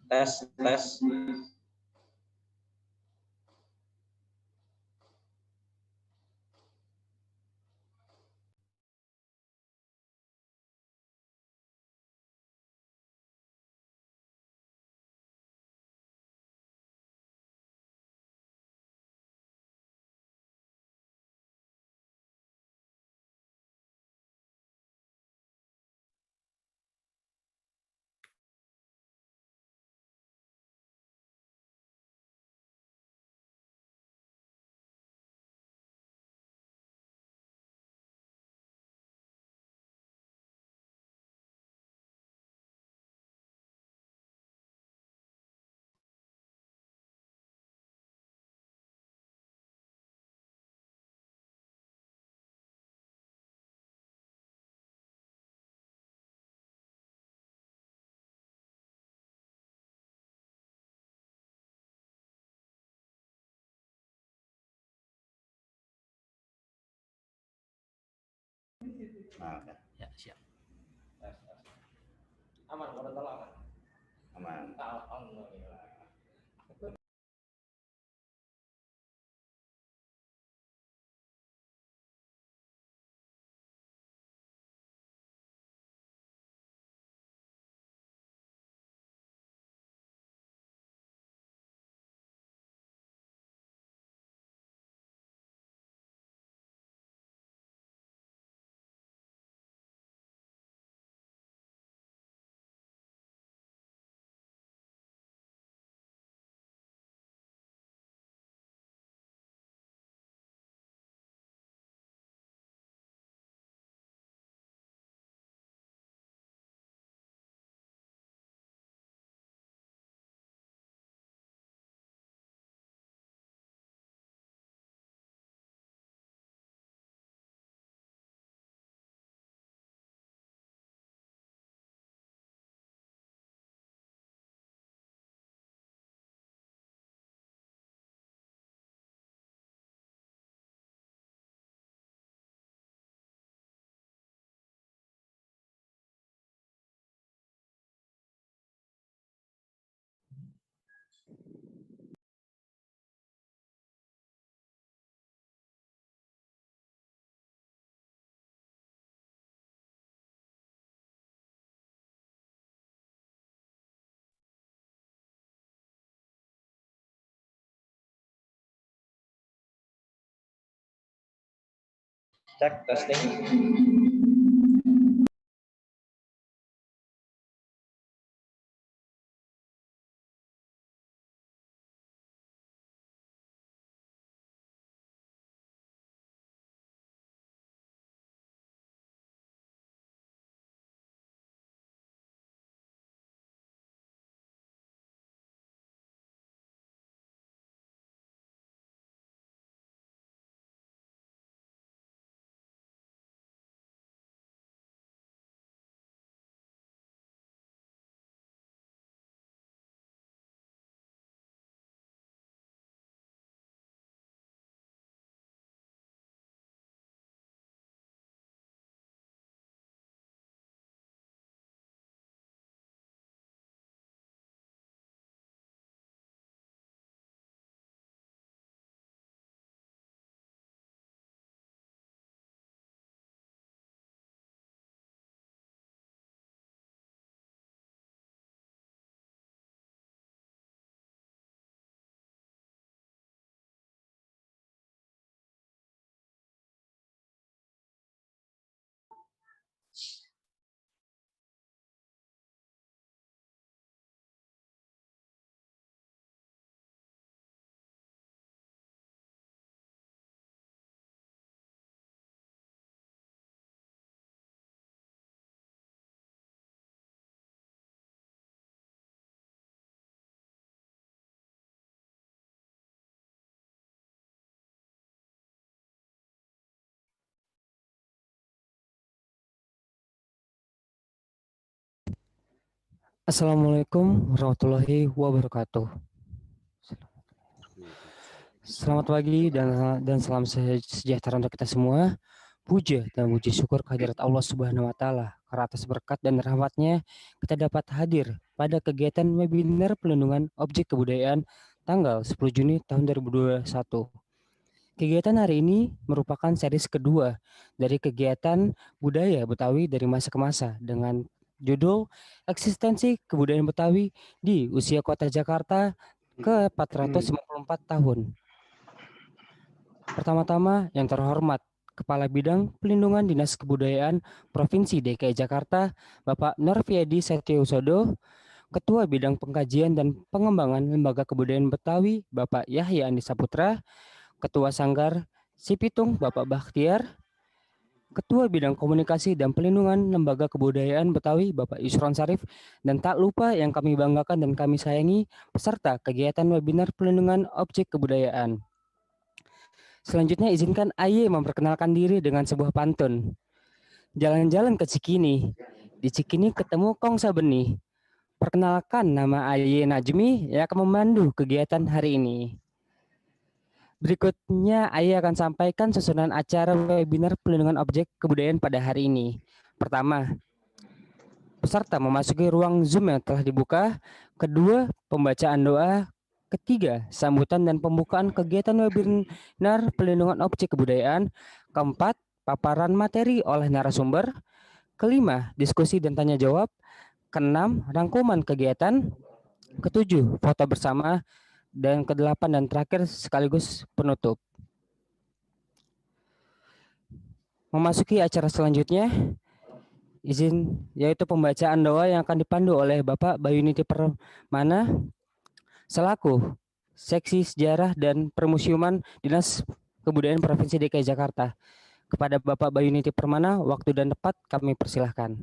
Tes. Nah, udah. Ya, siap. Aman, udah tolong. Aman. Alhamdulillah. Cek testing. Assalamualaikum warahmatullahi wabarakatuh. Selamat pagi dan salam sejahtera untuk kita semua. Puja dan puji syukur kehadirat Allah Subhanahu wa Ta'ala, karena atas berkat dan rahmatnya kita dapat hadir pada kegiatan webinar pelindungan objek kebudayaan tanggal 10 Juni tahun 2021. Kegiatan hari ini merupakan series kedua dari kegiatan budaya Betawi dari masa ke masa dengan judul Eksistensi Kebudayaan Betawi di Usia Kota Jakarta ke-454 tahun. Pertama-tama yang terhormat Kepala Bidang Pelindungan Dinas Kebudayaan Provinsi DKI Jakarta, Bapak Norviadi Setiosodo, Ketua Bidang Pengkajian dan Pengembangan Lembaga Kebudayaan Betawi, Bapak Yahya Andi Saputra, Ketua Sanggar Sipitung, Bapak Bakhtiar, Ketua Bidang Komunikasi dan Pelindungan Lembaga Kebudayaan Betawi, Bapak Yusron Sarif, dan tak lupa yang kami banggakan dan kami sayangi, peserta kegiatan webinar pelindungan objek kebudayaan. Selanjutnya izinkan AY memperkenalkan diri dengan sebuah pantun. Jalan-jalan ke Cikini, di Cikini ketemu Kongsa Benih. Perkenalkan, nama AY Najmi yang akan memandu kegiatan hari ini. Berikutnya, Ayah akan sampaikan susunan acara webinar pelindungan objek kebudayaan pada hari ini. Pertama, peserta memasuki ruang Zoom yang telah dibuka. Kedua, pembacaan doa. Ketiga, sambutan dan pembukaan kegiatan webinar pelindungan objek kebudayaan. Keempat, paparan materi oleh narasumber. Kelima, diskusi dan tanya jawab. Keenam, rangkuman kegiatan. Ketujuh, foto bersama. Dan kedelapan dan terakhir sekaligus penutup. Memasuki acara selanjutnya, izin yaitu pembacaan doa yang akan dipandu oleh Bapak Bayuniti Permana selaku Seksi Sejarah dan Permusiuman Dinas Kebudayaan Provinsi DKI Jakarta. Kepada Bapak Bayuniti Permana, waktu dan tempat kami persilahkan.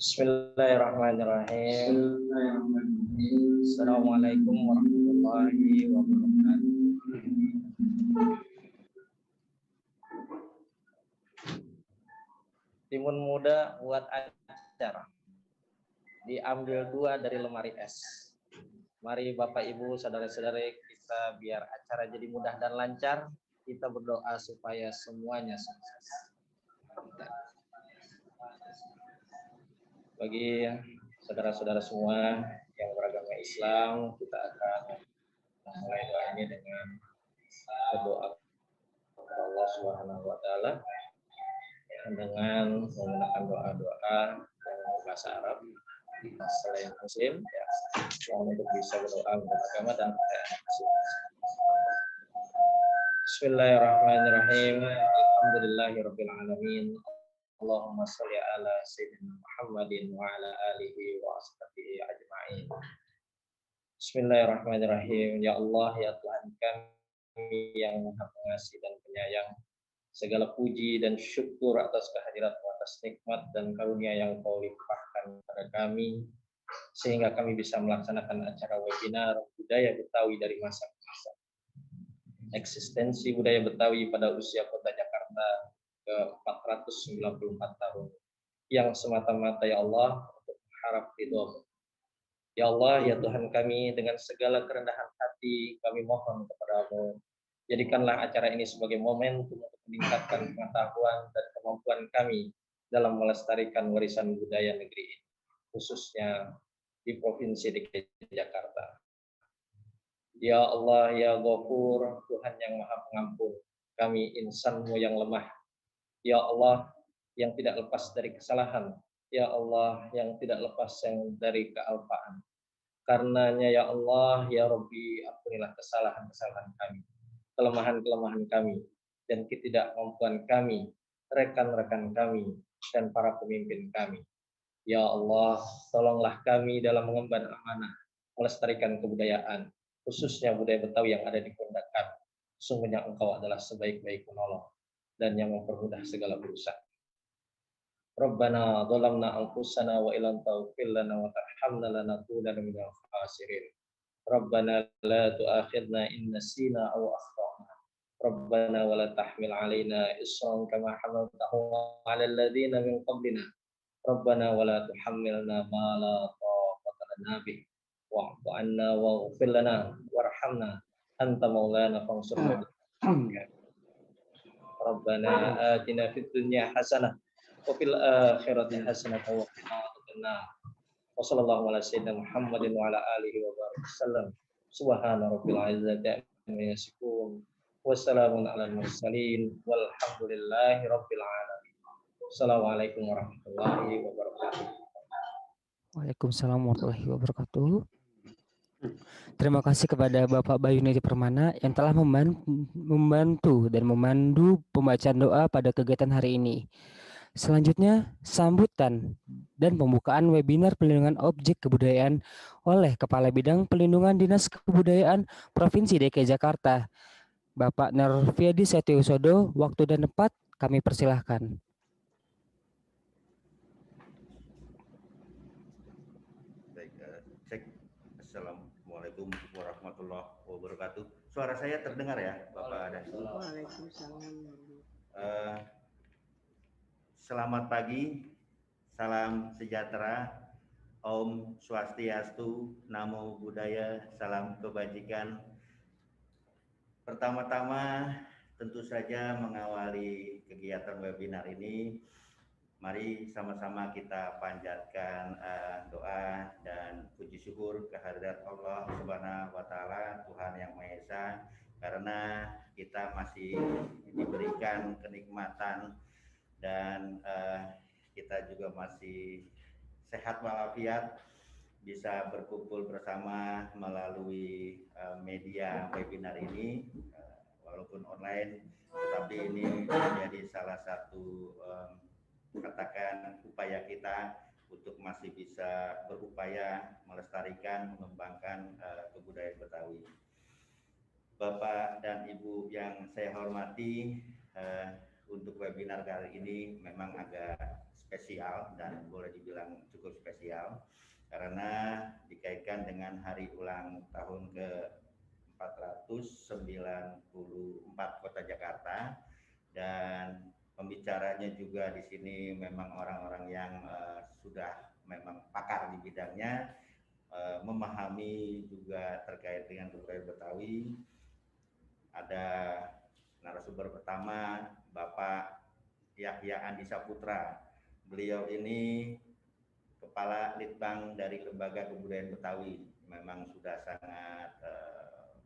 Bismillahirrahmanirrahim. Assalamualaikum warahmatullahi wabarakatuh. Timun muda buat acara. Diambil 2 dari lemari es. Mari Bapak Ibu, saudara-saudari, kita biar acara jadi mudah dan lancar. Kita berdoa supaya semuanya sukses. Bagi saudara-saudara semua yang beragama Islam, kita akan memulai doa ini dengan berdoa kepada Allah Subhanahu wa taala dengan menggunakan doa-doa yang bahasa Arab selain muslim ya, yang untuk bisa berdoa beragama dan Bismillahirrahmanirrahim. Alhamdulillahirabbil alamin. Allahumma shalli ala sayyidina Muhammadin wa ala alihi wa ashabihi ajma'in. Bismillahirrahmanirrahim. Ya Allah, ya Tuhan kami yang Maha Pengasih dan Penyayang, segala puji dan syukur atas kehadirat-Mu, atas nikmat dan karunia yang Kau limpahkan kepada kami, sehingga kami bisa melaksanakan acara webinar budaya Betawi dari masa ke masa. Eksistensi budaya Betawi pada usia Kota Jakarta ke-494 tahun, yang semata-mata ya Allah untuk mengharap ridho. Ya Allah, ya Tuhan kami, dengan segala kerendahan hati kami mohon kepada-Mu, jadikanlah acara ini sebagai momentum untuk meningkatkan pengetahuan dan kemampuan kami dalam melestarikan warisan budaya negeri ini, khususnya di Provinsi DKI Jakarta. Ya Allah, ya Ghafur, Tuhan yang Maha Pengampun, kami insan-Mu yang lemah. Ya Allah, yang tidak lepas dari kesalahan. Ya Allah, yang tidak lepas dari kealpaan. Karenanya ya Allah, ya Rabbi, ampunilah kesalahan-kesalahan kami, kelemahan-kelemahan kami, dan ketidakmampuan kami, rekan-rekan kami, dan para pemimpin kami. Ya Allah, tolonglah kami dalam mengemban amanah, melestarikan kebudayaan, khususnya budaya Betawi yang ada di pundak kami. Sungguhnya Engkau adalah sebaik-baik penolong dan yang mempermudah segala urusan. Rabbana dhalamna anfusana wa illam taghfir lana wa tarhamna lanakunanna minal khasirin. Rabbana la tu'akhidna in nasina aw akhtana. Rabbana wa la tahmil 'alaina isran kama hamaltahu 'alal ladzina min qablina. Rabbana wa la tuhammilna ma la taqata lana bih. Wa'fu 'anna waghfir lana warhamna anta maulana fansurna. Rabbana atina fid dunya hasanah wa fil akhirati hasanatan wa qina adzabannar. Wa sallallahu ala sayyidina Muhammadin wa ala alihi wa barik wasallam. Subhana rabbil izzati amma yasifun. Wassalamun alal mursalin walhamdulillahi rabbil alamin. Assalamualaikum warahmatullahi wabarakatuh. Waalaikumsalam warahmatullahi wabarakatuh. Terima kasih kepada Bapak Bayuniti Permana yang telah membantu dan memandu pembacaan doa pada kegiatan hari ini. Selanjutnya, sambutan dan pembukaan webinar pelindungan objek kebudayaan oleh Kepala Bidang Pelindungan Dinas Kebudayaan Provinsi DKI Jakarta, Bapak Norviadi Setiausodo. Waktu dan tempat kami persilahkan. Baik, cek. Assalamualaikum warahmatullahi wabarakatuh. Suara saya terdengar ya, Bapak dan Ibu? Waalaikumsalam. Selamat pagi, salam sejahtera, Om Swastiastu, Namo Buddhaya, salam kebajikan. Pertama-tama tentu saja mengawali kegiatan webinar ini, mari sama-sama kita panjatkan doa dan puji syukur kehadirat Allah Subhanahu wa Ta'ala, Tuhan Yang Maha Esa, karena kita masih diberikan kenikmatan dan kita juga masih sehat walafiat, bisa berkumpul bersama melalui media webinar ini, walaupun online, tetapi ini menjadi salah satu katakan upaya kita untuk masih bisa berupaya melestarikan, mengembangkan kebudayaan Betawi. Bapak dan Ibu yang saya hormati, untuk webinar kali ini memang agak spesial dan boleh dibilang cukup spesial karena dikaitkan dengan hari ulang tahun ke-494 Kota Jakarta, dan pembicaranya juga di sini memang orang-orang yang sudah memang pakar di bidangnya, memahami juga terkait dengan kebudayaan Betawi. Ada narasumber pertama, Bapak Yahya Andi Saputra. Beliau ini Kepala Litbang dari Lembaga Kebudayaan Betawi. Memang sudah sangat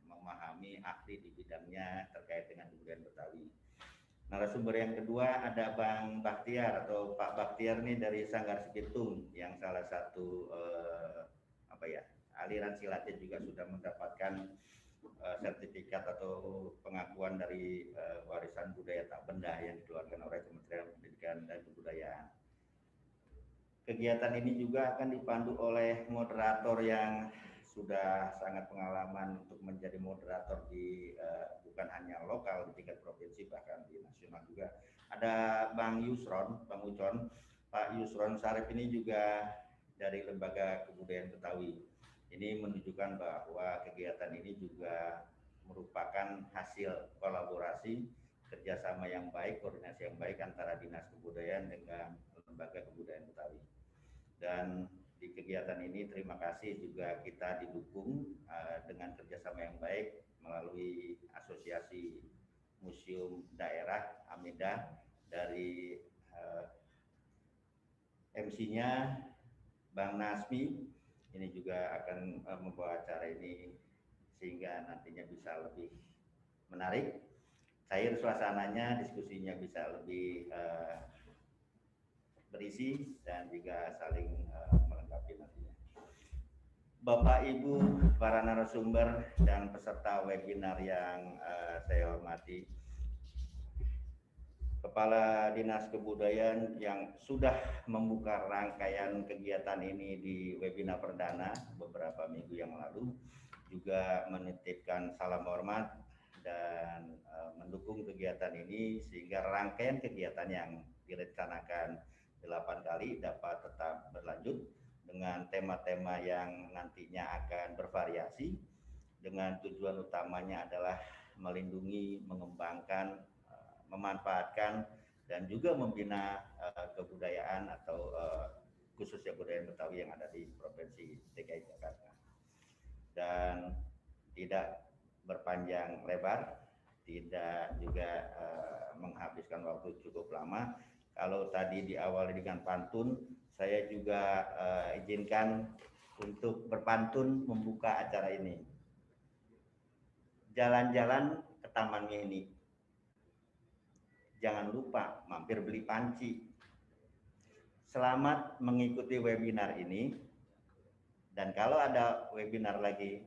memahami, ahli di bidangnya terkait dengan kebudayaan Betawi. Narasumber yang kedua ada Bang Bakhtiar atau Pak Bakhtiar nih dari Sanggar Sepitung, yang salah satu aliran silatnya juga sudah mendapatkan sertifikat atau pengakuan dari warisan budaya tak benda yang dikeluarkan oleh Kementerian Pendidikan dan Kebudayaan. Kegiatan ini juga akan dipandu oleh moderator yang sudah sangat pengalaman untuk menjadi moderator di bukan hanya lokal di tingkat provinsi, bahkan di nasional juga. Ada Bang Yusron, Bang Ucon. Pak Yusron Sarif ini juga dari Lembaga Kebudayaan Betawi. Ini menunjukkan bahwa kegiatan ini juga merupakan hasil kolaborasi, kerjasama yang baik, koordinasi yang baik antara Dinas Kebudayaan dengan Lembaga Kebudayaan Betawi. Dan di kegiatan ini terima kasih juga kita didukung dengan kerjasama yang baik melalui Asosiasi Museum Daerah AMEDA, dari MC-nya Bang Nasmi. Ini juga akan membawa acara ini sehingga nantinya bisa lebih menarik, cair suasananya, diskusinya bisa lebih berisi dan juga saling melengkapi nantinya. Bapak Ibu para narasumber dan peserta webinar yang saya hormati, Kepala Dinas Kebudayaan yang sudah membuka rangkaian kegiatan ini di webinar perdana beberapa minggu yang lalu juga menitipkan salam hormat dan mendukung kegiatan ini sehingga rangkaian kegiatan yang direncanakan 8 kali dapat tetap berlanjut dengan tema-tema yang nantinya akan bervariasi, dengan tujuan utamanya adalah melindungi, mengembangkan, memanfaatkan dan juga membina kebudayaan atau khususnya budaya Betawi yang ada di Provinsi DKI Jakarta. Dan tidak berpanjang lebar, tidak juga menghabiskan waktu cukup lama, Kalau tadi diawali dengan pantun, saya juga izinkan untuk berpantun membuka acara ini. Jalan-jalan ke Taman Mini. Jangan lupa mampir beli panci. Selamat mengikuti webinar ini. Dan kalau ada webinar lagi,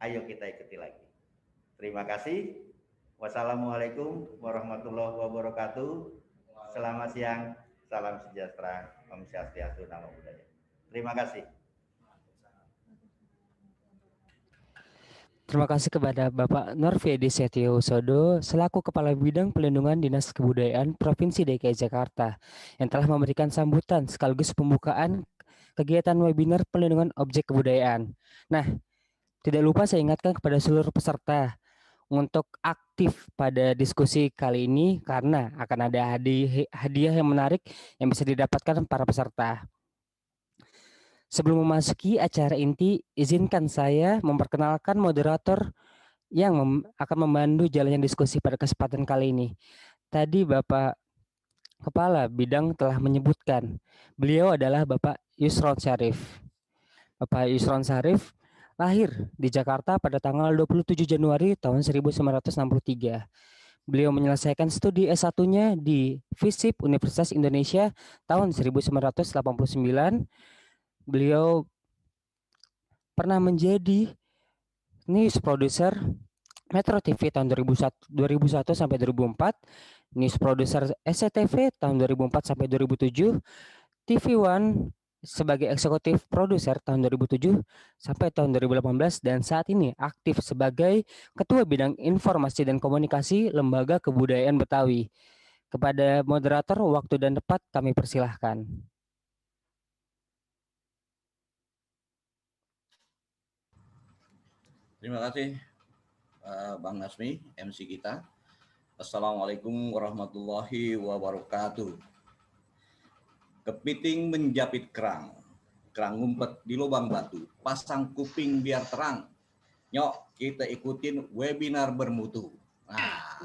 ayo kita ikuti lagi. Terima kasih. Wassalamualaikum warahmatullahi wabarakatuh. Selamat siang, salam sejahtera, Om Swastiastu, Namo Buddhaya. Terima kasih. Terima kasih kepada Bapak Norviedi Setiohusodo selaku Kepala Bidang Pelindungan Dinas Kebudayaan Provinsi DKI Jakarta yang telah memberikan sambutan sekaligus pembukaan kegiatan webinar pelindungan objek kebudayaan. Nah, tidak lupa saya ingatkan kepada seluruh peserta untuk aktif pada diskusi kali ini karena akan ada hadiah yang menarik yang bisa didapatkan para peserta. Sebelum memasuki acara inti, izinkan saya memperkenalkan moderator yang akan memandu jalannya diskusi pada kesempatan kali ini. Tadi Bapak Kepala Bidang telah menyebutkan, beliau adalah Bapak Yusron Syarif. Bapak Yusron Syarif lahir di Jakarta pada tanggal 27 Januari tahun 1963. Beliau menyelesaikan studi S1-nya di FISIP Universitas Indonesia tahun 1989. Beliau pernah menjadi news producer Metro TV tahun 2001 sampai 2004, news producer SCTV tahun 2004 sampai 2007, TV One sebagai eksekutif produser tahun 2007 sampai tahun 2018, dan saat ini aktif sebagai Ketua Bidang Informasi dan Komunikasi Lembaga Kebudayaan Betawi. Kepada moderator, waktu dan tempat kami persilahkan. Terima kasih Bang Nasmi, MC kita. Assalamualaikum warahmatullahi wabarakatuh. Kepiting menjapit kerang ngumpet di lubang batu, pasang kuping biar terang. Nyok, kita ikutin webinar bermutu. Nah,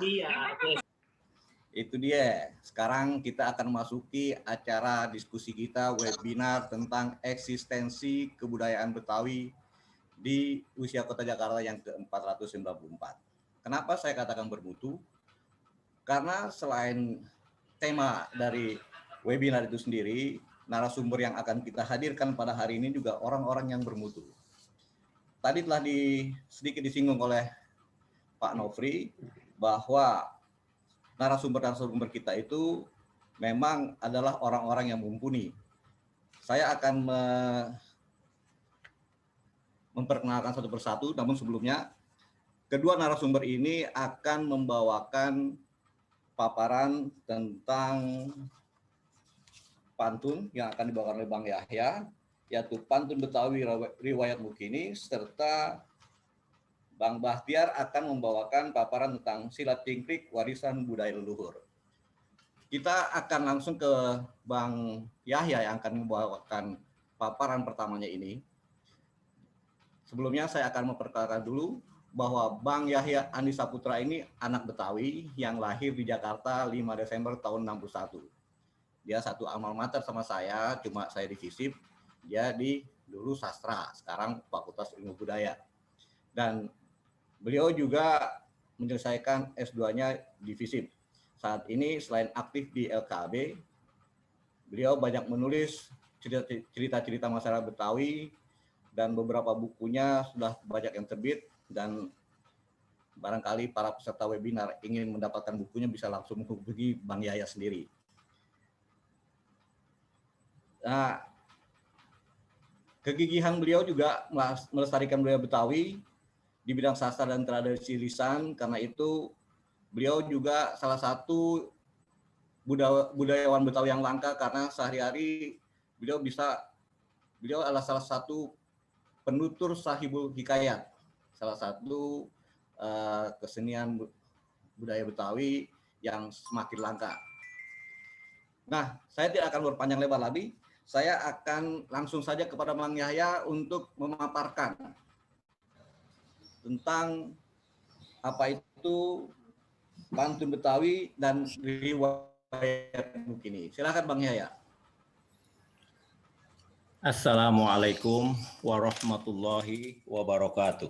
itu dia. Sekarang kita akan masuki acara diskusi kita, webinar tentang eksistensi kebudayaan Betawi di usia Kota Jakarta yang ke-494. Kenapa saya katakan bermutu? Karena selain tema dari webinar itu sendiri, narasumber yang akan kita hadirkan pada hari ini juga orang-orang yang bermutu. Tadi telah sedikit disinggung oleh Pak Nofri bahwa narasumber kita itu memang adalah orang-orang yang mumpuni. Saya akan memperkenalkan satu persatu, namun sebelumnya kedua narasumber ini akan membawakan paparan tentang pantun yang akan dibawakan oleh Bang Yahya, yaitu pantun Betawi riwayat Mukini, serta Bang Bahtiar akan membawakan paparan tentang silat cingkrik warisan budaya leluhur. Kita akan langsung ke Bang Yahya yang akan membawakan paparan pertamanya ini. Sebelumnya saya akan memperkenalkan dulu bahwa Bang Yahya Andi Saputra ini anak Betawi yang lahir di Jakarta 5 Desember tahun 61. Dia satu alma mater sama saya, cuma saya di FISIP, dia dulu sastra, sekarang Fakultas Ilmu Budaya. Dan beliau juga menyelesaikan S2-nya di FISIP. Saat ini selain aktif di LKAB, beliau banyak menulis cerita-cerita masyarakat Betawi, dan beberapa bukunya sudah banyak yang terbit, dan barangkali para peserta webinar ingin mendapatkan bukunya bisa langsung menghubungi Bang Yahya sendiri. Nah, kegigihan beliau juga melestarikan budaya Betawi di bidang sastra dan tradisi lisan. Karena itu beliau juga salah satu budayawan Betawi yang langka, karena sehari-hari beliau adalah salah satu penutur sahibul hikayat, salah satu kesenian budaya Betawi yang semakin langka. Nah, saya tidak akan berpanjang lebar lagi. Saya akan langsung saja kepada Bang Yahya untuk memaparkan tentang apa itu pantun Betawi dan riwayat riwayat mukini. Silakan Bang Yahya. Assalamualaikum warahmatullahi wabarakatuh.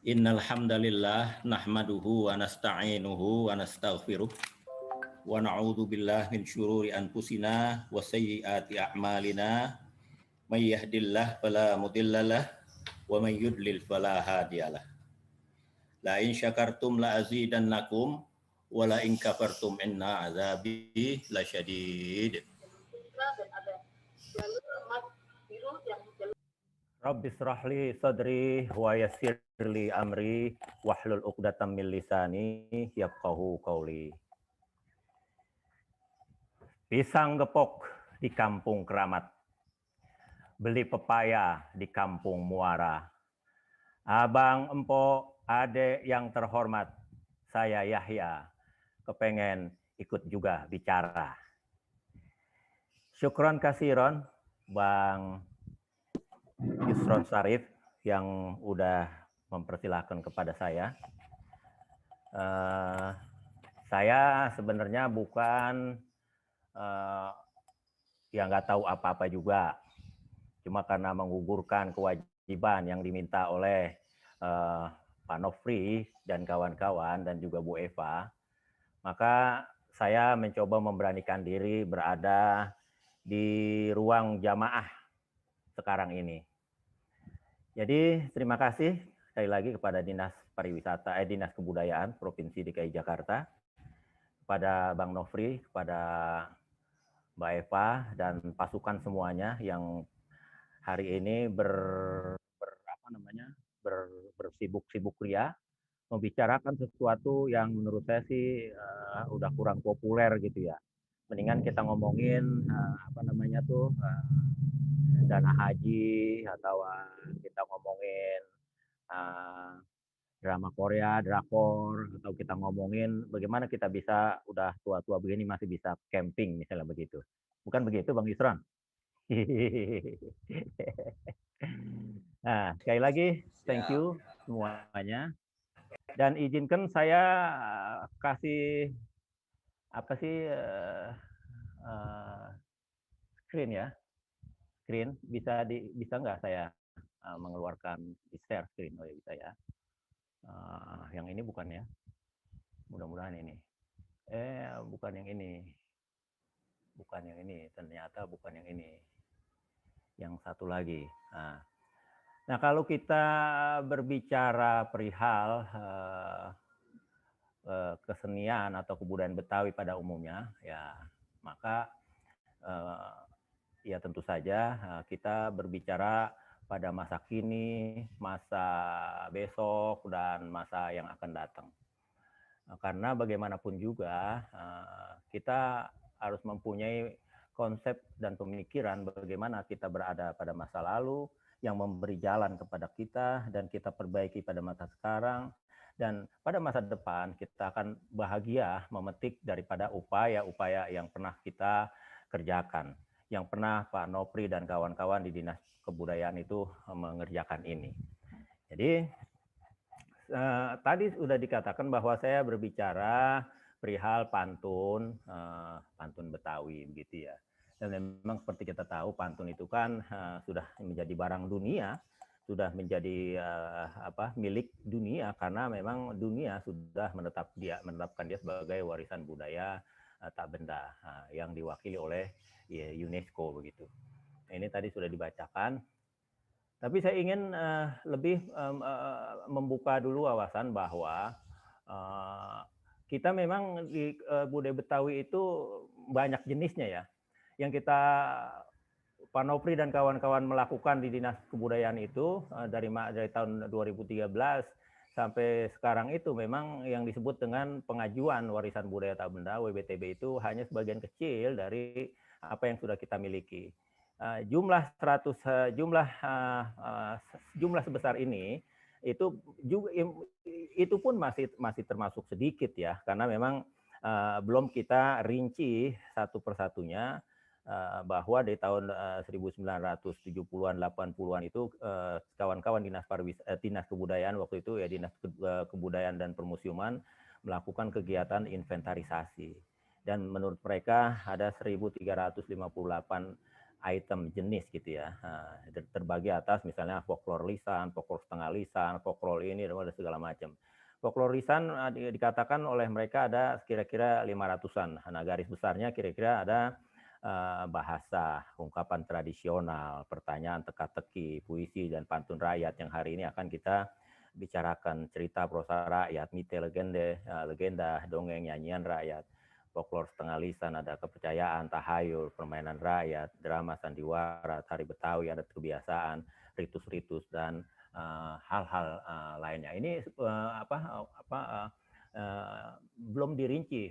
Innal hamdalillah nahmaduhu wa nasta'inuhu wa nastaghfiruh wa na'udzu billahi min syururi anfusina wa sayyiati a'malina may yahdihillahu fala mudhillalah wa may yudlil fala hadiyalah. La in syakartum la azidannakum wa la in kafartum inna azabi lasyadid. Rabbi shrahli sadri wa yassirli amri wahlul 'uqdatam min lisani yafqahu qawli. Pisang gepok di kampung Keramat. Beli pepaya di kampung Muara. Abang, empok, adek yang terhormat, saya Yahya kepengen ikut juga bicara. Syukron kasiron Bang Yusron Sarif yang udah mempersilahkan kepada saya. Saya sebenarnya bukan yang nggak tahu apa-apa juga, cuma karena menggugurkan kewajiban yang diminta oleh Pak Nofri dan kawan-kawan dan juga Bu Eva, maka saya mencoba memberanikan diri berada di ruang jamaah sekarang ini. Jadi terima kasih sekali lagi kepada Dinas Pariwisata, Dinas Kebudayaan Provinsi DKI Jakarta, kepada Bang Nofri, kepada Mbak Eva dan pasukan semuanya yang hari ini bersibuk-sibuk ria membicarakan sesuatu yang menurut saya sih udah kurang populer gitu ya. Mendingan kita ngomongin dana haji atau kita ngomongin drama Korea, drakor, atau kita ngomongin bagaimana kita bisa udah tua-tua begini masih bisa camping misalnya begitu. Bukan begitu Bang Yusron? Nah, sekali lagi thank you semuanya. Dan izinkan saya kasih screen ya. Screen bisa nggak saya mengeluarkan di share screen? Oh ya bisa ya. Yang ini bukan ya. Mudah-mudahan ini. Bukan yang ini. Bukan yang ini. Ternyata bukan yang ini. Yang satu lagi. Nah, kalau kita berbicara perihal kesenian atau kebudayaan Betawi pada umumnya, ya maka ya tentu saja kita berbicara pada masa kini, masa besok, dan masa yang akan datang. Karena bagaimanapun juga kita harus mempunyai konsep dan pemikiran bagaimana kita berada pada masa lalu yang memberi jalan kepada kita dan kita perbaiki pada masa sekarang, dan pada masa depan kita akan bahagia memetik daripada upaya-upaya yang pernah kita kerjakan, yang pernah Pak Nopri dan kawan-kawan di Dinas Kebudayaan itu mengerjakan ini. Jadi tadi sudah dikatakan bahwa saya berbicara perihal pantun Betawi begitu ya. Dan memang seperti kita tahu pantun itu kan sudah menjadi barang dunia, sudah menjadi milik dunia karena memang dunia sudah menetapkan dia sebagai warisan budaya tak benda yang diwakili oleh UNESCO begitu. Ini tadi sudah dibacakan. Tapi saya ingin lebih membuka dulu wawasan bahwa kita memang di budaya Betawi itu banyak jenisnya ya. Yang kita Pak Nopri dan kawan-kawan melakukan di Dinas Kebudayaan itu dari tahun 2013 sampai sekarang itu memang yang disebut dengan pengajuan warisan budaya tak benda WBTB itu hanya sebagian kecil dari apa yang sudah kita miliki. Jumlah sebesar ini itu pun masih termasuk sedikit ya, karena memang belum kita rinci satu persatunya, bahwa di tahun 1970-an 80-an itu kawan-kawan Dinas Kebudayaan waktu itu ya, Dinas Kebudayaan dan Permusiuman melakukan kegiatan inventarisasi. Dan menurut mereka ada 1.358 item jenis gitu ya, terbagi atas misalnya folklore lisan, folklore setengah lisan, folklore ini dan segala macam. Folklore lisan dikatakan oleh mereka ada kira-kira 500-an. Nah, garis besarnya kira-kira ada bahasa, ungkapan tradisional, pertanyaan teka-teki, puisi dan pantun rakyat yang hari ini akan kita bicarakan, cerita prosa rakyat, mite legenda, dongeng, nyanyian rakyat. Folklore setengah lisan, ada kepercayaan, tahayul, permainan rakyat, drama sandiwara, tari Betawi, adat kebiasaan, ritus-ritus dan hal-hal lainnya. Ini belum dirinci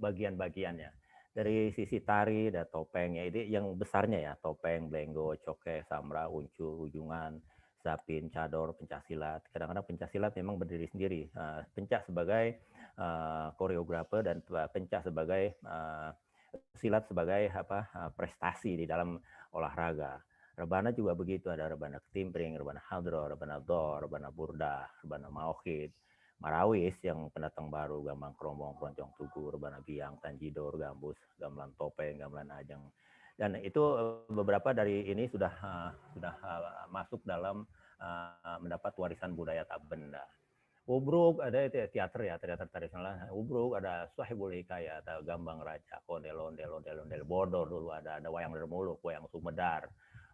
bagian-bagiannya. Dari sisi tari ada topeng ya, ini yang besarnya ya, topeng, blengo, coke, samra, uncul, ujungan, zapin, cador, pencaksilat. Kadang-kadang pencaksilat memang berdiri sendiri. Pencak sebagai koreografer dan pencak sebagai silat sebagai prestasi di dalam olahraga. Rebana juga begitu, ada rebana ketimpring, rebana hadro, rebana dor, rebana burda, rebana maohid, marawis yang pendatang baru, gambang kerombong, keroncong tugu, rebana biang, tanjidor, gambus, gamelan topeng, gamelan ajeng. Dan itu beberapa dari ini sudah masuk dalam mendapat warisan budaya tak benda. Ubruk ada itu teater ya, teater tradisional. Ubruk ada Sahibul Hikayat, ada Gambang Raja, ondel-ondel bodor dulu ada wayang dermuluk, wayang Sumedar,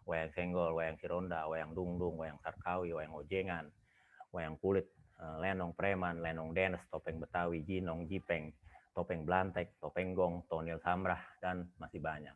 wayang Senggol, wayang Sironda, wayang Dungdung, wayang Sarkawi, wayang Ojengan, wayang kulit, lenong preman, lenong denes, topeng Betawi, jinong, jipeng, topeng Blantek, topeng gong, tonil samrah dan masih banyak.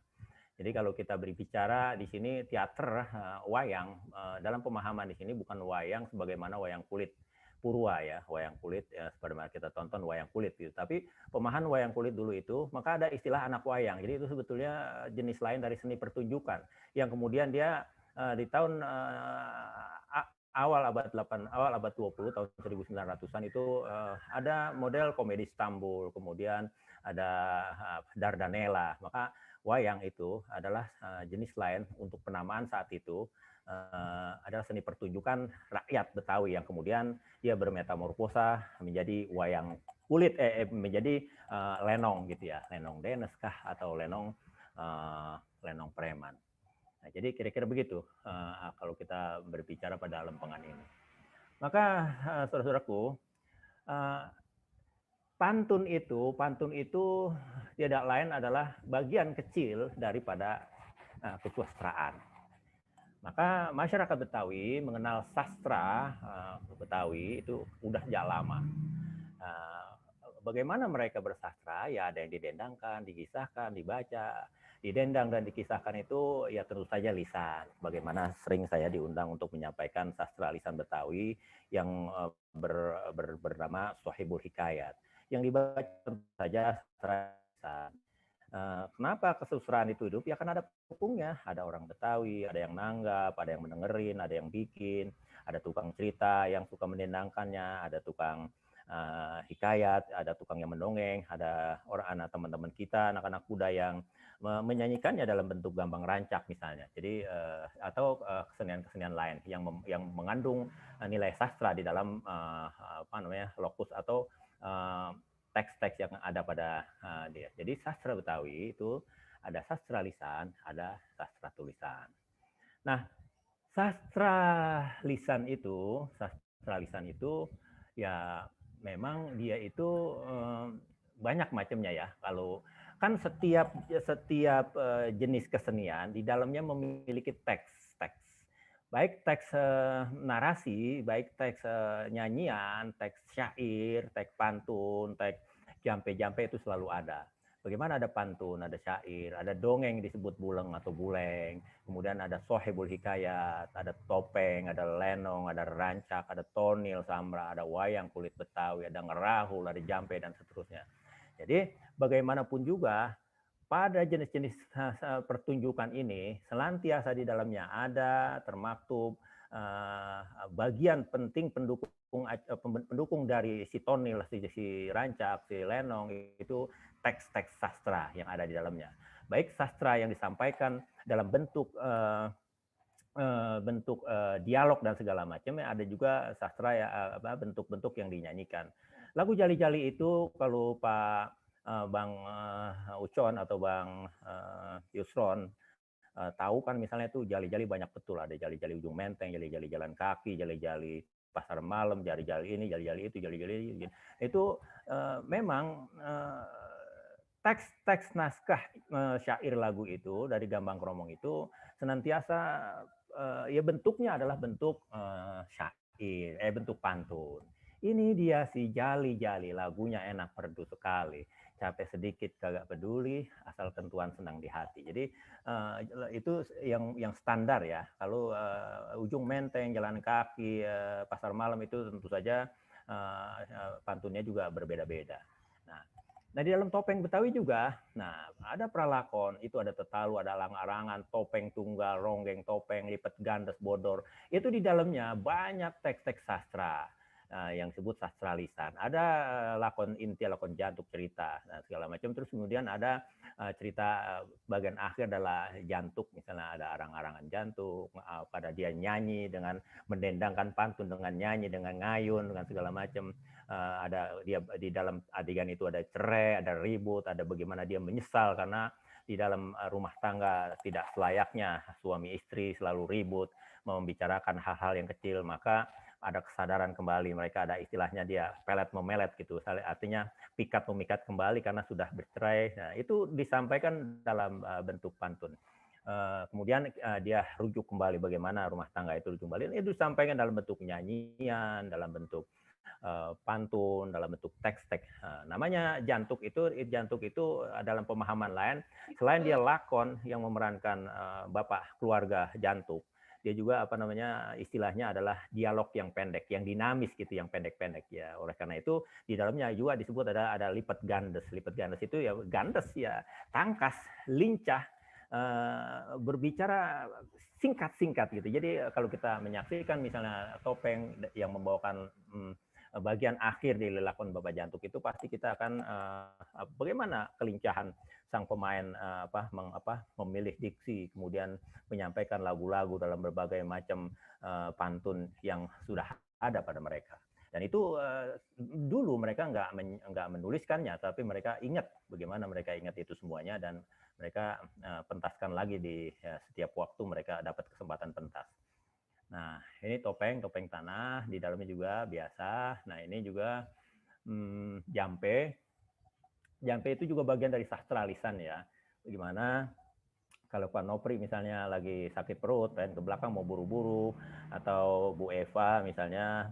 Jadi kalau kita berbicara di sini teater wayang dalam pemahaman di sini bukan wayang sebagaimana wayang kulit Purwa ya, wayang kulit ya, sebagaimana kita tonton wayang kulit gitu. Tapi pemahaman wayang kulit dulu itu, maka ada istilah anak wayang. Jadi itu sebetulnya jenis lain dari seni pertunjukan yang kemudian dia di tahun awal abad 20 tahun 1900-an itu ada model komedi Istanbul, kemudian ada Dardanella. Maka wayang itu adalah jenis lain untuk penamaan saat itu adalah seni pertunjukan rakyat Betawi yang kemudian dia bermetamorfosa menjadi wayang kulit menjadi lenong gitu ya, lenong denes kah atau lenong preman. Nah, jadi kira-kira begitu kalau kita berbicara pada lempengan ini. Maka saudara-saudaraku, pantun itu tidak lain adalah bagian kecil daripada kesusastraan. Maka masyarakat Betawi mengenal sastra Betawi itu udah sejak lama. Bagaimana mereka bersastra? Ya ada yang didendangkan, dikisahkan, dibaca. Didendang dan dikisahkan itu ya tentu saja lisan. Bagaimana sering saya diundang untuk menyampaikan sastra lisan Betawi yang bernama Sahibul Hikayat. Yang dibaca tentu saja sastra lisan. Kenapa kesusastraan itu hidup? Ya kan ada pendukungnya, ada orang Betawi, ada yang nanggap, ada yang mendengerin, ada yang bikin, ada tukang cerita yang suka mendendangkannya, ada tukang hikayat, ada tukang yang mendongeng, ada anak teman-teman kita, anak-anak muda yang menyanyikannya dalam bentuk gambang rancak misalnya. Jadi atau kesenian-kesenian lain yang mengandung nilai sastra di dalam lokus atau teks-teks yang ada pada dia. Jadi sastra Betawi itu ada sastra lisan, ada sastra tulisan. Nah, sastra lisan itu ya memang dia itu banyak macamnya ya. Kalau kan setiap jenis kesenian di dalamnya memiliki teks. Baik teks narasi, baik teks nyanyian, teks syair, teks pantun, teks jampe-jampe itu selalu ada. Bagaimana ada pantun, ada syair, ada dongeng disebut buleng atau buleng, kemudian ada Sahibul Hikayat, ada topeng, ada lenong, ada rancak, ada tonil samra, ada wayang kulit Betawi, ada ngerahul, ada jampe dan seterusnya. Jadi bagaimanapun juga pada jenis-jenis pertunjukan ini senantiasa di dalamnya ada termaktub bagian penting pendukung dari si tonil, si rancak, si lenong itu teks-teks sastra yang ada di dalamnya. Baik sastra yang disampaikan dalam bentuk dialog dan segala macam, ada juga sastra ya bentuk-bentuk yang dinyanyikan. lagu Jali-Jali itu kalau Pak Bang Ucon atau Bang Yusron tahu kan, misalnya tuh jali-jali banyak betul, ada jali-jali ujung menteng, jali-jali jalan kaki, jali-jali pasar malam, jali-jali ini, jali-jali itu, jali-jali itu memang teks naskah syair lagu itu dari Gambang Kromong itu senantiasa ya bentuknya adalah bentuk syair, bentuk pantun. Ini dia si Jali-Jali, lagunya enak merdu sekali. Capek sedikit kagak peduli, asal tentuan senang di hati. Jadi itu yang standar ya. Kalau ujung menteng, jalan kaki, pasar malam itu tentu saja pantunnya juga berbeda-beda. Nah, di dalam topeng Betawi juga, nah ada pralakon, itu ada tetalu, ada alang-arangan, topeng tunggal, ronggeng topeng, lipat gandes, bodor. Itu di dalamnya banyak teks-teks sastra yang disebut sastra lisan. Ada lakon inti, lakon jantuk, cerita, nah, segala macam. Terus kemudian ada cerita bagian akhir adalah jantuk, misalnya ada arang-arangan jantuk, pada dia nyanyi dengan mendendangkan pantun, dengan nyanyi, dengan ngayun, dengan segala macam. Ada dia di dalam adegan itu ada cerai, ada ribut, ada bagaimana dia menyesal karena di dalam rumah tangga tidak selayaknya suami istri selalu ribut membicarakan hal-hal yang kecil, maka ada kesadaran kembali, mereka ada istilahnya dia pelet memelet gitu, artinya pikat memikat kembali karena sudah bercerai. Nah, itu disampaikan dalam bentuk pantun. Kemudian dia rujuk kembali bagaimana rumah tangga itu rujuk kembali, itu disampaikan dalam bentuk nyanyian, dalam bentuk pantun, dalam bentuk teks-teks. Namanya jantuk itu dalam pemahaman lain, selain dia lakon yang memerankan bapak keluarga jantuk, dia juga istilahnya adalah dialog yang pendek, yang dinamis gitu, yang pendek-pendek ya. Oleh karena itu di dalamnya juga disebut ada lipat gandes. Lipat gandes itu ya gandes ya, tangkas, lincah, berbicara singkat-singkat gitu. Jadi kalau kita menyaksikan misalnya topeng yang membawakan bagian akhir di lakon Bapak Jantuk itu, pasti kita akan bagaimana kelincahan sang pemain memilih diksi, kemudian menyampaikan lagu-lagu dalam berbagai macam pantun yang sudah ada pada mereka. Dan itu dulu mereka nggak menuliskannya, tapi mereka ingat bagaimana mereka ingat itu semuanya, dan mereka pentaskan lagi di setiap waktu mereka dapat kesempatan pentas. Nah, ini topeng tanah, di dalamnya juga biasa. Nah, ini juga jampe. Jampe itu juga bagian dari sastra lisan ya. Bagaimana kalau Pak Nopri misalnya lagi sakit perut, pengen ke belakang mau buru-buru, atau Bu Eva misalnya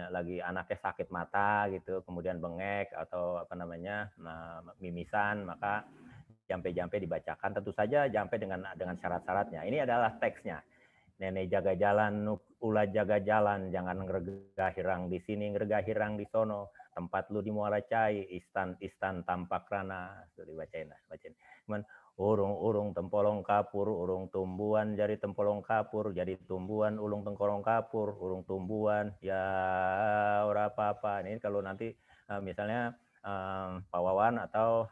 lagi anaknya sakit mata gitu, kemudian bengek atau mimisan, maka jampe-jampe dibacakan. Tentu saja jampe dengan syarat-syaratnya. Ini adalah teksnya. Nenek jaga jalan, ulah jaga jalan, jangan ngeregah hirang di sini, ngeregah hirang di sono, tempat lu di Muara Cai, istan tampak rana. Tuh dibacain. Cuman urung tempolong kapur, urung tumbuhan jadi tempolong kapur, jadi tumbuhan ulung tengkorong kapur, urung tumbuhan ya ora apa-apa. Ini kalau nanti misalnya Pak Wawan atau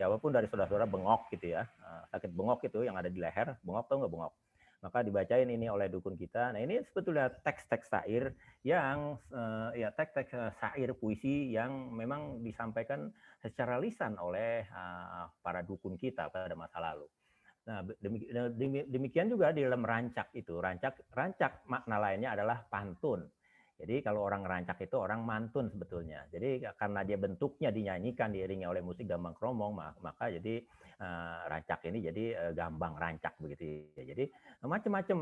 siapapun dari saudara-saudara bengok gitu ya, sakit bengok itu yang ada di leher, bengok, tahu nggak bengok? Maka dibacain ini oleh dukun kita. Nah, ini sebetulnya teks-teks syair yang teks-teks syair puisi yang memang disampaikan secara lisan oleh para dukun kita pada masa lalu. Nah, demikian juga di dalam rancak itu. Rancak makna lainnya adalah pantun. Jadi kalau orang rancak itu orang mantun sebetulnya. Jadi karena dia bentuknya dinyanyikan diiringi oleh musik Gambang Kromong, maka jadi rancak ini jadi gambang rancak begitu ya. Jadi macam-macam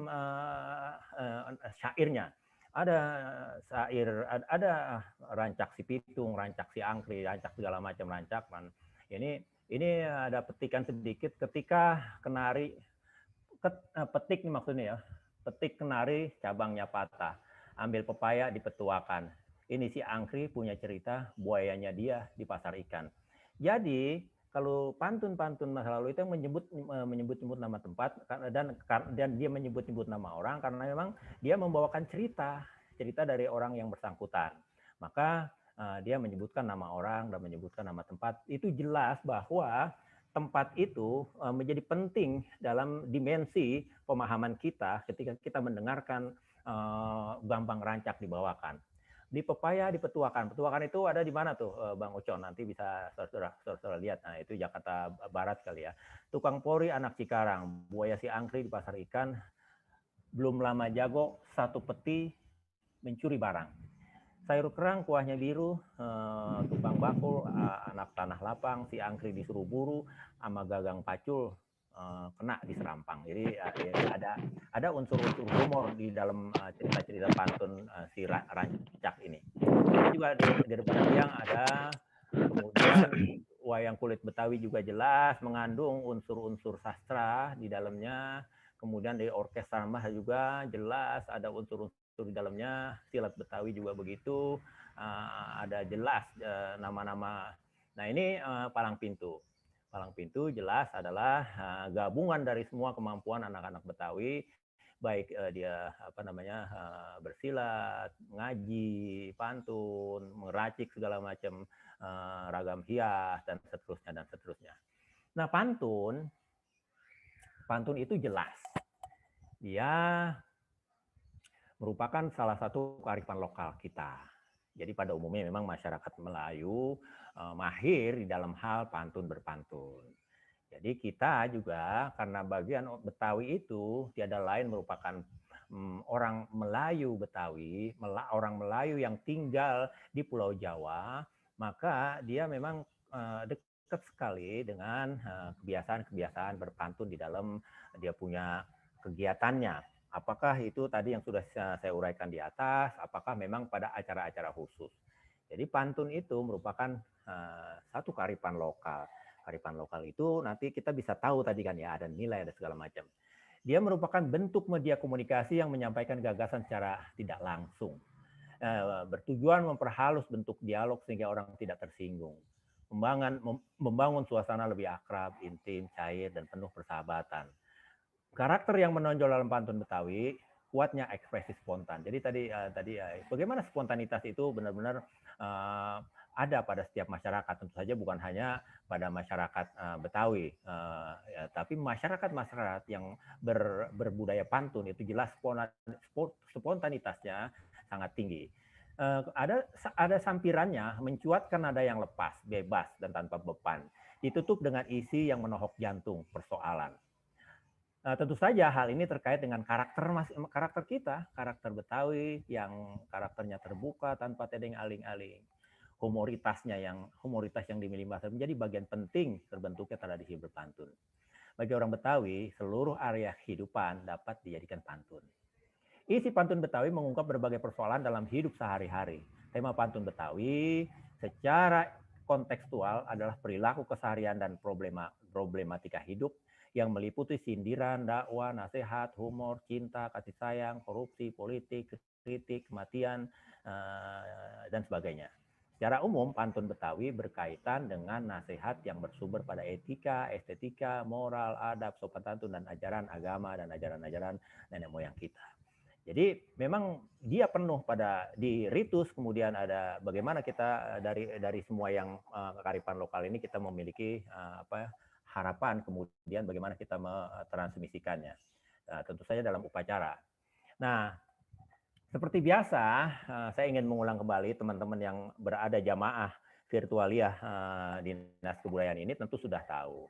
syairnya. Ada syair, ada rancak si pitung, rancak si angkri, rancak segala macam rancak. Ini ada petikan sedikit, ketika kenari petik nih maksudnya ya. Petik kenari cabangnya patah. Ambil pepaya dipetuakan. Ini si angkri punya cerita buayanya dia di pasar ikan. Jadi kalau pantun-pantun masa lalu itu menyebut-nyebut nama tempat dan dia menyebut-nyebut nama orang karena memang dia membawakan cerita dari orang yang bersangkutan. Maka dia menyebutkan nama orang dan menyebutkan nama tempat. Itu jelas bahwa tempat itu menjadi penting dalam dimensi pemahaman kita ketika kita mendengarkan Gambang Rancak dibawakan. Di pepaya di Petuakan. Petuakan itu ada di mana tuh Bang Ucon? Nanti bisa saudara lihat. Nah itu Jakarta Barat kali ya. Tukang Pori anak Cikarang, buaya si angkri di pasar ikan, belum lama jago satu peti mencuri barang. Sayur kerang kuahnya biru, tukang bakul anak tanah lapang, si angkri disuruh buru, sama gagang pacul kena di serampang. Jadi ada unsur-unsur humor di dalam cerita-cerita pantun si Rancak ini. Ini juga di depan tiang ada, kemudian wayang kulit Betawi juga jelas mengandung unsur-unsur sastra di dalamnya. Kemudian dari orkestra mah juga jelas ada unsur-unsur di dalamnya, silat Betawi juga begitu, ada jelas nama-nama. Nah ini palang pintu. Palang pintu jelas adalah gabungan dari semua kemampuan anak-anak Betawi, baik dia bersilat, ngaji, pantun, meracik segala macam ragam hias dan seterusnya. Nah pantun itu jelas dia merupakan salah satu kearifan lokal kita. Jadi pada umumnya memang masyarakat Melayu mahir di dalam hal pantun berpantun. Jadi kita juga karena bagian Betawi itu tiada lain merupakan orang Melayu Betawi, orang Melayu yang tinggal di Pulau Jawa, maka dia memang dekat sekali dengan kebiasaan-kebiasaan berpantun di dalam dia punya kegiatannya. Apakah itu tadi yang sudah saya uraikan di atas, apakah memang pada acara-acara khusus. Jadi pantun itu merupakan satu kearifan lokal. Kearifan lokal itu nanti kita bisa tahu tadi kan ya, ada nilai, ada segala macam. Dia merupakan bentuk media komunikasi yang menyampaikan gagasan secara tidak langsung. Bertujuan memperhalus bentuk dialog sehingga orang tidak tersinggung. Membangun suasana lebih akrab, intim, cair, dan penuh persahabatan. Karakter yang menonjol dalam pantun Betawi, kuatnya ekspresi spontan. Jadi tadi bagaimana spontanitas itu benar-benar ada pada setiap masyarakat. Tentu saja bukan hanya pada masyarakat Betawi, tapi masyarakat yang berbudaya pantun itu jelas spontanitasnya sangat tinggi. Ada sampirannya, mencuatkan nada yang lepas, bebas, dan tanpa beban. Ditutup dengan isi yang menohok jantung persoalan. Tentu saja hal ini terkait dengan karakter kita, karakter Betawi yang karakternya terbuka tanpa tedeng aling-aling. Humoritas yang dimiliki menjadi bagian penting terbentuknya tradisi berpantun. Bagi orang Betawi, seluruh area kehidupan dapat dijadikan pantun. Isi pantun Betawi mengungkap berbagai persoalan dalam hidup sehari-hari. Tema pantun Betawi secara kontekstual adalah perilaku keseharian dan problematika hidup yang meliputi sindiran, dakwah, nasihat, humor, cinta, kasih sayang, korupsi, politik, kritik, kematian, dan sebagainya. Secara umum, pantun Betawi berkaitan dengan nasihat yang bersumber pada etika, estetika, moral, adab, sopan santun, dan ajaran agama dan ajaran-ajaran nenek moyang kita. Jadi memang dia penuh pada di ritus, kemudian ada bagaimana kita dari semua yang kearifan lokal ini kita memiliki harapan, kemudian bagaimana kita mentransmisikannya. Tentu saja dalam upacara. Nah, seperti biasa, saya ingin mengulang kembali teman-teman yang berada jamaah virtualia Dinas Kebudayaan ini tentu sudah tahu.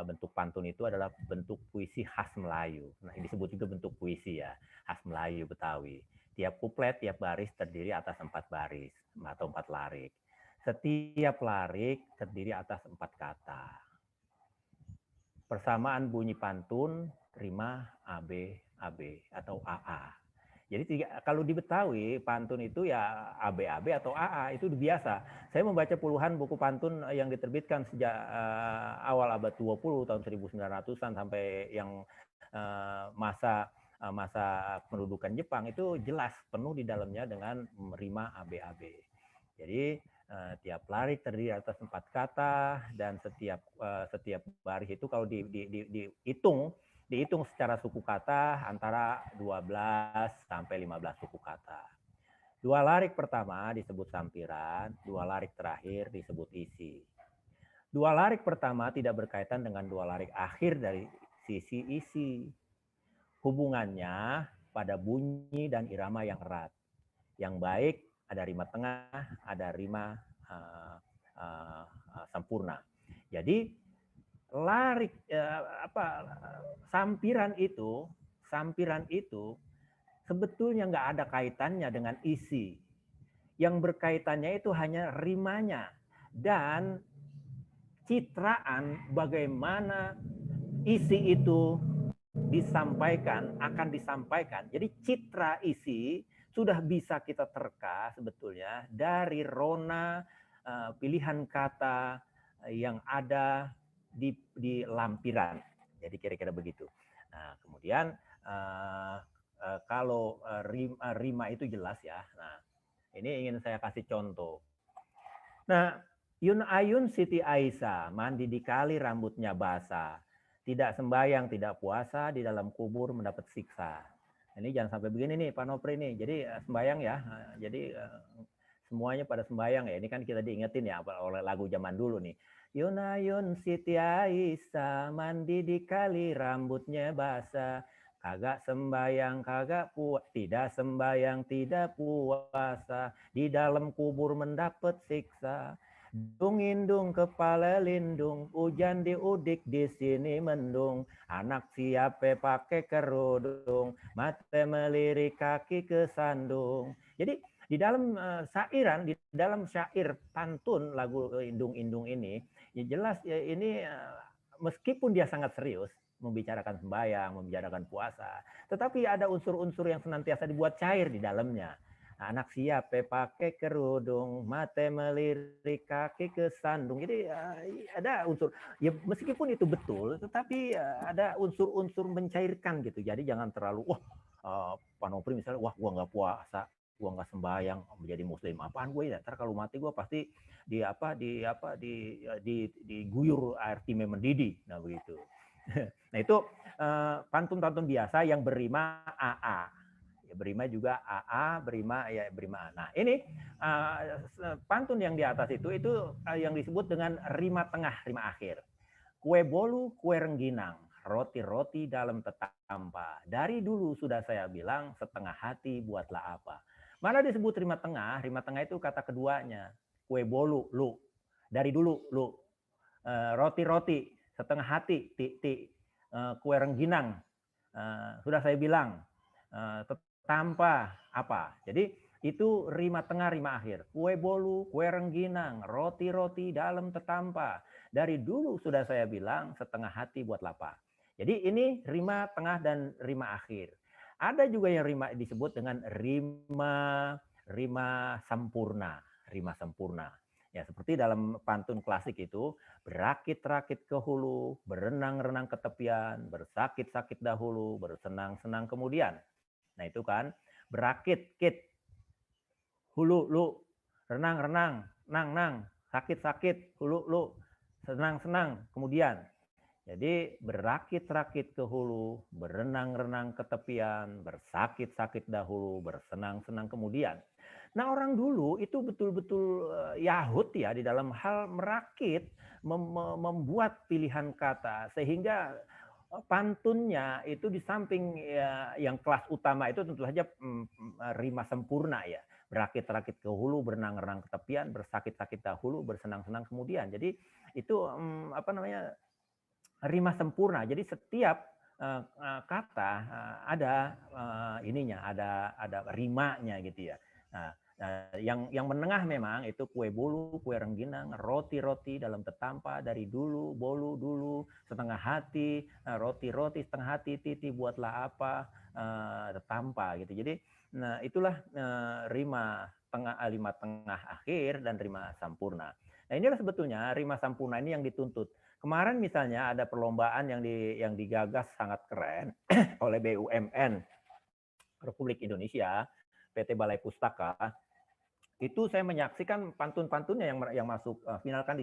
Bentuk pantun itu adalah bentuk puisi khas Melayu. Nah, disebut juga bentuk puisi ya, khas Melayu Betawi. Tiap kuplet, tiap baris terdiri atas 4 baris atau 4 larik. Setiap larik terdiri atas 4 kata. Persamaan bunyi pantun, rima, AB, AB atau AA. Jadi kalau di Betawi, pantun itu ya AB-AB atau AA, itu biasa. Saya membaca puluhan buku pantun yang diterbitkan sejak awal abad 20, tahun 1900-an sampai yang masa pendudukan Jepang, itu jelas penuh di dalamnya dengan rima AB-AB. Jadi tiap larik terdiri atas 4 kata dan setiap baris itu kalau dihitung secara suku kata antara 12 sampai 15 suku kata. 2 larik pertama disebut sampiran, 2 larik terakhir disebut isi. 2 larik pertama tidak berkaitan dengan 2 larik akhir dari sisi isi. Hubungannya pada bunyi dan irama yang erat. Yang baik ada rima tengah, ada rima sempurna. Jadi sampiran itu sebetulnya nggak ada kaitannya dengan isi. Yang berkaitannya itu hanya rimanya dan citraan bagaimana isi itu akan disampaikan. Jadi citra isi sudah bisa kita terka sebetulnya dari rona pilihan kata yang ada di lampiran. Jadi kira-kira begitu. Nah, kemudian kalau rima itu jelas ya. Nah, ini ingin saya kasih contoh. Nah, Yun Ayun Siti Aisyah mandi di kali rambutnya basah. Tidak sembayang, tidak puasa, di dalam kubur mendapat siksa. Ini jangan sampai begini nih Pak Nopri nih. Jadi sembayang ya. Jadi semuanya pada sembayang ya. Ini kan kita diingetin ya oleh lagu zaman dulu nih. Yun Ayun Siti Aisyah mandi di kali rambutnya basah. Kagak sembayang, kagak puasa, tidak sembayang, tidak puasa, di dalam kubur mendapat siksa. Dung indung kepala lindung, hujan diudik di sini mendung, anak siapa pakai kerudung, mata melirik kaki kesandung. Jadi di dalam di dalam syair pantun lagu indung-indung ini, ya jelas ya ini meskipun dia sangat serius membicarakan sembahyang, membicarakan puasa, tetapi ada unsur-unsur yang senantiasa dibuat cair di dalamnya. Anak siapa pakai kerudung, mata melirik kaki kesandung. Jadi ada unsur, ya meskipun itu betul, tetapi ada unsur-unsur mencairkan gitu. Jadi jangan terlalu, Pak Nopri misalnya, gua nggak puasa, gua nggak sembahyang, menjadi muslim. Apaan gue ya? Ntar kalau mati gue pasti diguyur air timah mendidih. Nah begitu. Nah itu pantun-pantun biasa yang berima AA. Ya, berima juga AA, berima A. Nah ini pantun yang di atas itu yang disebut dengan rima tengah, rima akhir. Kue bolu, kue rengginang, roti-roti dalam tetampa. Dari dulu sudah saya bilang, setengah hati buatlah apa. Mana disebut rima tengah itu kata keduanya. Kue bolu, lu. Dari dulu, lu. Roti-roti, setengah hati, kue rengginang, sudah saya bilang, tetampa apa. Jadi itu rima tengah, rima akhir. Kue bolu, kue rengginang, roti-roti dalam tetampa. Dari dulu sudah saya bilang, setengah hati buat lapa. Jadi ini rima tengah dan rima akhir. Ada juga yang rima disebut dengan rima sempurna, rima sempurna. Ya, seperti dalam pantun klasik itu, berakit-rakit ke hulu, berenang-renang ke tepian, bersakit-sakit dahulu, bersenang-senang kemudian. Nah itu kan, berakit-kit, hulu, lu, renang-renang, nang-nang, sakit-sakit, hulu, lu, senang-senang kemudian. Jadi berakit-rakit ke hulu, berenang-renang ke tepian, bersakit-sakit dahulu, bersenang-senang kemudian. Nah orang dulu itu betul-betul yahut ya di dalam hal merakit, membuat pilihan kata sehingga pantunnya itu di samping yang kelas utama itu tentu saja rima sempurna ya. Berakit-rakit ke hulu, berenang-renang ke tepian, bersakit-sakit dahulu, bersenang-senang kemudian. Jadi itu rima sempurna. Jadi setiap kata ada ininya, ada rimanya gitu ya. Nah, yang menengah memang itu kue bolu, kue rengginang, roti-roti dalam tetampa, dari dulu, bolu dulu, setengah hati, roti-roti setengah hati, titi buatlah apa, tetampa gitu. Jadi nah itulah rima tengah akhir dan rima sempurna. Nah inilah sebetulnya rima sempurna ini yang dituntut. Kemarin misalnya ada perlombaan yang digagas sangat keren oleh BUMN Republik Indonesia, PT Balai Pustaka. Itu saya menyaksikan pantun-pantunnya yang masuk final kan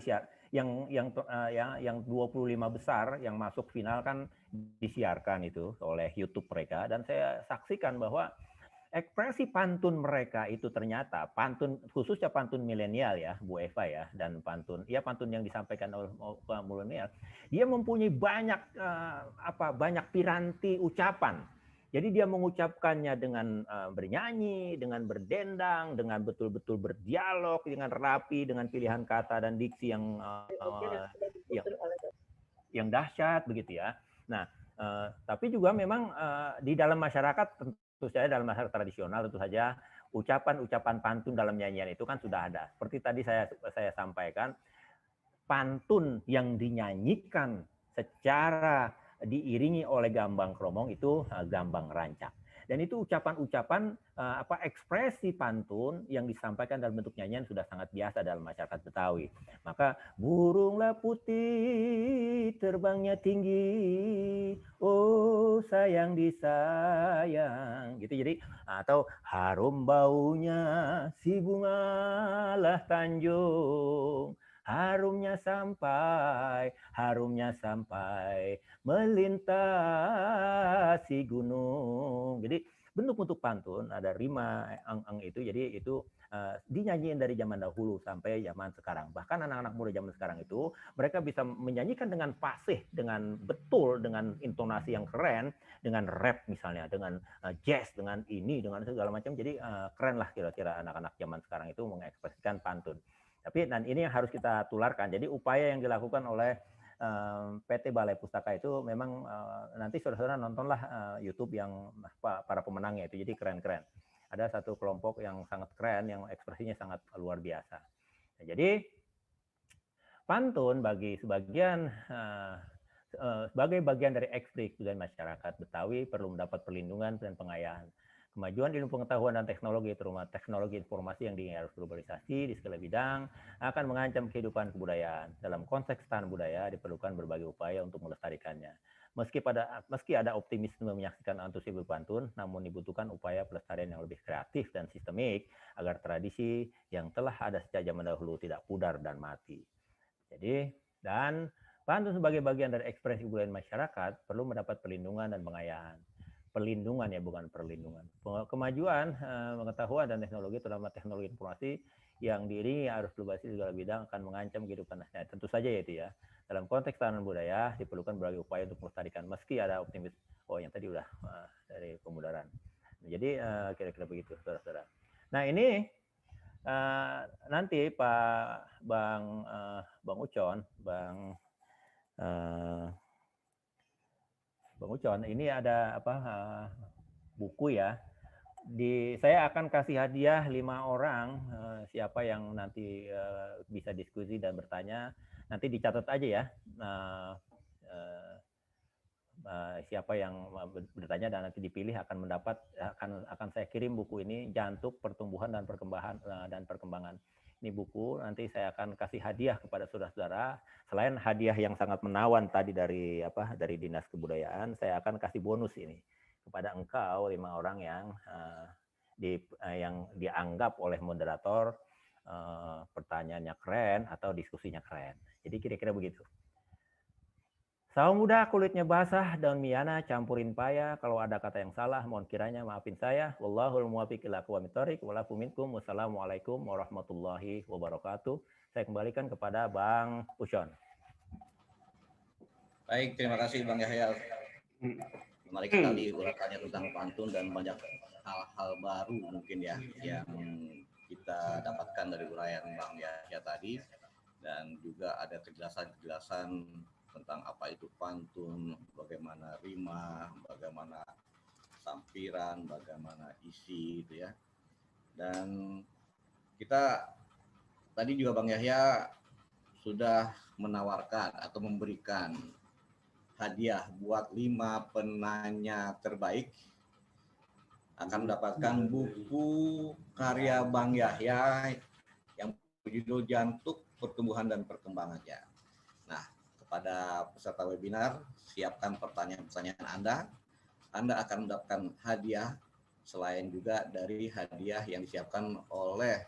yang 25 besar yang masuk final kan disiarkan itu oleh YouTube mereka, dan saya saksikan bahwa ekspresi pantun mereka itu ternyata pantun, khususnya pantun milenial ya Bu Eva ya, dan pantun yang disampaikan oleh milenial, dia mempunyai banyak piranti ucapan Jadi dia mengucapkannya dengan bernyanyi, dengan berdendang, dengan betul-betul berdialog, dengan rapi, dengan pilihan kata dan diksi yang dahsyat begitu ya. Nah, tapi juga memang di dalam masyarakat, tentu saja dalam masyarakat tradisional tentu saja ucapan-ucapan pantun dalam nyanyian itu kan sudah ada. Seperti tadi saya sampaikan, pantun yang dinyanyikan secara diiringi oleh gambang kromong itu gambang rancak. Dan itu ucapan-ucapan ekspresi pantun yang disampaikan dalam bentuk nyanyian sudah sangat biasa dalam masyarakat Betawi. Maka burunglah putih terbangnya tinggi, oh sayang disayang, gitu. Jadi atau harum baunya si bunga lah Tanjung, harumnya sampai melintasi gunung. Jadi bentuk-bentuk pantun ada rima ang itu, jadi itu dinyanyiin dari zaman dahulu sampai zaman sekarang. Bahkan anak-anak muda zaman sekarang itu mereka bisa menyanyikan dengan fasih, dengan betul, dengan intonasi yang keren, dengan rap misalnya, dengan jazz, dengan ini, dengan segala macam. Jadi keren lah kira-kira anak-anak zaman sekarang itu mengekspresikan pantun. Tapi dan ini yang harus kita tularkan. Jadi upaya yang dilakukan oleh PT Balai Pustaka itu memang nanti saudara-saudara nontonlah YouTube yang para pemenangnya itu. Jadi keren-keren. Ada satu kelompok yang sangat keren, yang ekspresinya sangat luar biasa. Nah, jadi pantun bagi sebagai bagian dari ekspresi budaya masyarakat Betawi perlu mendapat perlindungan dan pengayaan. Kemajuan ilmu pengetahuan dan teknologi, terutama teknologi informasi yang diingat globalisasi di segala bidang, akan mengancam kehidupan kebudayaan. Dalam konteks tahan budaya, diperlukan berbagai upaya untuk melestarikannya. Meski ada optimisme menyaksikan antusias berpantun, namun dibutuhkan upaya pelestarian yang lebih kreatif dan sistemik, agar tradisi yang telah ada sejak zaman dahulu tidak pudar dan mati. Jadi, dan pantun sebagai bagian dari ekspresi budaya masyarakat perlu mendapat perlindungan dan pengayaan. Perlindungan ya, bukan perlindungan. Kemajuan pengetahuan dan teknologi, terutama teknologi informasi yang diiringi arus globalisasi di segala bidang akan mengancam kehidupan nasional. Tentu saja ya itu ya. Dalam konteks tahanan budaya diperlukan berbagai upaya untuk melestarikan. Meski ada optimis, yang tadi udah dari pemudaran. Jadi kira-kira begitu, saudara-saudara. Nah ini nanti Pak Bang Ucon, Bang Ucon, ini ada buku ya. Saya akan kasih hadiah 5 orang, siapa yang nanti bisa diskusi dan bertanya, nanti dicatat aja ya. Siapa yang bertanya dan nanti dipilih akan mendapat, akan saya kirim buku ini, Jantuk Pertumbuhan dan Perkembangan. Ini buku nanti saya akan kasih hadiah kepada saudara-saudara. Selain hadiah yang sangat menawan tadi dari Dinas Kebudayaan, saya akan kasih bonus ini kepada engkau 5 orang yang dianggap oleh moderator pertanyaannya keren atau diskusinya keren. Jadi kira-kira begitu. Sawo muda kulitnya basah, daun miyana campurin paya. Kalau ada kata yang salah, mohon kiranya maafin saya. Wallahul muwaffiq ila aqwamit thoriq. Walafu minkum. Wassalamualaikum warahmatullahi wabarakatuh. Saya kembalikan kepada Bang Ucon. Baik, terima kasih Bang Yahya. Menarik sekali ulasannya tentang pantun dan banyak hal-hal baru mungkin ya yang kita dapatkan dari uraian Bang Yahya tadi, dan juga ada kejelasan tentang apa itu pantun, bagaimana rima, bagaimana sampiran, bagaimana isi gitu ya. Dan kita tadi juga Bang Yahya sudah menawarkan atau memberikan hadiah buat 5 penanya terbaik akan mendapatkan buku karya Bang Yahya yang berjudul Jantuk Pertumbuhan dan Perkembangannya. Nah, kepada peserta webinar, siapkan pertanyaan-pertanyaan Anda. Anda akan mendapatkan hadiah selain juga dari hadiah yang disiapkan oleh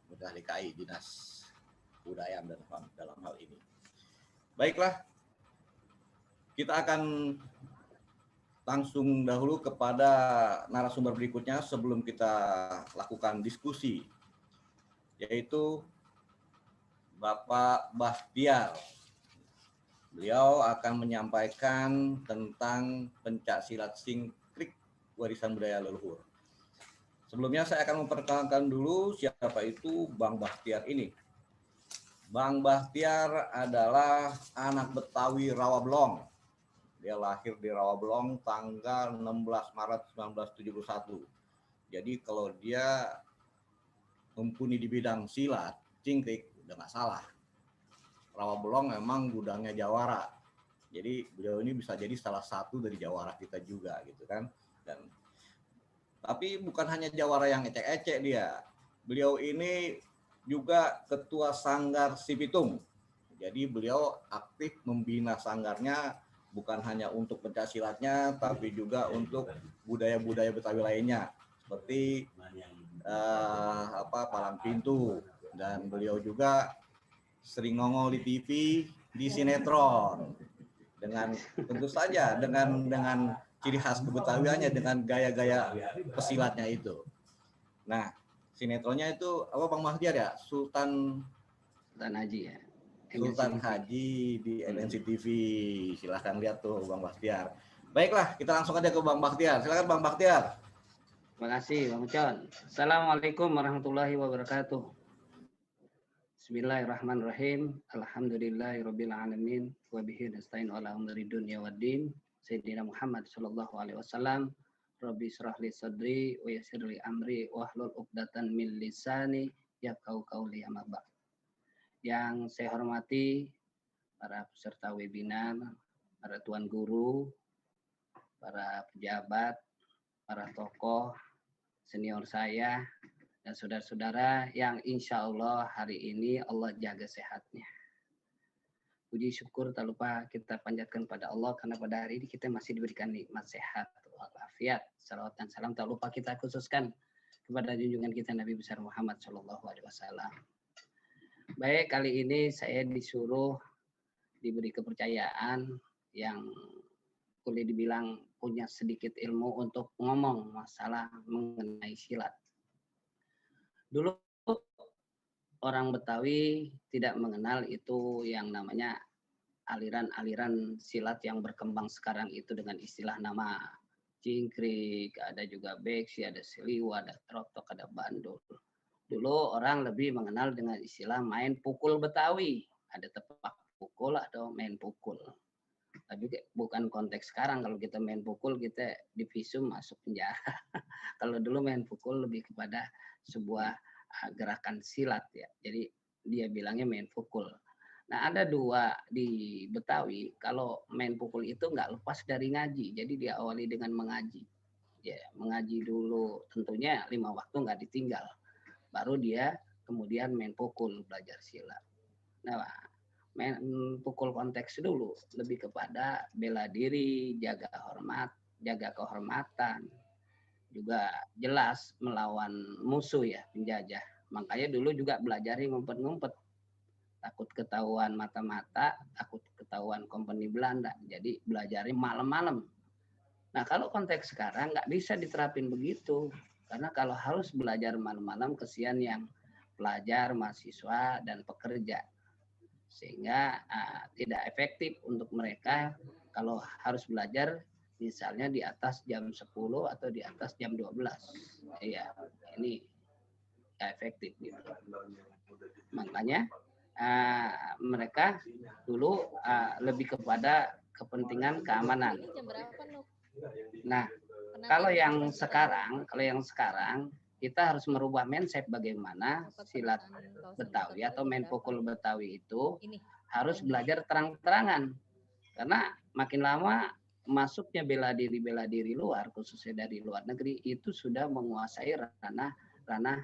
DKI, Dinas Kebudayaan dalam hal ini. Baiklah, kita akan langsung dahulu kepada narasumber berikutnya sebelum kita lakukan diskusi, yaitu Bapak Bahtiar Beliau akan menyampaikan tentang pencak silat Cingkrik warisan budaya leluhur. Sebelumnya saya akan memperkenalkan dulu siapa itu Bang Bahtiar ini. Bang Bahtiar adalah anak Betawi Rawablong. Dia lahir di Rawablong tanggal 16 Maret 1971. Jadi kalau dia mumpuni di bidang silat, Cingkrik, udah nggak salah. Rawablong memang gudangnya Jawara. Jadi beliau ini bisa jadi salah satu dari Jawara kita juga gitu kan. Dan tapi bukan hanya Jawara yang ecek-ecek dia. Beliau ini juga ketua Sanggar Sipitung. Jadi beliau aktif membina sanggarnya bukan hanya untuk pencaksilatnya tapi juga untuk budaya-budaya Betawi lainnya seperti palang pintu, dan beliau juga sering nongol di TV, di sinetron, dengan tentu saja dengan ciri khas kebetawiannya, dengan gaya-gaya pesilatnya itu. Nah, sinetronnya itu apa Bang Bahtiar ya? Sultan Haji ya. Sultan Haji di MNC TV. Silahkan lihat tuh Bang Bahtiar. Baiklah, kita langsung aja ke Bang Bahtiar. Silakan Bang Bahtiar. Terima kasih Bang Con. Assalamualaikum warahmatullahi wabarakatuh. Bismillahirrahmanirrahim. Alhamdulillahirabbil alamin wa bihi nasta'in ala umuri dunya waddin. Sayyidina Muhammad sallallahu alaihi wasallam. Rabbi shrah li sadri wa yassir li amri wahlul 'uqdatam min lisani yafqahu qawli, amma ba'd. Yang saya hormati para peserta webinar, para tuan guru, para pejabat, para tokoh senior saya, dan saudara-saudara yang insya Allah hari ini Allah jaga sehatnya. Puji syukur tak lupa kita panjatkan pada Allah karena pada hari ini kita masih diberikan nikmat sehat walafiat. Salawat dan salam tak lupa kita khususkan kepada junjungan kita Nabi besar Muhammad SAW. Baik, kali ini saya diberi kepercayaan yang boleh dibilang punya sedikit ilmu untuk ngomong masalah mengenai silat. Dulu orang Betawi tidak mengenal itu yang namanya aliran-aliran silat yang berkembang sekarang itu dengan istilah nama Cingkrik, ada juga beksi, ada seliwa, ada trotok, ada bandul. Dulu orang lebih mengenal dengan istilah main pukul Betawi, ada tepak pukul atau main pukul. Tapi bukan konteks sekarang, kalau kita main pukul kita divisum masuk penjara. Kalau dulu main pukul lebih kepada sebuah gerakan silat ya. Jadi dia bilangnya main pukul. Nah ada dua di Betawi, kalau main pukul itu nggak lepas dari ngaji. Jadi dia awali dengan mengaji. Ya, mengaji dulu tentunya 5 waktu nggak ditinggal. Baru dia kemudian main pukul, belajar silat. Nah, main pukul konteks dulu lebih kepada bela diri, jaga hormat, jaga kehormatan, juga jelas melawan musuh ya, penjajah. Makanya dulu juga belajar ngumpet-ngumpet, takut ketahuan mata-mata, takut ketahuan kompeni Belanda, jadi belajarnya malam-malam. Nah kalau konteks sekarang nggak bisa diterapin begitu, karena kalau harus belajar malam-malam kesian yang pelajar, mahasiswa, dan pekerja. Sehingga tidak efektif untuk mereka kalau harus belajar misalnya di atas jam 10 atau di atas jam 12. Ya, ini tidak efektif gitu. Makanya mereka dulu lebih kepada kepentingan keamanan. Nah, kalau yang sekarang kita harus merubah mindset bagaimana silat Betawi atau main pukul Betawi itu harus belajar terang-terangan. Karena makin lama masuknya bela diri luar, khususnya dari luar negeri, itu sudah menguasai ranah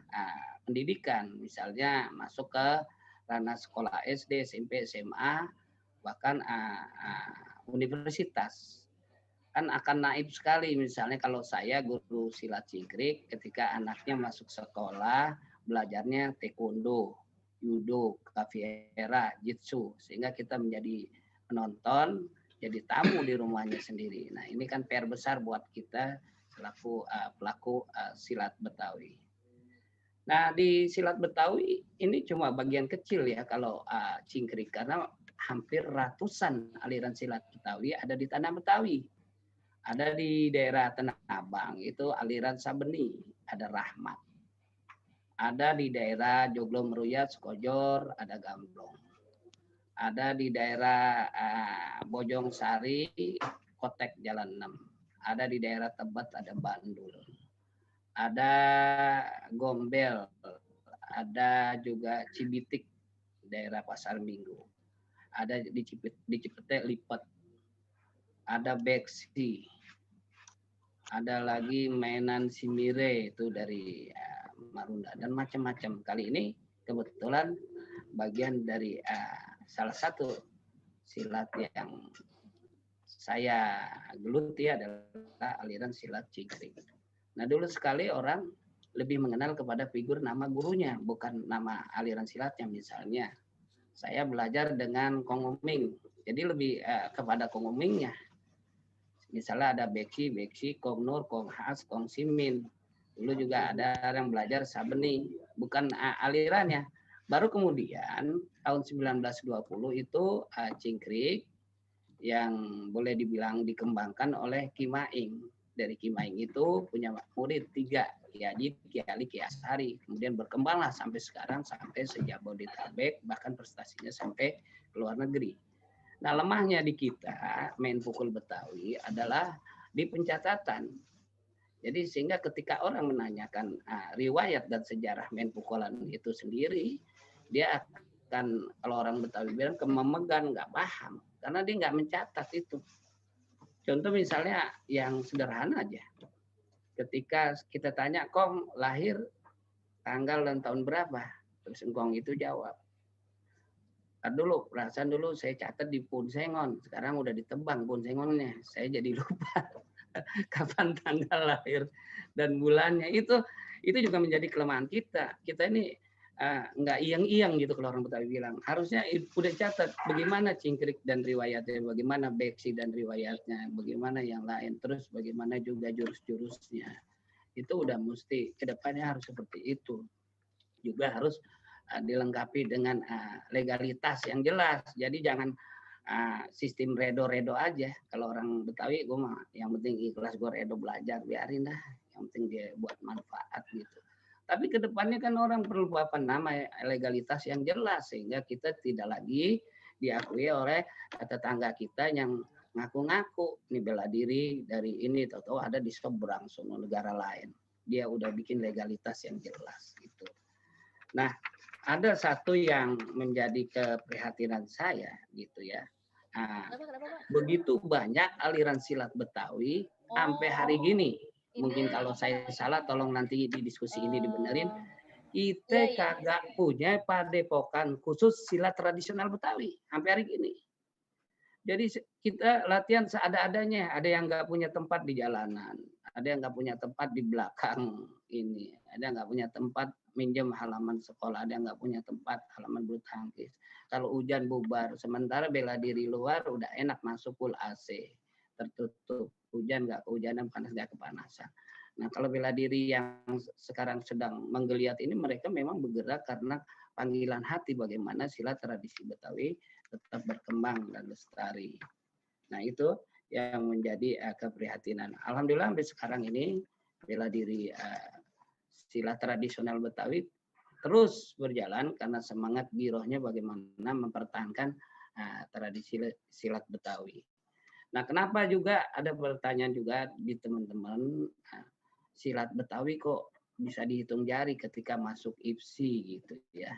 pendidikan. Misalnya masuk ke ranah sekolah SD, SMP, SMA, bahkan universitas. Kan akan naib sekali misalnya kalau saya guru silat Cingkrik ketika anaknya masuk sekolah belajarnya taekwondo, judo, capoeira, jitsu, sehingga kita menjadi penonton, jadi tamu di rumahnya sendiri. Nah ini kan PR besar buat kita selaku pelaku silat Betawi. Nah di silat Betawi ini cuma bagian kecil ya kalau Cingkrik, karena hampir ratusan aliran silat Betawi ada di tanah Betawi. Ada di daerah Tanah Abang itu aliran Sabeni, ada Rahmat. Ada di daerah Joglo Meruyat, Sukojor, ada Gamblong. Ada di daerah Bojong Sari, Kotek Jalan 6. Ada di daerah Tebet, ada Bandul. Ada Gombel, ada juga Cibitik, daerah Pasar Minggu. Ada di Cipete Lipat. Ada Beksi. Ada lagi mainan Simire itu dari Marunda dan macam-macam. Kali ini kebetulan bagian dari salah satu silat yang saya geluti adalah aliran silat Cingkrik. Nah, dulu sekali orang lebih mengenal kepada figur nama gurunya, bukan nama aliran silatnya. Misalnya, saya belajar dengan Kong Uming, jadi lebih kepada Kong Umingnya. Misalnya ada Beksi, Kong Nur, Kong Has, Kong Simin. Dulu juga ada yang belajar Sabeni, bukan alirannya. Baru kemudian tahun 1920 itu Cingkrik yang boleh dibilang dikembangkan oleh Ki Maing. Dari Ki Maing itu punya murid 3, Ki Adit, Ki Ali, Ki Ashari. Kemudian berkembanglah sampai sekarang, sampai sejabodetabek, bahkan prestasinya sampai ke luar negeri. Nah, lemahnya di kita main pukul Betawi adalah di pencatatan. Jadi sehingga ketika orang menanyakan riwayat dan sejarah main pukulan itu sendiri, dia akan, kalau orang Betawi bilang, kememegan, nggak paham. Karena dia nggak mencatat itu. Contoh misalnya yang sederhana aja. Ketika kita tanya, Kong lahir tanggal dan tahun berapa? Terus Kong itu jawab, dulu, perasaan dulu saya catat di Punsengon, sekarang udah ditebang Punsengonnya, saya jadi lupa kapan tanggal lahir dan bulannya. Itu juga menjadi kelemahan kita. Kita ini nggak iyang-iyang gitu kalau orang Betawi bilang. Harusnya udah catat bagaimana Cingkrik dan riwayatnya, bagaimana Beksi dan riwayatnya, bagaimana yang lain, terus bagaimana juga jurus-jurusnya. Itu udah mesti kedepannya harus seperti itu. Juga harus dilengkapi dengan legalitas yang jelas. Jadi jangan sistem redo-redo aja. Kalau orang Betawi, gue mah yang penting ikhlas, gue redo belajar, biarin dah. Yang penting dia buat manfaat gitu. Tapi kedepannya kan orang perlu legalitas yang jelas, sehingga kita tidak lagi diakui oleh tetangga kita yang ngaku-ngaku ini bela diri dari ini, tahu-tahu ada di seberang sono negara lain. Dia udah bikin legalitas yang jelas gitu. Nah, ada satu yang menjadi keprihatinan saya gitu ya. Begitu banyak aliran silat Betawi sampai hari gini. Mungkin kalau saya salah tolong nanti di diskusi ini dibenerin. Kita kagak punya padepokan khusus silat tradisional Betawi sampai hari gini. Jadi kita latihan seada-adanya. Ada yang nggak punya tempat di jalanan, ada yang nggak punya tempat di belakang ini, ada yang nggak punya tempat minjem halaman sekolah, ada yang nggak punya tempat halaman bulu tangkis. Kalau hujan bubar, sementara bela diri luar udah enak masuk full AC, tertutup, hujan nggak kehujanan, panas nggak kepanasan. Nah, kalau bela diri yang sekarang sedang menggeliat ini, mereka memang bergerak karena panggilan hati bagaimana silat tradisi Betawi tetap berkembang dan lestari. Nah, itu yang menjadi keprihatinan. Alhamdulillah sampai sekarang ini bela diri silat tradisional Betawi terus berjalan karena semangat girohnya bagaimana mempertahankan tradisi silat Betawi. Nah, kenapa juga ada pertanyaan juga di teman-teman, silat Betawi kok bisa dihitung jari ketika masuk IPSI gitu ya.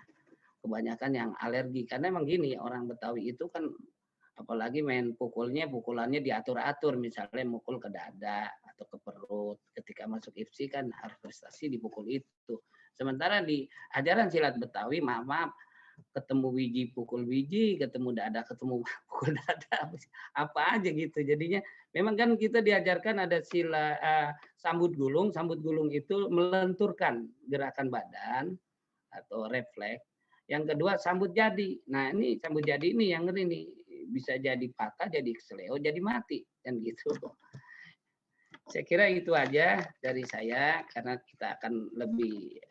Kebanyakan yang alergi, karena emang gini, orang Betawi itu kan apalagi main pukulannya diatur-atur, misalnya mukul ke dada atau ke perut. Ketika masuk IPSI kan harus prestasi dipukul itu. Sementara di ajaran silat Betawi, maaf, ketemu biji pukul biji, ketemu dada ketemu pukul dada, apa aja gitu. Jadinya memang kan kita diajarkan ada sila sambut gulung. Sambut gulung itu melenturkan gerakan badan atau refleks. Yang kedua sambut jadi. Nah, ini sambut jadi ini yang ngeri nih. Bisa jadi patah, jadi keseleo, jadi mati, kan gitu. Saya kira itu aja dari saya, karena kita akan lebih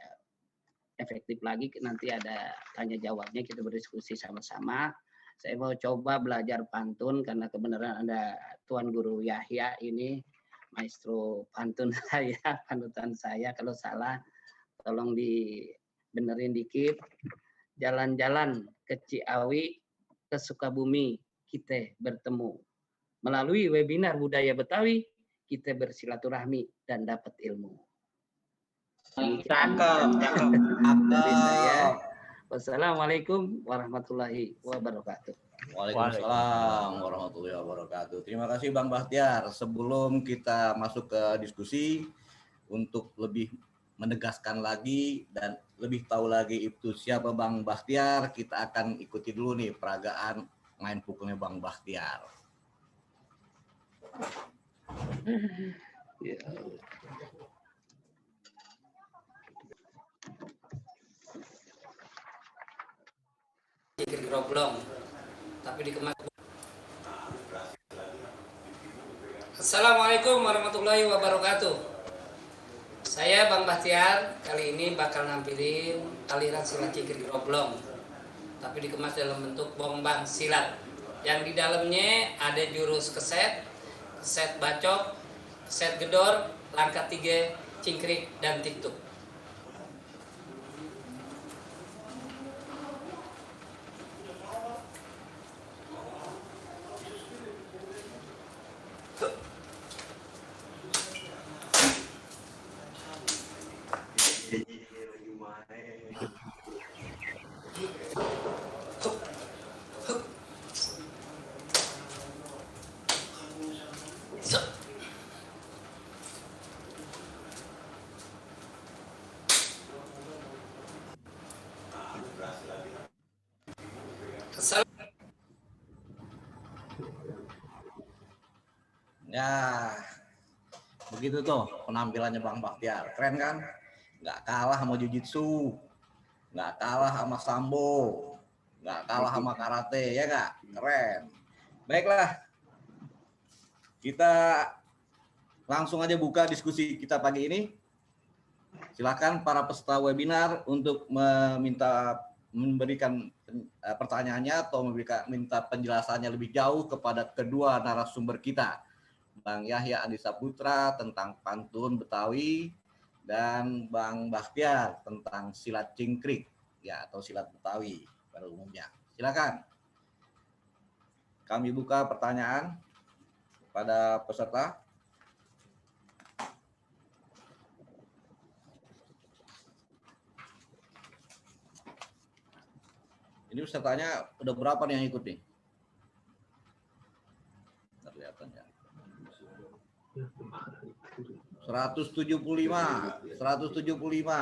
efektif lagi nanti ada tanya jawabnya, kita berdiskusi sama-sama. Saya mau coba belajar pantun karena kebenaran ada Tuan Guru Yahya ini, maestro pantun saya, panutan saya. Kalau salah, tolong dibenerin dikit. Jalan-jalan ke Ciawi, ke Sukabumi, kita bertemu. Melalui webinar budaya Betawi, kita bersilaturahmi dan dapat ilmu. Dari saya. Wassalamualaikum warahmatullahi wabarakatuh. Waalaikumsalam warahmatullahi wabarakatuh. Terima kasih Bang Bahtiar. Sebelum kita masuk ke diskusi, untuk lebih menegaskan lagi dan lebih tahu lagi itu siapa Bang Bahtiar, kita akan ikuti dulu nih peragaan main pukulnya Bang Bahtiar. Ya. Roblong, tapi dikemas. Assalamualaikum warahmatullahi wabarakatuh. Saya Bang Bahtiar, kali ini bakal nampilin aliran silat Cingkrik Roblong, tapi dikemas dalam bentuk bongbang silat. Yang di dalamnya ada jurus keset, keset bacok, keset gedor, langkah 3, cingkrik, dan tiktuk. Ya, begitu tuh penampilannya Bang Bahtiar. Keren kan? Nggak kalah sama Jiu-Jitsu, nggak kalah sama Sambo, nggak kalah sama Karate, ya nggak? Keren. Baiklah, kita langsung aja buka diskusi kita pagi ini. Silakan para peserta webinar untuk memberikan pertanyaannya atau minta penjelasannya lebih jauh kepada kedua narasumber kita. Bang Yahya Andi Saputra tentang pantun Betawi dan Bang Bahtiar tentang silat cingkrik ya atau silat Betawi pada umumnya. Silakan. Kami buka pertanyaan pada peserta. Ini pesertanya udah berapa nih yang ikut nih? Terlihatannya. 175.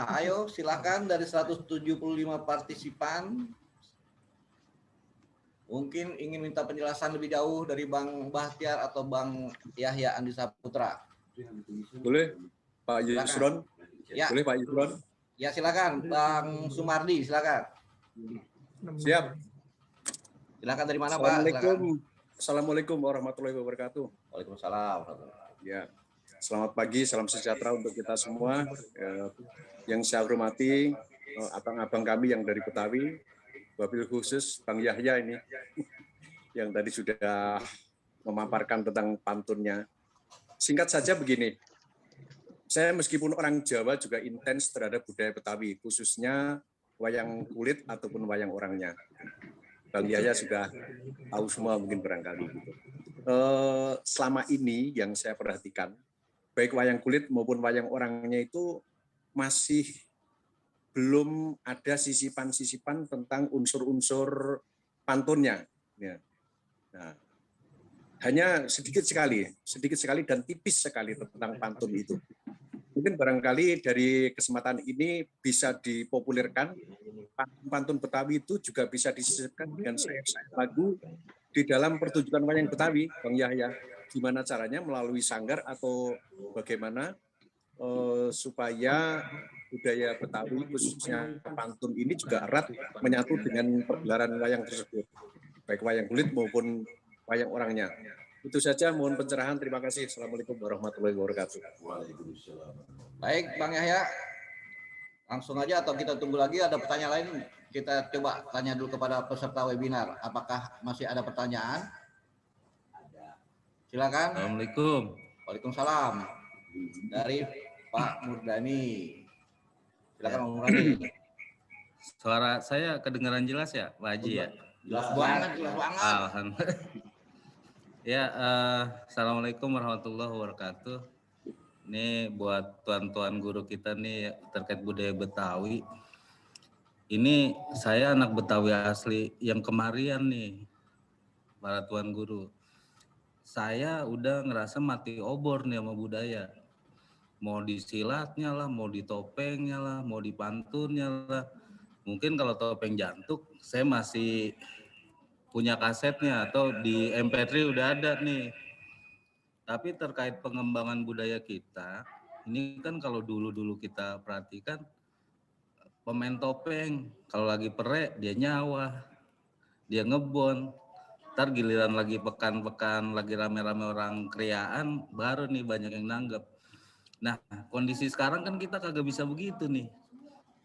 Ayo silakan dari 175 partisipan. Mungkin ingin minta penjelasan lebih jauh dari Bang Bahtiar atau Bang Yahya Andi Saputra. Boleh Pak Yusron? Ya. Boleh Pak Yusron? Ya silakan Bang Sumardi, silakan. Siap. Silakan dari mana Pak? Assalamualaikum warahmatullahi wabarakatuh. Waalaikumsalam. Ya, selamat pagi, salam sejahtera untuk kita semua. Yang saya hormati abang-abang kami yang dari Betawi, wabil khusus Bang Yahya ini, yang tadi sudah memaparkan tentang pantunnya. Singkat saja begini, saya meskipun orang Jawa juga intens terhadap budaya Betawi, khususnya wayang kulit ataupun wayang orangnya. Bang Yahya sudah tahu semua mungkin barangkali. Selama ini yang saya perhatikan, baik wayang kulit maupun wayang orangnya itu masih belum ada sisipan-sisipan tentang unsur-unsur pantunnya. Ya. Nah, hanya sedikit sekali dan tipis sekali tentang pantun itu. Mungkin barangkali dari kesempatan ini bisa dipopulerkan, pantun Betawi itu juga bisa disisipkan dengan lagu di dalam pertunjukan wayang Betawi, Bang Yahya. Gimana caranya melalui sanggar atau bagaimana supaya budaya Betawi khususnya pantun ini juga erat menyatu dengan pergelaran wayang tersebut, baik wayang kulit maupun wayang orangnya. Itu saja, mohon pencerahan. Terima kasih. Assalamualaikum warahmatullahi wabarakatuh. Baik, Bang Yahya. Langsung aja atau kita tunggu lagi ada pertanyaan lain? Kita coba tanya dulu kepada peserta webinar. Apakah masih ada pertanyaan? Silakan. Assalamualaikum. Waalaikumsalam. Dari Pak Murdani. Silakan Pak Murdani. Suara saya kedengaran jelas ya, Pak Haji ya? Jelas banget, jelas banget. Alhamdulillah. Ya, Assalamualaikum warahmatullahi wabarakatuh. Ini buat tuan-tuan guru kita nih terkait budaya Betawi. Ini saya anak Betawi asli yang kemarin nih, para tuan guru. Saya udah ngerasa mati obor nih sama budaya. Mau di silatnya lah, mau di topengnya lah, mau di pantunnya lah. Mungkin kalau topeng jantuk, saya masih punya kasetnya atau di MP3 udah ada nih. Tapi terkait pengembangan budaya kita, ini kan kalau dulu-dulu kita perhatikan, pemain topeng, kalau lagi perek dia nyawa, dia ngebon, ntar giliran lagi pekan-pekan, lagi rame-rame orang kriaan, baru nih banyak yang nanggep. Nah, kondisi sekarang kan kita kagak bisa begitu nih.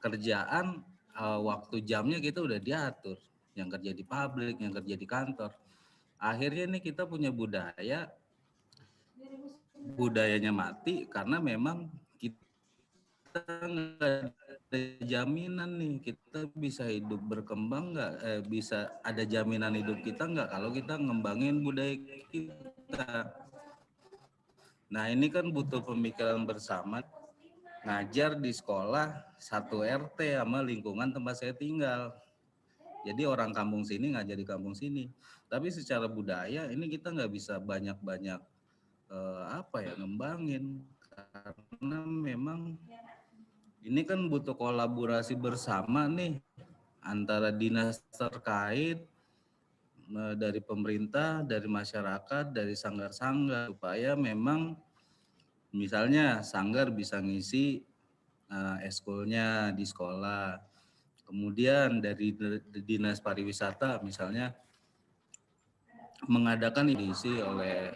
Kerjaan, waktu jamnya kita udah diatur. Yang kerja di pabrik, yang kerja di kantor. Akhirnya nih kita punya budayanya mati karena memang kita nggak ada jaminan nih kita bisa hidup berkembang nggak, bisa ada jaminan hidup kita nggak kalau kita ngembangin budaya kita. Nah ini kan butuh pemikiran bersama. Ngajar di sekolah satu RT sama lingkungan tempat saya tinggal. Jadi orang kampung sini ngajar di kampung sini. Tapi secara budaya ini kita nggak bisa banyak-banyak ngembangin karena memang ini kan butuh kolaborasi bersama nih antara dinas terkait dari pemerintah, dari masyarakat, dari sanggar-sanggar supaya memang misalnya sanggar bisa ngisi eskulnya di sekolah. Kemudian dari dinas pariwisata misalnya mengadakan diisi oleh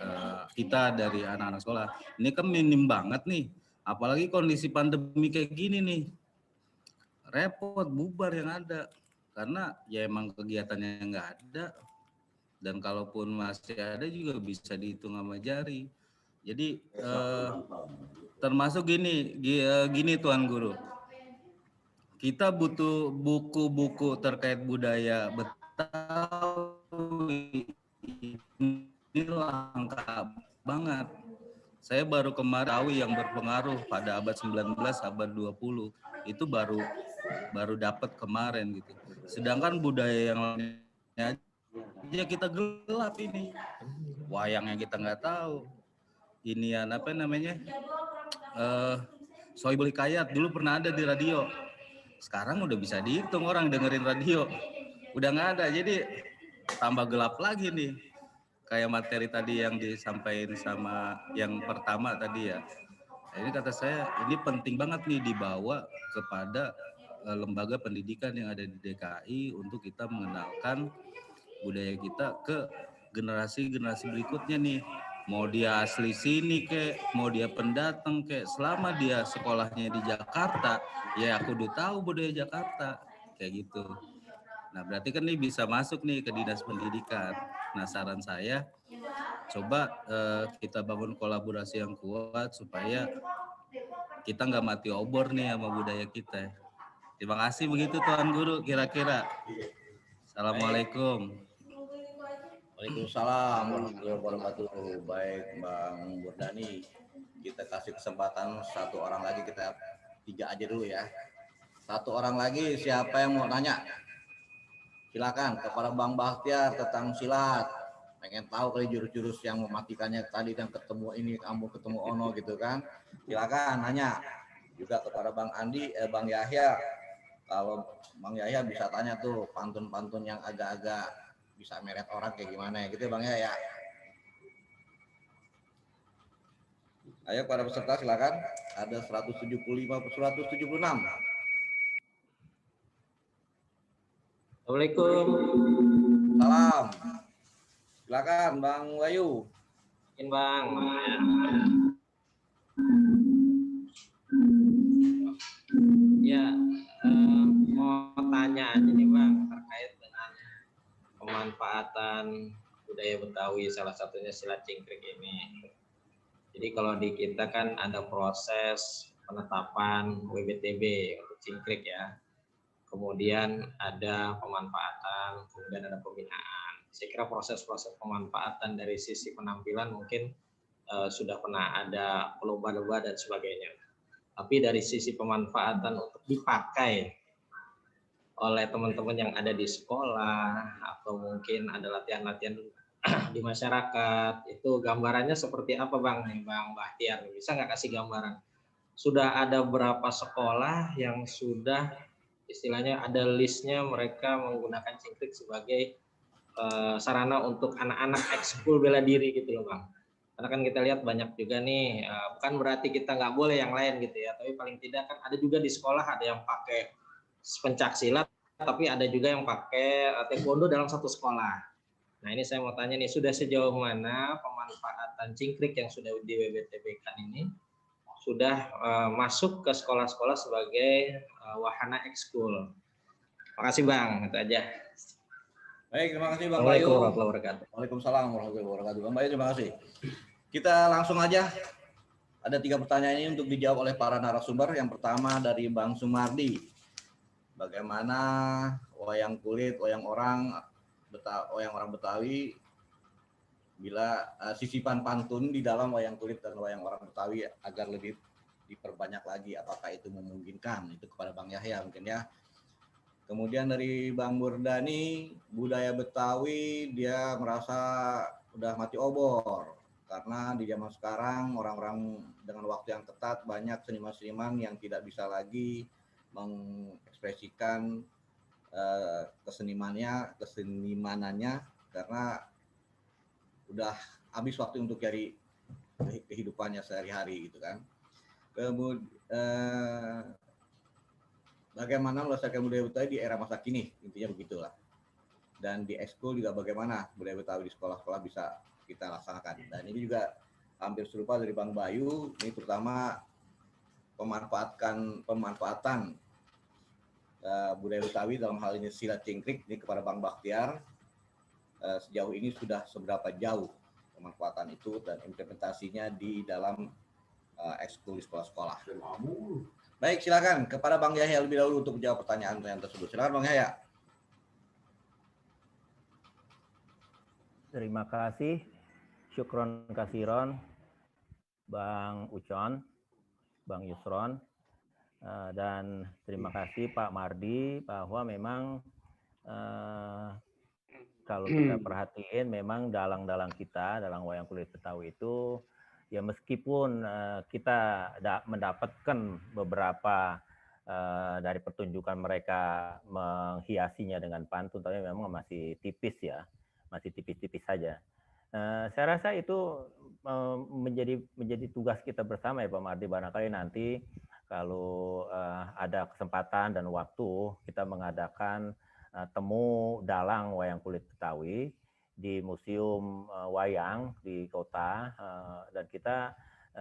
kita dari anak-anak sekolah. Ini kan minim banget nih, apalagi kondisi pandemi kayak gini nih, repot bubar yang ada, karena ya emang kegiatannya nggak ada, dan kalaupun masih ada juga bisa dihitung sama jari. Jadi termasuk gini Tuan Guru, kita butuh buku-buku terkait budaya Betawi. Ini langka banget. Saya baru kemarin tahu yang berpengaruh pada abad 19, abad 20 itu baru dapat kemarin gitu. Sedangkan budaya yang lainnya aja kita gelap ini. Wayangnya kita nggak tahu. Inian apa namanya? Sohibul Hikayat dulu pernah ada di radio. Sekarang udah bisa dihitung orang dengerin radio. Udah nggak ada. Jadi tambah gelap lagi nih. Kayak materi tadi yang disampaikan sama yang pertama tadi ya. Ini kata saya, ini penting banget nih dibawa kepada lembaga pendidikan yang ada di DKI untuk kita mengenalkan budaya kita ke generasi-generasi berikutnya nih. Mau dia asli sini kek, mau dia pendatang kek, selama dia sekolahnya di Jakarta, ya aku udah tahu budaya Jakarta. Kayak gitu. Nah berarti kan ini bisa masuk nih ke dinas pendidikan. Nah saran saya coba kita bangun kolaborasi yang kuat supaya kita nggak mati obor nih sama budaya kita. Terima kasih begitu Tuan Guru kira-kira. Assalamualaikum. Waalaikumsalam warahmatullahi wabarakatuh. Baik Bang Murdani, kita kasih kesempatan satu orang lagi, kita 3 aja dulu ya. Satu orang lagi, siapa yang mau nanya? Silakan kepada Bang Bahtiar tentang silat. Pengen tahu kali jurus-jurus yang mematikannya tadi dan ketemu ini, kamu ketemu Ono gitu kan. Silakan nanya. Juga kepada Bang Andi, Bang Yahya. Kalau Bang Yahya bisa tanya tuh pantun-pantun yang agak-agak bisa meret orang kayak gimana ya gitu Bang Yahya. Ayo para peserta silakan. Ada 175 176. Assalamualaikum. Salam. Silakan Bang Wayu. Bang. Ya, mau tanya aja nih Bang terkait dengan pemanfaatan budaya Betawi, salah satunya silat cingkrik ini. Jadi kalau di kita kan ada proses penetapan WBTB untuk cingkrik ya. Kemudian ada pemanfaatan, kemudian ada pembinaan. Saya kira proses-proses pemanfaatan dari sisi penampilan mungkin sudah pernah ada lomba-lomba dan sebagainya. Tapi dari sisi pemanfaatan untuk dipakai oleh teman-teman yang ada di sekolah atau mungkin ada latihan-latihan di masyarakat, itu gambarannya seperti apa Bang Bahtiar? Bisa nggak kasih gambaran? Sudah ada berapa sekolah yang sudah istilahnya ada listnya mereka menggunakan cingkrik sebagai sarana untuk anak-anak ekskul bela diri gitu loh Bang. Karena kan kita lihat banyak juga nih, bukan berarti kita nggak boleh yang lain gitu ya, tapi paling tidak kan ada juga di sekolah ada yang pakai pencak silat, tapi ada juga yang pakai taekwondo dalam satu sekolah. Nah ini saya mau tanya nih, sudah sejauh mana pemanfaatan cingkrik yang sudah di WBTB-kan ini sudah masuk ke sekolah-sekolah sebagai wahana ekskul. Makasih Bang, itu aja. Baik, terima kasih Bang Bayu. Waalaikumsalam warahmatullahi wabarakatuh. Bang Bayu, terima kasih. Kita langsung aja. Ada 3 pertanyaan ini untuk dijawab oleh para narasumber. Yang pertama dari Bang Sumardi. Bagaimana wayang kulit, wayang orang Betawi bila sisipan pantun di dalam wayang kulit dan wayang orang Betawi agar lebih diperbanyak lagi, apakah itu memungkinkan? Itu kepada Bang Yahya mungkin ya. Kemudian dari Bang Murdani, budaya Betawi dia merasa udah mati obor karena di zaman sekarang orang-orang dengan waktu yang ketat banyak seniman-seniman yang tidak bisa lagi mengekspresikan kesenimanannya karena udah habis waktu untuk cari kehidupannya sehari-hari gitu kan. Kemudian bagaimana melestarikan budaya Betawi di era masa kini, intinya begitulah. Dan di ekskul juga bagaimana budaya Betawi di sekolah-sekolah bisa kita laksanakan. Dan ini juga hampir serupa dari Bang Bayu, ini terutama pemanfaatan budaya Betawi dalam hal ini silat cingkrik ini kepada Bang Bahtiar. Sejauh ini sudah seberapa jauh pemanfaatan itu dan implementasinya di dalam ekskul di sekolah-sekolah. Baik, silakan kepada Bang Yahya lebih dahulu untuk menjawab pertanyaan tersebut. Silakan Bang Yahya. Terima kasih, syukron kasiron, Bang Ucon, Bang Yusron, dan terima kasih Pak Mardi bahwa memang kalau kita perhatiin memang dalang-dalang kita, dalang wayang kulit Betawi itu ya meskipun kita mendapatkan beberapa dari pertunjukan mereka menghiasinya dengan pantun, tapi memang masih tipis ya, masih tipis-tipis saja. Saya rasa itu menjadi tugas kita bersama ya Pak Mardi, barangkali nanti kalau ada kesempatan dan waktu kita mengadakan temu dalang wayang kulit Betawi di Museum Wayang di kota dan kita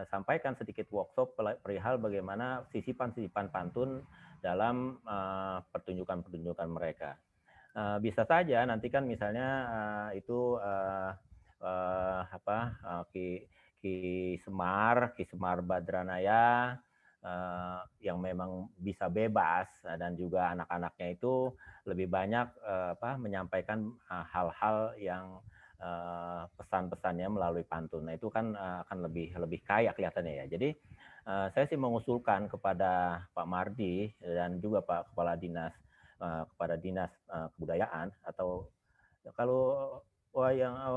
sampaikan sedikit workshop perihal bagaimana sisipan-sisipan pantun dalam pertunjukan-pertunjukan mereka. Bisa saja nanti kan misalnya itu Ki Semar Badranaya yang memang bisa bebas dan juga anak-anaknya itu lebih banyak menyampaikan hal-hal yang pesan-pesannya melalui pantun. Nah, itu kan akan lebih kaya kelihatannya ya. Jadi saya sih mengusulkan kepada Pak Mardi dan juga Pak Kepala Dinas kepada Dinas Kebudayaan atau kalau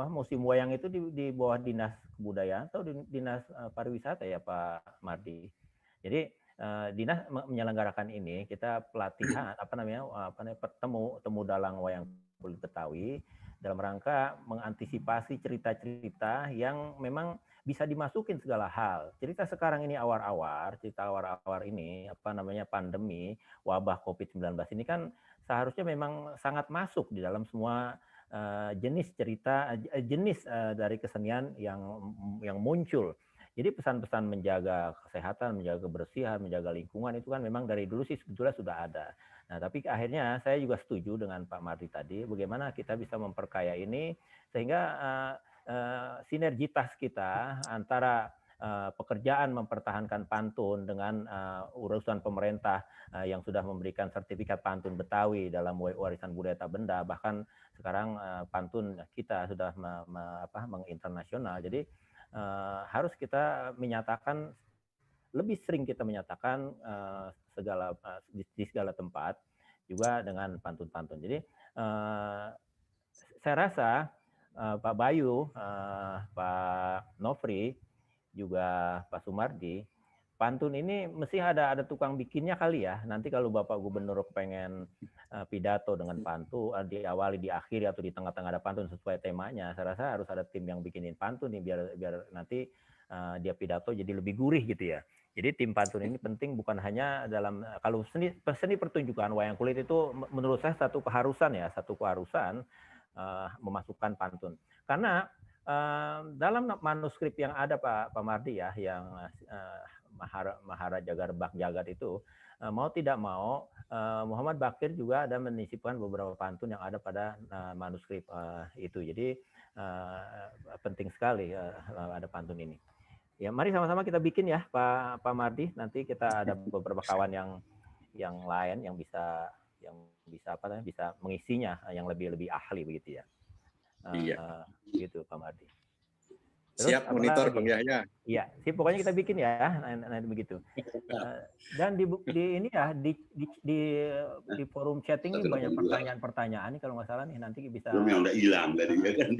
musim wayang itu di bawah Dinas Kebudayaan atau Dinas Pariwisata ya Pak Mardi. Jadi dinas menyelenggarakan ini, kita pelatihan temu dalang wayang kulit Betawi dalam rangka mengantisipasi cerita-cerita yang memang bisa dimasukin segala hal. Cerita sekarang ini cerita awar-awar ini pandemi wabah COVID-19 ini kan seharusnya memang sangat masuk di dalam semua jenis cerita, jenis dari kesenian yang muncul. Jadi pesan-pesan menjaga kesehatan, menjaga kebersihan, menjaga lingkungan itu kan memang dari dulu sih sebetulnya sudah ada. Nah, tapi akhirnya saya juga setuju dengan Pak Mardi tadi, bagaimana kita bisa memperkaya ini sehingga sinergitas kita antara pekerjaan mempertahankan pantun dengan urusan pemerintah yang sudah memberikan sertifikat pantun Betawi dalam warisan budaya tak benda, bahkan sekarang pantun kita sudah menginternasional. Jadi harus kita menyatakan, lebih sering kita menyatakan di segala tempat juga dengan pantun-pantun. Jadi saya rasa Pak Bayu, Pak Nofri, juga Pak Sumardi, pantun ini mesti ada tukang bikinnya kali ya. Nanti kalau Bapak Gubernur pengen pidato dengan pantun, diawali, diakhiri, atau di tengah-tengah ada pantun sesuai temanya, saya rasa harus ada tim yang bikinin pantun nih biar nanti dia pidato jadi lebih gurih gitu ya. Jadi tim pantun ini penting, bukan hanya dalam, kalau seni pertunjukan wayang kulit itu menurut saya satu keharusan memasukkan pantun. Karena dalam manuskrip yang ada Pak Mardi ya, yang Mahara Jagarbak Jagat itu, mau tidak mau Muhammad Bakir juga ada menyisipkan beberapa pantun yang ada pada manuskrip itu. Jadi penting sekali ada pantun ini. Ya, mari sama-sama kita bikin ya Pak Mardi. Nanti kita ada beberapa kawan yang lain yang bisa bisa mengisinya, yang lebih ahli begitu ya. Iya. Gitu Pak Mardi. Terus, siap monitor Bang Yahya. Iya, sih pokoknya kita bikin ya, nanti begitu. Dan di ini ya di forum chatting ini banyak pertanyaan nih, kalau nggak salah nih, nanti bisa. Udah hilang dari kan.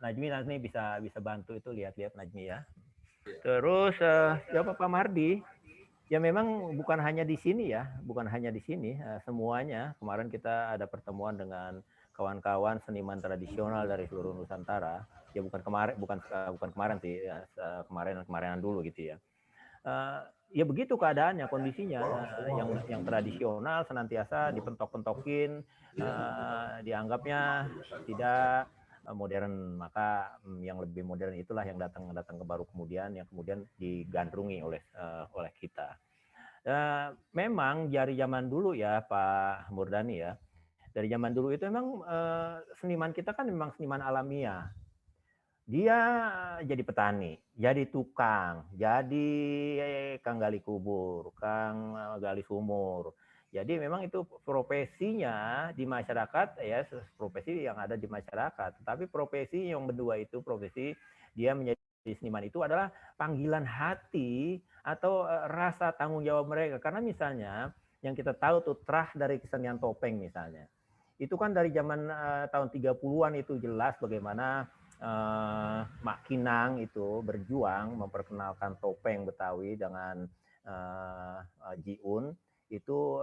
Najmi nanti bisa bantu itu, lihat Najmi ya. Terus ya Pak Mardi, ya memang bukan hanya di sini ya, semuanya. Kemarin kita ada pertemuan dengan kawan-kawan seniman tradisional dari seluruh Nusantara. Ya bukan kemarin sih, kemarinan dulu gitu ya. Ya begitu keadaannya, kondisinya, yang tradisional senantiasa dipentok-pentokin, dianggapnya tidak modern, maka yang lebih modern itulah yang datang ke baru kemudian, yang kemudian digandrungi oleh kita. Memang dari zaman dulu ya Pak Murdani ya, dari zaman dulu itu memang seniman kita kan memang seniman alamiah. Dia jadi petani, jadi tukang, jadi kang gali kubur, kang gali sumur. Jadi memang itu profesinya di masyarakat ya, profesi yang ada di masyarakat. Tapi profesi yang kedua itu, profesi dia menjadi seniman itu adalah panggilan hati atau rasa tanggung jawab mereka. Karena misalnya yang kita tahu tuh terah dari kesenian topeng misalnya. Itu kan dari zaman tahun 30-an itu jelas bagaimana Mak Kinang itu berjuang memperkenalkan topeng Betawi dengan Jiun. Itu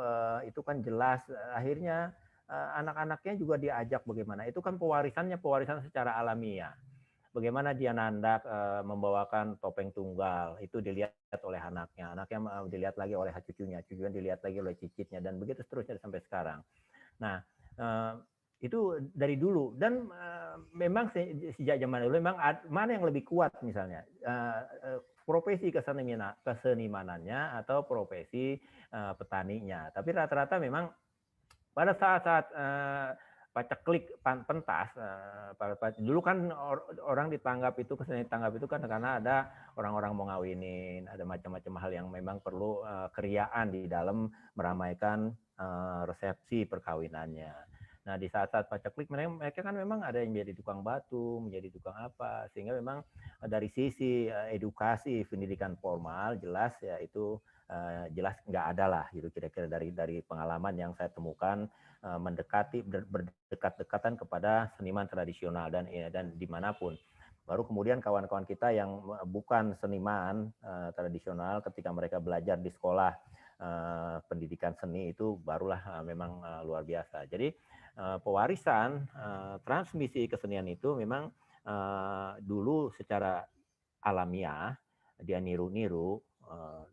kan jelas akhirnya anak-anaknya juga diajak bagaimana. Itu kan pewarisan secara alamiah. Bagaimana dia nandak membawakan topeng tunggal, itu dilihat oleh anaknya dilihat lagi oleh cucunya dilihat lagi oleh cicitnya, dan begitu seterusnya sampai sekarang. Nah, itu dari dulu, dan memang sejak zaman dulu memang mana yang lebih kuat misalnya profesi kesenimanannya atau profesi petaninya. Tapi rata-rata memang pada saat paceklik pentas, dulu kan orang ditanggap itu, kesenian ditanggap itu kan karena ada orang-orang mau ngawinin, ada macam-macam hal yang memang perlu keriaan di dalam meramaikan resepsi perkawinannya. Nah, di saat-saat paceklik mereka kan memang ada yang menjadi tukang batu, menjadi tukang apa, sehingga memang dari sisi edukasi pendidikan formal jelas ya itu jelas nggak ada lah gitu, kira-kira dari pengalaman yang saya temukan, berdekat-dekatan kepada seniman tradisional dan dimanapun. Baru kemudian kawan-kawan kita yang bukan seniman tradisional, ketika mereka belajar di sekolah pendidikan seni itu barulah memang luar biasa. Jadi pewarisan transmisi kesenian itu memang dulu secara alamiah dia niru-niru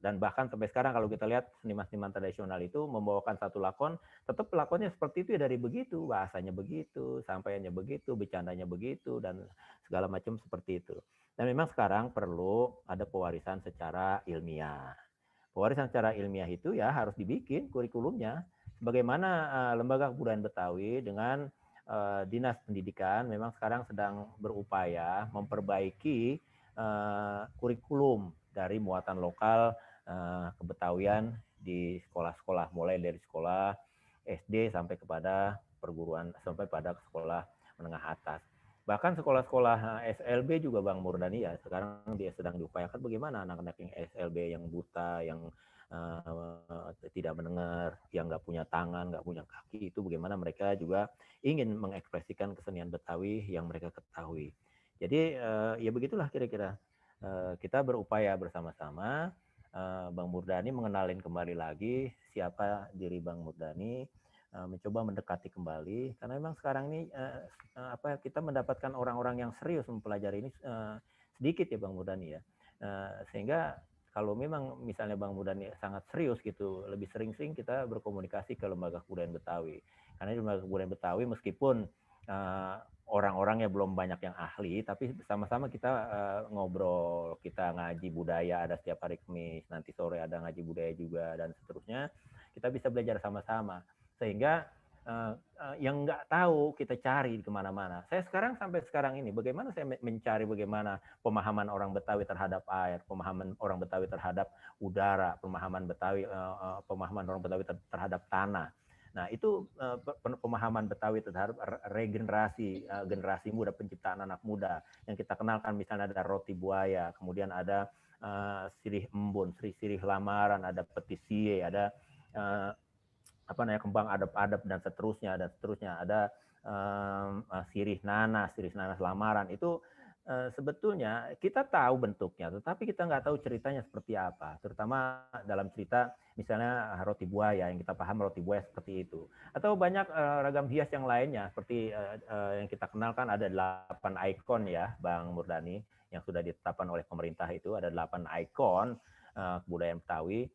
Dan bahkan sampai sekarang kalau kita lihat seniman-seniman tradisional itu membawakan satu lakon, tetap lakonnya seperti itu ya, dari begitu, bahasanya begitu, sampaiannya begitu, bercandanya begitu, dan segala macam seperti itu. Dan memang sekarang perlu ada pewarisan secara ilmiah. Pewarisan secara ilmiah itu ya harus dibikin kurikulumnya. Sebagaimana Lembaga Kebudayaan Betawi dengan Dinas Pendidikan memang sekarang sedang berupaya memperbaiki kurikulum dari muatan lokal kebetawian di sekolah-sekolah, mulai dari sekolah SD sampai kepada perguruan, sampai pada sekolah menengah atas. Bahkan sekolah-sekolah SLB juga Bang Murdani ya, sekarang dia sedang diupayakan bagaimana anak-anak yang SLB, yang buta, yang tidak mendengar, yang nggak punya tangan, nggak punya kaki, itu bagaimana mereka juga ingin mengekspresikan kesenian Betawi yang mereka ketahui. Jadi ya begitulah kira-kira. Kita berupaya bersama-sama, Bang Murdani mengenalin kembali lagi siapa diri Bang Murdani, mencoba mendekati kembali, karena memang sekarang ini kita mendapatkan orang-orang yang serius mempelajari ini sedikit ya Bang Murdani ya, sehingga kalau memang misalnya Bang Murdani sangat serius gitu, lebih sering-sering kita berkomunikasi ke Lembaga Kebudayaan Betawi, karena di Lembaga Kebudayaan Betawi meskipun orang-orangnya belum banyak yang ahli, tapi sama-sama kita ngobrol, kita ngaji budaya, ada setiap hari Kamis, nanti sore ada ngaji budaya juga, dan seterusnya. Kita bisa belajar sama-sama, sehingga yang nggak tahu kita cari kemana-mana. Saya sekarang sampai sekarang ini, bagaimana saya mencari bagaimana pemahaman orang Betawi terhadap air, pemahaman orang Betawi terhadap udara, pemahaman orang Betawi terhadap tanah. Nah, itu pemahaman Betawi terhadap regenerasi generasi muda, penciptaan anak muda yang kita kenalkan, misalnya ada roti buaya, kemudian ada sirih embun, sirih lamaran, ada petisie, ada kembang adab-adab dan seterusnya, ada sirih nanas lamaran. Itu sebetulnya kita tahu bentuknya, tetapi kita nggak tahu ceritanya seperti apa, terutama dalam cerita misalnya roti buaya, yang kita paham roti buaya seperti itu, atau banyak ragam hias yang lainnya seperti yang kita kenalkan, ada 8 ikon ya Bang Murdani yang sudah ditetapkan oleh pemerintah. Itu ada 8 ikon kebudayaan Betawi,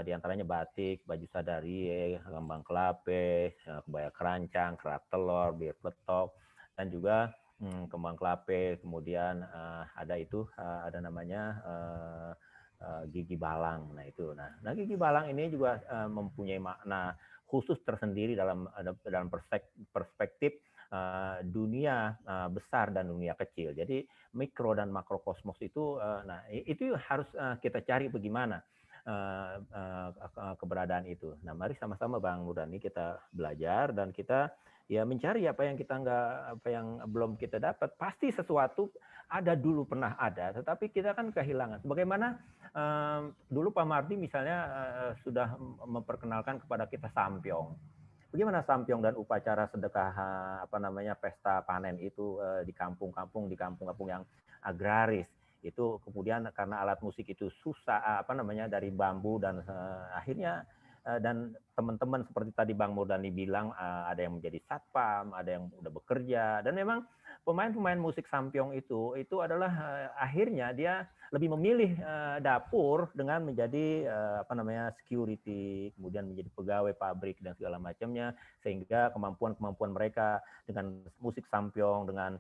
di antaranya batik, baju sadari, kembang kelapa, kebaya kerancang, kerak telur, bir peletok, dan juga kembang kelapa, kemudian ada namanya gigi balang. Nah itu, nah gigi balang ini juga mempunyai makna khusus tersendiri dalam perspektif dunia besar dan dunia kecil. Jadi mikro dan makrokosmos itu, nah itu harus kita cari bagaimana keberadaan itu. Nah, mari sama-sama Bang Murdani kita belajar dan kita ya mencari apa yang belum kita dapat. Pasti sesuatu ada dulu, pernah ada, tetapi kita kan kehilangan. Bagaimana dulu Pak Mardi misalnya sudah memperkenalkan kepada kita sampyong. Bagaimana sampyong dan upacara sedekah pesta panen itu di kampung-kampung yang agraris. Itu kemudian karena alat musik itu susah dari bambu, dan akhirnya dan teman-teman seperti tadi Bang Murdani bilang, ada yang menjadi satpam, ada yang udah bekerja, dan memang pemain-pemain musik sampyong itu adalah akhirnya dia lebih memilih dapur dengan menjadi security, kemudian menjadi pegawai pabrik dan segala macamnya, sehingga kemampuan mereka dengan musik sampyong, dengan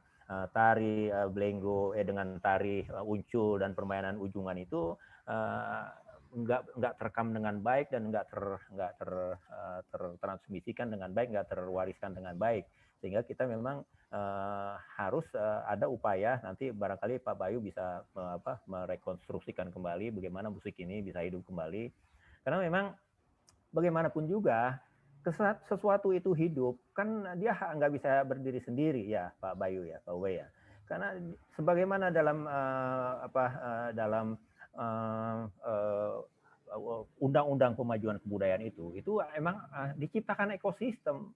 tari blengo, dengan tari uncul dan permainan ujungan itu nggak terekam dengan baik dan nggak tertransmisikan dengan baik, nggak terwariskan dengan baik, sehingga kita memang harus ada upaya nanti barangkali Pak Bayu bisa merekonstruksikan kembali bagaimana musik ini bisa hidup kembali, karena memang bagaimanapun juga sesuatu itu hidup kan dia nggak bisa berdiri sendiri ya Pak Bayu ya, Pak Uwe ya, karena sebagaimana dalam undang-undang pemajuan kebudayaan itu emang diciptakan ekosistem.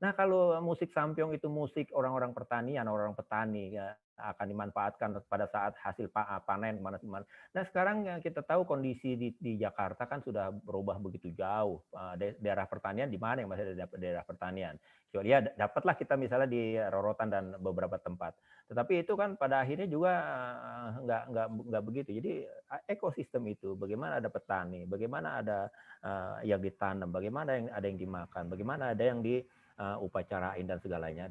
Nah, kalau musik sampyong itu musik orang-orang pertanian, orang-orang petani ya, akan dimanfaatkan pada saat hasil panen kemana-mana. Nah, sekarang kita tahu kondisi di Jakarta kan sudah berubah begitu jauh. Daerah pertanian di mana yang masih ada daerah pertanian? kecuali ya dapatlah kita misalnya di Rorotan dan beberapa tempat. Tetapi itu kan pada akhirnya juga nggak begitu. Jadi ekosistem itu, bagaimana ada petani, bagaimana ada yang ditanam, bagaimana ada yang dimakan, bagaimana ada yang diupacarain dan segalanya.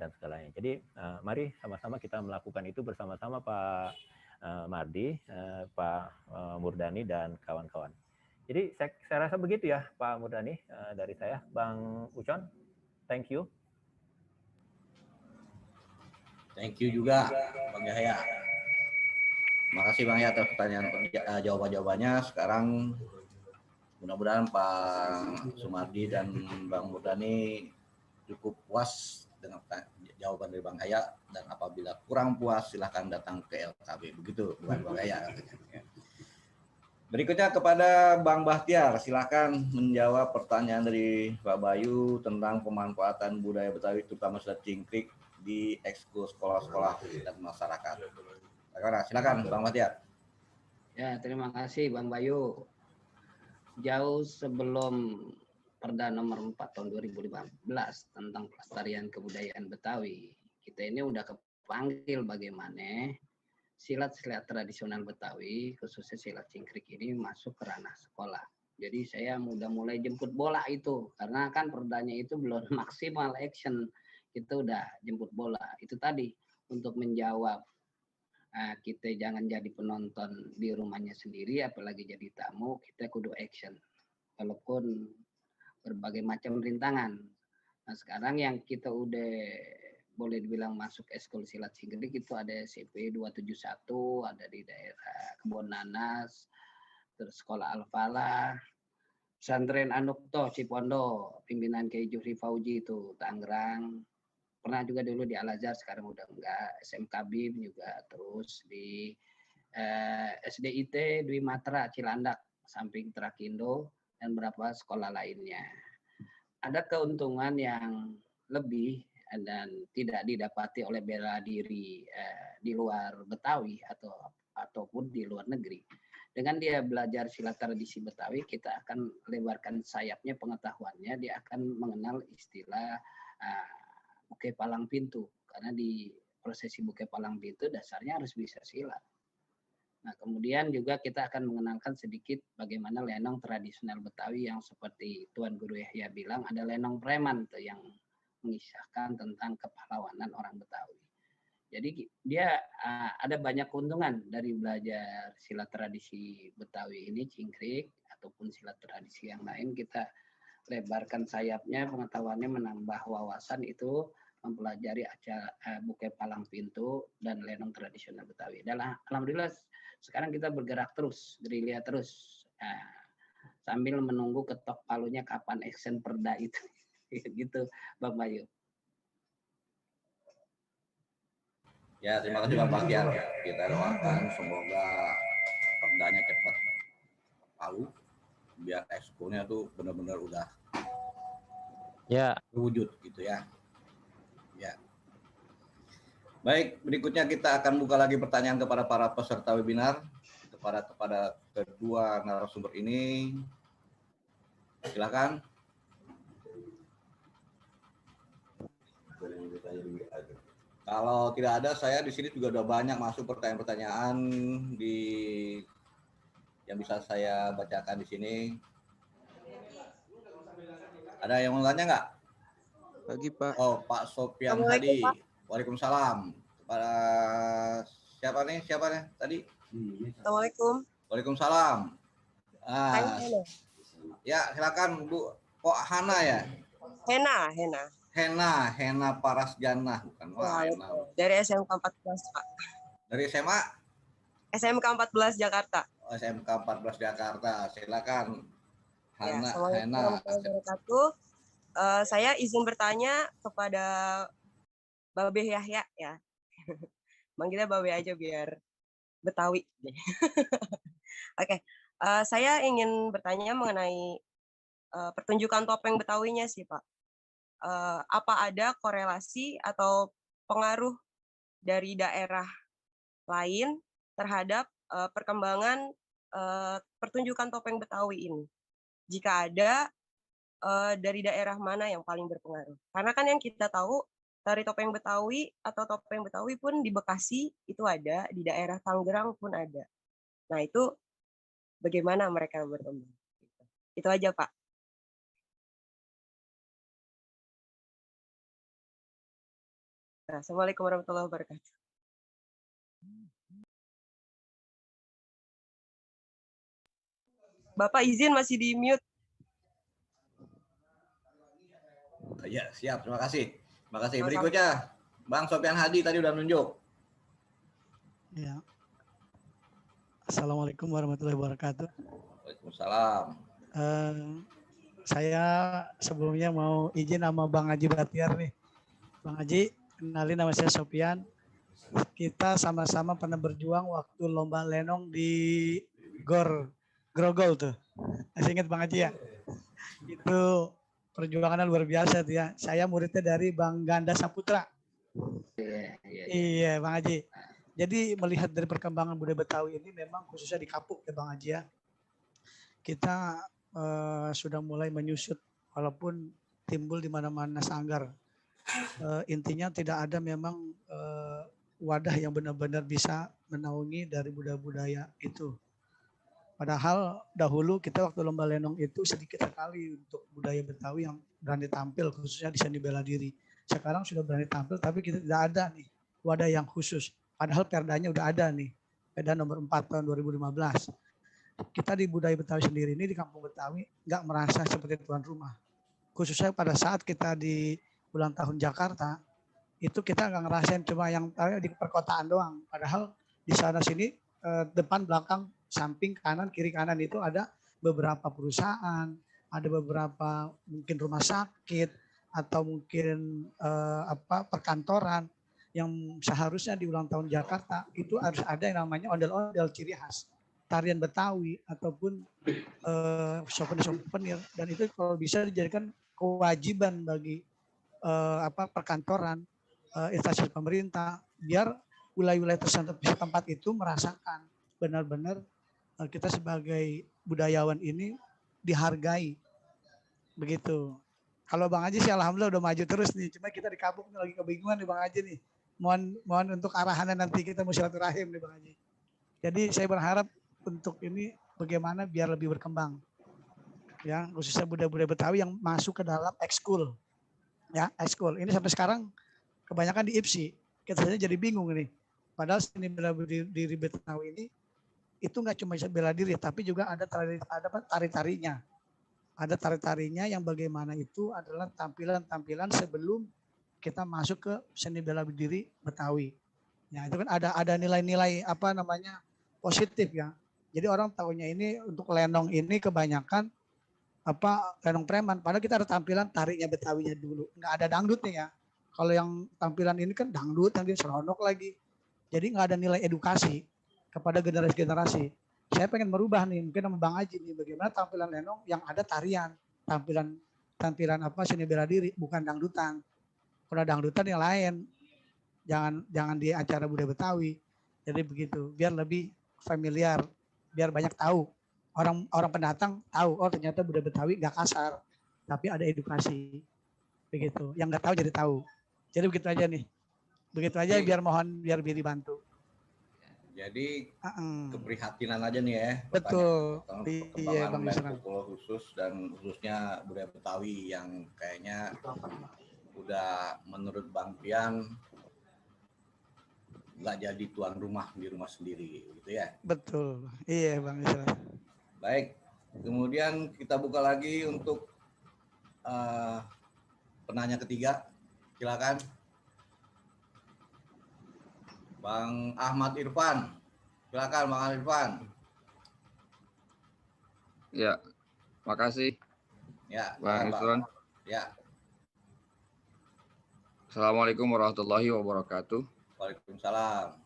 Jadi mari sama-sama kita melakukan itu bersama-sama Pak Mardi, Pak Murdani dan kawan-kawan. Jadi saya rasa begitu ya Pak Murdani dari saya, Bang Ucon, thank you. Thank you juga Bang Yahya. Makasih Bang Yahya atas pertanyaan jawaban-jawabannya. Sekarang mudah-mudahan Pak Sumardi dan Bang Murdani cukup puas dengan jawaban dari Bang Yahya, dan apabila kurang puas silahkan datang ke LKB. Begitu bukan Bang Yahya. Berikutnya kepada Bang Bahtiar, silakan menjawab pertanyaan dari Pak Bayu tentang pemanfaatan budaya Betawi terutama silat cingkrik di ekskul sekolah-sekolah dan masyarakat. Silakan Bang Bahtiar. Ya, terima kasih Bang Bayu. Jauh sebelum Perda nomor 4 tahun 2015 tentang pelestarian kebudayaan Betawi, kita ini udah kepanggil bagaimana silat-silat tradisional Betawi, khususnya silat cingkrik ini masuk ke ranah sekolah. Jadi saya udah mulai jemput bola itu, karena kan perdanya itu belum maksimal action. Kita udah jemput bola. Itu tadi untuk menjawab kita jangan jadi penonton di rumahnya sendiri, apalagi jadi tamu, kita kudu action. Walaupun berbagai macam rintangan. Nah sekarang yang kita udah boleh dibilang masuk ekskul silat cingkrik itu ada SMP 271, ada di daerah Kebon Nanas, terus sekolah Al-Falah, pesantren Anukto Cipondo, pimpinan Kiai Juhri Fauji itu Tangerang. Pernah juga dulu di Al-Azhar, sekarang udah enggak. SMK BIM juga, terus di SDIT Dwi Matra Cilandak, samping Trakindo, dan beberapa sekolah lainnya. Ada keuntungan yang lebih dan tidak didapati oleh bela diri di luar Betawi ataupun di luar negeri. Dengan dia belajar silat tradisi Betawi, kita akan lebarkan sayapnya pengetahuannya, dia akan mengenal istilah buke palang pintu, karena di prosesi buke palang pintu dasarnya harus bisa silat. Nah, kemudian juga kita akan mengenalkan sedikit bagaimana lenong tradisional Betawi yang seperti Tuan Guru Yahya bilang, ada lenong preman tuh yang mengisahkan tentang kepahlawanan orang Betawi. Jadi dia ada banyak keuntungan dari belajar silat tradisi Betawi ini, cingkrik, ataupun silat tradisi yang lain. Kita lebarkan sayapnya, pengetahuannya, menambah wawasan itu, mempelajari buke palang pintu dan lenong tradisional Betawi. Dan alhamdulillah sekarang kita bergerak terus, gerilya terus, sambil menunggu ketok palunya kapan action perda itu. Gitu Bang Bayu. Ya, terima kasih Bang Bahtiar. Kita doakan semoga perdanya cepat palu, biar ekskulnya tuh benar-benar udah wujud gitu ya. Ya. Baik, berikutnya kita akan buka lagi pertanyaan kepada para peserta webinar, kepada kedua narasumber ini. Silakan. Kalau tidak ada, saya di sini juga udah banyak masuk pertanyaan-pertanyaan yang bisa saya bacakan di sini. Ada yang mau tanya nggak? Pagi Pak. Oh, Pak Sofian tadi. Waalaikumsalam. Kepada siapa nih tadi? Assalamualaikum. Waalaikumsalam. Ya, silakan Bu. Kok Hana ya? Hena Parasjana, bukan? Wah, dari SMK 14 Pak. Dari SMA? SMK 14 Jakarta. Oh, SMK 14 Jakarta. Silakan. Hana. Saya izin bertanya kepada Babe Yahya ya. Manggilnya Babe aja biar Betawi. Oke. Saya ingin bertanya mengenai pertunjukan topeng Betawinya sih Pak. Apa ada korelasi atau pengaruh dari daerah lain terhadap perkembangan pertunjukan topeng Betawi ini? Jika ada, dari daerah mana yang paling berpengaruh. Karena kan yang kita tahu tari topeng Betawi atau topeng Betawi pun di Bekasi itu ada, di daerah Tangerang pun ada. Nah itu bagaimana mereka berkembang. Itu aja Pak. Nah, Assalamualaikum warahmatullahi wabarakatuh. Bapak izin masih di mute. Ya, siap. Terima kasih. Terima kasih. Berikutnya, Bang Sofian Hadi tadi udah nunjuk. Ya. Assalamualaikum warahmatullahi wabarakatuh. Waalaikumsalam. Saya sebelumnya mau izin sama Bang Haji Batiar nih. Bang Haji, kenalin nama saya Sofian. Kita sama-sama pernah berjuang waktu lomba lenong di Gor Grogol tuh. Masih ingat Bang Haji ya? Itu perjuangannya luar biasa tuh ya. Saya muridnya dari Bang Ganda Saputra. Iya Bang Haji. Jadi melihat dari perkembangan budaya Betawi ini memang khususnya di Kapuk ya Bang Haji ya. Kita sudah mulai menyusut walaupun timbul di mana-mana sanggar. Intinya tidak ada memang wadah yang benar-benar bisa menaungi dari budaya-budaya itu. Padahal dahulu kita waktu lomba lenong itu sedikit sekali untuk budaya Betawi yang berani tampil khususnya di seni bela diri. Sekarang sudah berani tampil tapi kita tidak ada nih wadah yang khusus. Padahal perdanya udah ada nih. Perda nomor 4 tahun 2015. Kita di budaya Betawi sendiri ini di Kampung Betawi nggak merasa seperti tuan rumah. Khususnya pada saat kita di ulang tahun Jakarta, itu kita nggak ngerasain cuma yang di perkotaan doang. Padahal di sana sini depan, belakang, samping, kanan, kiri, kanan itu ada beberapa perusahaan, ada beberapa mungkin rumah sakit atau mungkin perkantoran yang seharusnya di ulang tahun Jakarta itu harus ada yang namanya ondel-ondel ciri khas tarian Betawi ataupun souvenir, dan itu kalau bisa dijadikan kewajiban bagi perkantoran, instansi pemerintah, biar wilayah-wilayah tempat itu merasakan benar-benar kita sebagai budayawan ini dihargai, begitu. Kalau Bang Haji sih alhamdulillah udah maju terus nih, cuma kita di Kapuk lagi kebingungan nih Bang Haji nih. Mohon untuk arahannya nanti kita mau silaturahim nih Bang Haji. Jadi saya berharap untuk ini bagaimana biar lebih berkembang. Ya, khususnya budaya-budaya Betawi yang masuk ke dalam ekskul. Ya, ekskul. Ini sampai sekarang kebanyakan di IPSI. Kita saja jadi bingung ini. Padahal seni bela diri Betawi ini itu nggak cuma bela diri, tapi juga ada tari-tarinya. Ada tari-tarinya yang bagaimana itu adalah tampilan-tampilan sebelum kita masuk ke seni bela diri Betawi. Ya, itu kan ada nilai-nilai positif ya. Jadi orang tahunya ini untuk lenong ini kebanyakan lenong preman. Padahal kita ada tampilan tarinya Betawinya dulu. Nggak ada dangdutnya ya. Kalau yang tampilan ini kan dangdut, yang seronok lagi. Jadi nggak ada nilai edukasi kepada generasi-generasi. Saya pengen merubah nih, mungkin sama Bang Haji nih, bagaimana tampilan lenong yang ada tarian, tampilan seni bela diri, bukan dangdutan. Kalau dangdutan yang lain, jangan di acara budaya Betawi. Jadi begitu, biar lebih familiar, biar banyak tahu. Orang pendatang tahu, oh ternyata budaya Betawi nggak kasar, tapi ada edukasi. Begitu, yang nggak tahu jadi tahu. Jadi begitu aja nih. Begitu aja biar dibantu. Jadi keprihatinan aja nih ya. Betul. Iya Bang khusus dan khususnya budaya Betawi yang kayaknya udah menurut Bang Pian nggak jadi tuan rumah di rumah sendiri, gitu ya? Betul, iya Bang Isra. Baik, kemudian kita buka lagi untuk penanya ketiga, silakan. Bang Ahmad Irfan, silakan Bang Irfan. Ya, makasih. Ya, Bang Irfan. Ya. Assalamualaikum warahmatullahi wabarakatuh. Waalaikumsalam.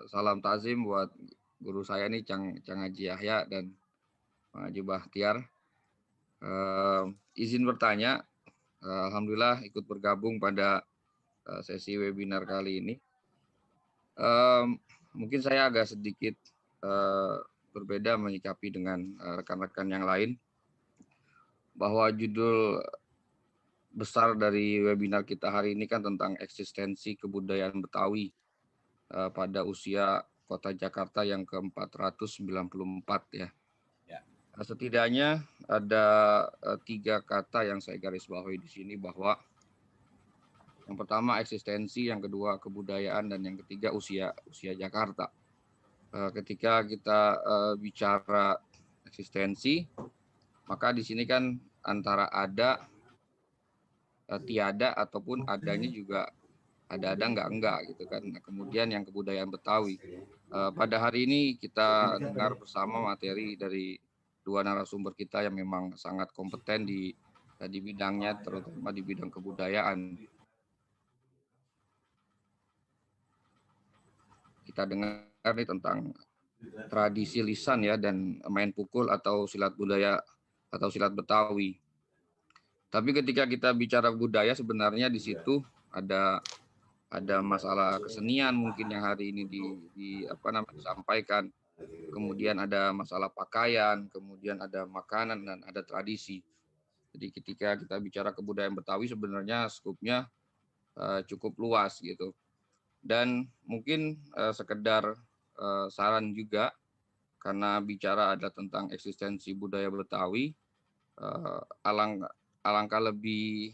Salam takzim buat guru saya nih Cang Haji Yahya dan Bang Haji Bahtiar. Izin bertanya, alhamdulillah ikut bergabung pada sesi webinar kali ini. Mungkin saya agak sedikit berbeda menyikapi dengan rekan-rekan yang lain. bahwa judul besar dari webinar kita hari ini kan tentang eksistensi kebudayaan Betawi pada usia Kota Jakarta yang ke-494 ya. Setidaknya ada 3 kata yang saya garis bawahi di sini, bahwa yang pertama eksistensi, yang kedua kebudayaan, dan yang ketiga usia Jakarta. Ketika kita bicara eksistensi, maka di sini kan antara ada, tiada, ataupun adanya juga ada enggak gitu kan. Nah, kemudian yang kebudayaan Betawi. Pada hari ini kita dengar bersama materi dari 2 narasumber kita yang memang sangat kompeten di bidangnya, terutama di bidang kebudayaan. Kita dengar nih tentang tradisi lisan ya, dan main pukul atau silat budaya atau silat Betawi. Tapi ketika kita bicara budaya, sebenarnya di situ ada masalah kesenian mungkin yang hari ini disampaikan. Kemudian ada masalah pakaian, kemudian ada makanan, dan ada tradisi. Jadi ketika kita bicara kebudayaan Betawi, sebenarnya skupnya cukup luas gitu. Dan mungkin sekedar saran juga, karena bicara ada tentang eksistensi budaya Betawi, alangkah lebih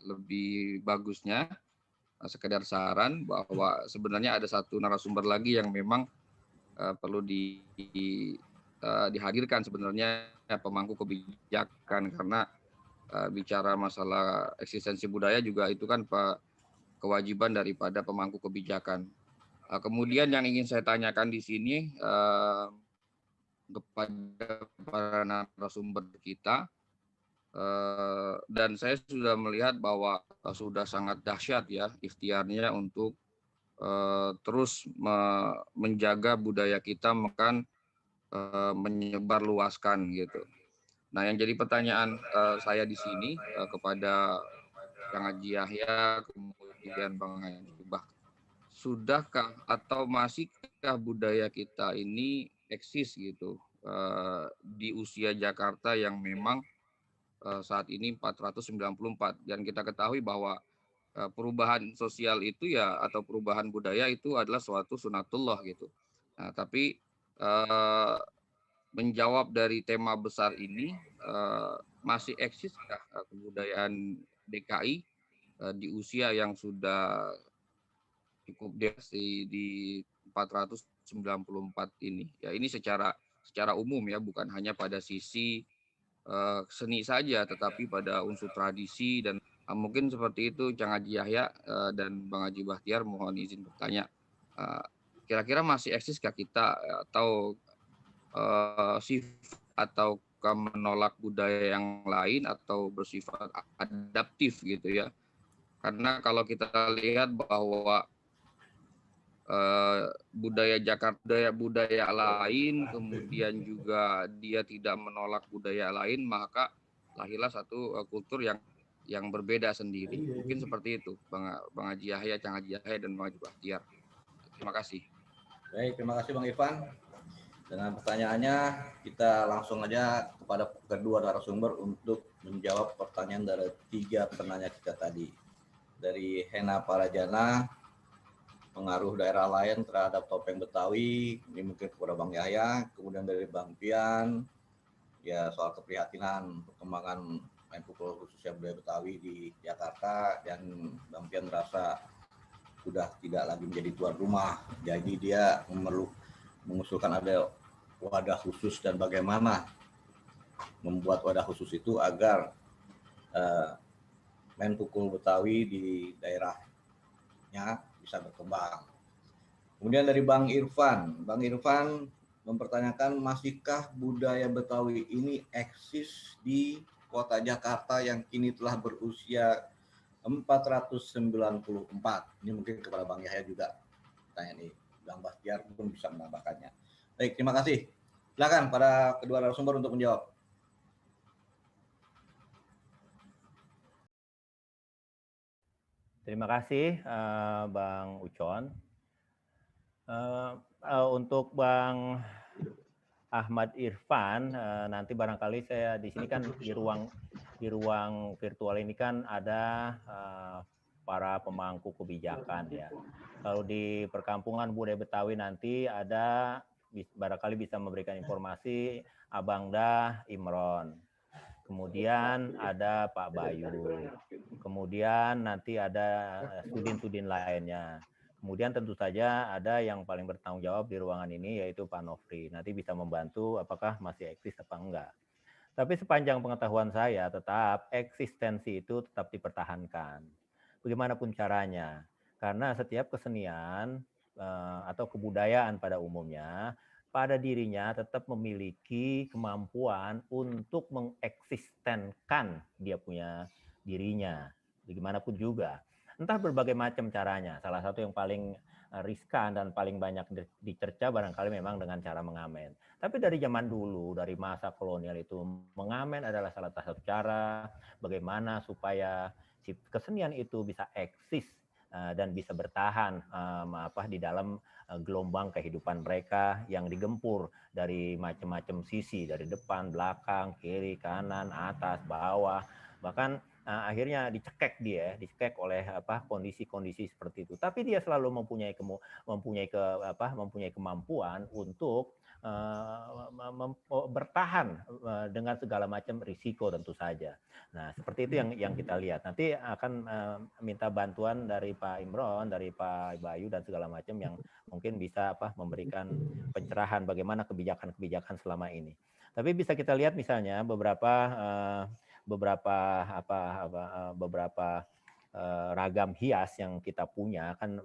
lebih bagusnya sekedar saran bahwa sebenarnya ada satu narasumber lagi yang memang perlu dihadirkan, sebenarnya pemangku kebijakan, karena bicara masalah eksistensi budaya juga itu kan kewajiban daripada pemangku kebijakan. Kemudian yang ingin saya tanyakan di sini kepada para narasumber kita, dan saya sudah melihat bahwa sudah sangat dahsyat ya ikhtiarnya untuk terus menjaga budaya kita, makan menyebar luaskan gitu. Nah, yang jadi pertanyaan saya di sini kepada Kang Haji Yahya, kemudian Bang Haji Bah, sudahkah atau masihkah budaya kita ini eksis gitu di usia Jakarta yang memang saat ini 494, dan kita ketahui bahwa perubahan sosial itu ya, atau perubahan budaya itu adalah suatu sunatullah gitu. Nah, tapi menjawab dari tema besar ini, masih eksiskah kebudayaan DKI di usia yang sudah cukup di 494 ini? Ya, ini secara umum ya, bukan hanya pada sisi seni saja, tetapi pada unsur tradisi. Dan mungkin seperti itu Kang Haji Yahya dan Bang Haji Bahtiar, mohon izin bertanya, kira-kira masih eksiskah kita atau sifat atau menolak budaya yang lain atau bersifat adaptif gitu ya? Karena kalau kita lihat bahwa budaya Jakarta, budaya lain, kemudian juga dia tidak menolak budaya lain, maka lahirlah satu kultur yang berbeda sendiri. Mungkin seperti itu, Bang Haji Yahya, Kang Haji Yahya, dan Bang Haji Bahtiar. Terima kasih. Baik, terima kasih Bang Irfan. Dengan pertanyaannya, kita langsung aja kepada kedua narasumber untuk menjawab pertanyaan dari 3 penanya kita tadi. Dari Hena Parajana, pengaruh daerah lain terhadap topeng Betawi, ini mungkin kepada Bang Yahya. Kemudian dari Bang Pian, ya soal keprihatinan perkembangan main pukul khususnya budaya Betawi di Jakarta, dan Bang Pian merasa sudah tidak lagi menjadi tuan rumah, jadi dia mengusulkan ada wadah khusus, dan bagaimana membuat wadah khusus itu agar main pukul Betawi di daerahnya bisa berkembang. Kemudian dari Bang Irfan mempertanyakan, masihkah budaya Betawi ini eksis di kota Jakarta yang kini telah berusia 494? Ini mungkin kepada Bang Yahya juga pertanyaan ini. Bang Bahtiar pun bisa menambahkannya. Baik, terima kasih. Silakan pada kedua narasumber untuk menjawab. Terima kasih Bang Ucon. Untuk Bang Ahmad Irfan, nanti barangkali saya di sini kan di ruang virtual ini kan ada para pemangku kebijakan ya. Kalau di perkampungan budaya Betawi nanti ada barangkali bisa memberikan informasi Abang Dah Imron. Kemudian ada Pak Bayu. Kemudian nanti ada sudin-sudin lainnya. Kemudian tentu saja ada yang paling bertanggung jawab di ruangan ini yaitu Pak Nofri. Nanti bisa membantu apakah masih eksis apa enggak. Tapi sepanjang pengetahuan saya tetap eksistensi itu tetap dipertahankan. Bagaimanapun caranya. Karena setiap kesenian atau kebudayaan pada umumnya pada dirinya tetap memiliki kemampuan untuk mengeksistenkan dia punya dirinya. Bagaimanapun juga. Entah berbagai macam caranya. Salah satu yang paling riskan dan paling banyak dicerca barangkali memang dengan cara mengamen. Tapi dari zaman dulu, dari masa kolonial itu, mengamen adalah salah satu cara bagaimana supaya si kesenian itu bisa eksis dan bisa bertahan di dalam gelombang kehidupan mereka yang digempur dari macam-macam sisi, dari depan, belakang, kiri, kanan, atas, bawah, bahkan akhirnya dicekek oleh kondisi-kondisi seperti itu. Tapi dia selalu mempunyai kemampuan untuk bertahan dengan segala macam risiko tentu saja. Nah, seperti itu yang kita lihat. Nanti akan minta bantuan dari Pak Imron, dari Pak Bayu dan segala macam yang mungkin bisa memberikan pencerahan bagaimana kebijakan-kebijakan selama ini. Tapi bisa kita lihat misalnya beberapa ragam hias yang kita punya kan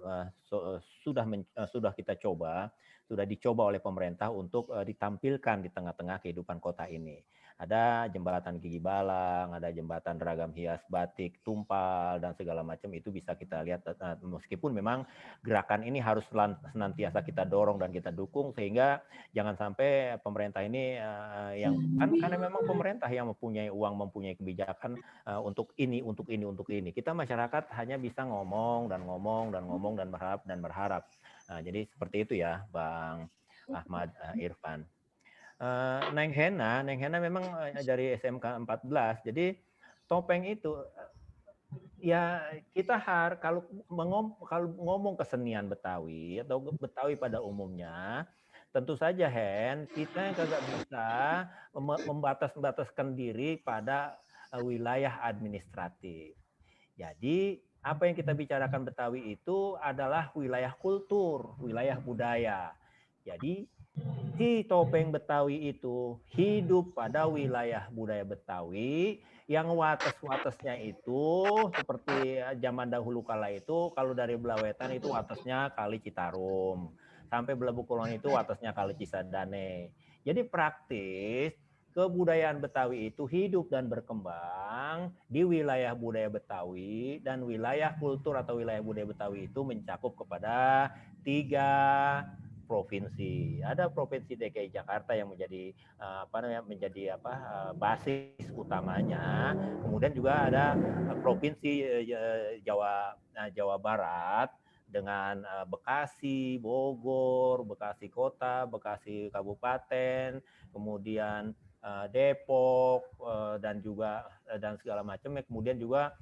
sudah kita coba, sudah dicoba oleh pemerintah untuk ditampilkan di tengah-tengah kehidupan kota ini. Ada jembatan Gigi Balang, ada jembatan ragam hias batik, tumpal, dan segala macam itu bisa kita lihat. Meskipun memang gerakan ini harus senantiasa kita dorong dan kita dukung sehingga jangan sampai pemerintah ini karena memang pemerintah yang mempunyai uang, mempunyai kebijakan untuk ini. Kita masyarakat hanya bisa ngomong dan berharap. Nah, jadi seperti itu ya, Bang Ahmad Irfan. Neng Hena memang dari SMK 14. Jadi topeng itu ya kita kalau ngomong kesenian Betawi atau Betawi pada umumnya, tentu saja kita kagak bisa membataskan diri pada wilayah administratif. Jadi apa yang kita bicarakan Betawi itu adalah wilayah kultur, wilayah budaya. Jadi si topeng Betawi itu hidup pada wilayah budaya Betawi yang wates-watesnya itu seperti zaman dahulu kala itu, kalau dari Belawetan itu watesnya Kali Citarum, sampai Belabu Kulon itu watesnya Kali Cisadane. Jadi praktis kebudayaan Betawi itu hidup dan berkembang di wilayah budaya Betawi, dan wilayah kultur atau wilayah budaya Betawi itu mencakup kepada 3 provinsi. Ada provinsi DKI Jakarta yang menjadi basis utamanya. Kemudian juga ada provinsi Jawa Barat dengan Bekasi, Bogor, Bekasi Kota, Bekasi Kabupaten, kemudian Depok dan segala macam. Kemudian juga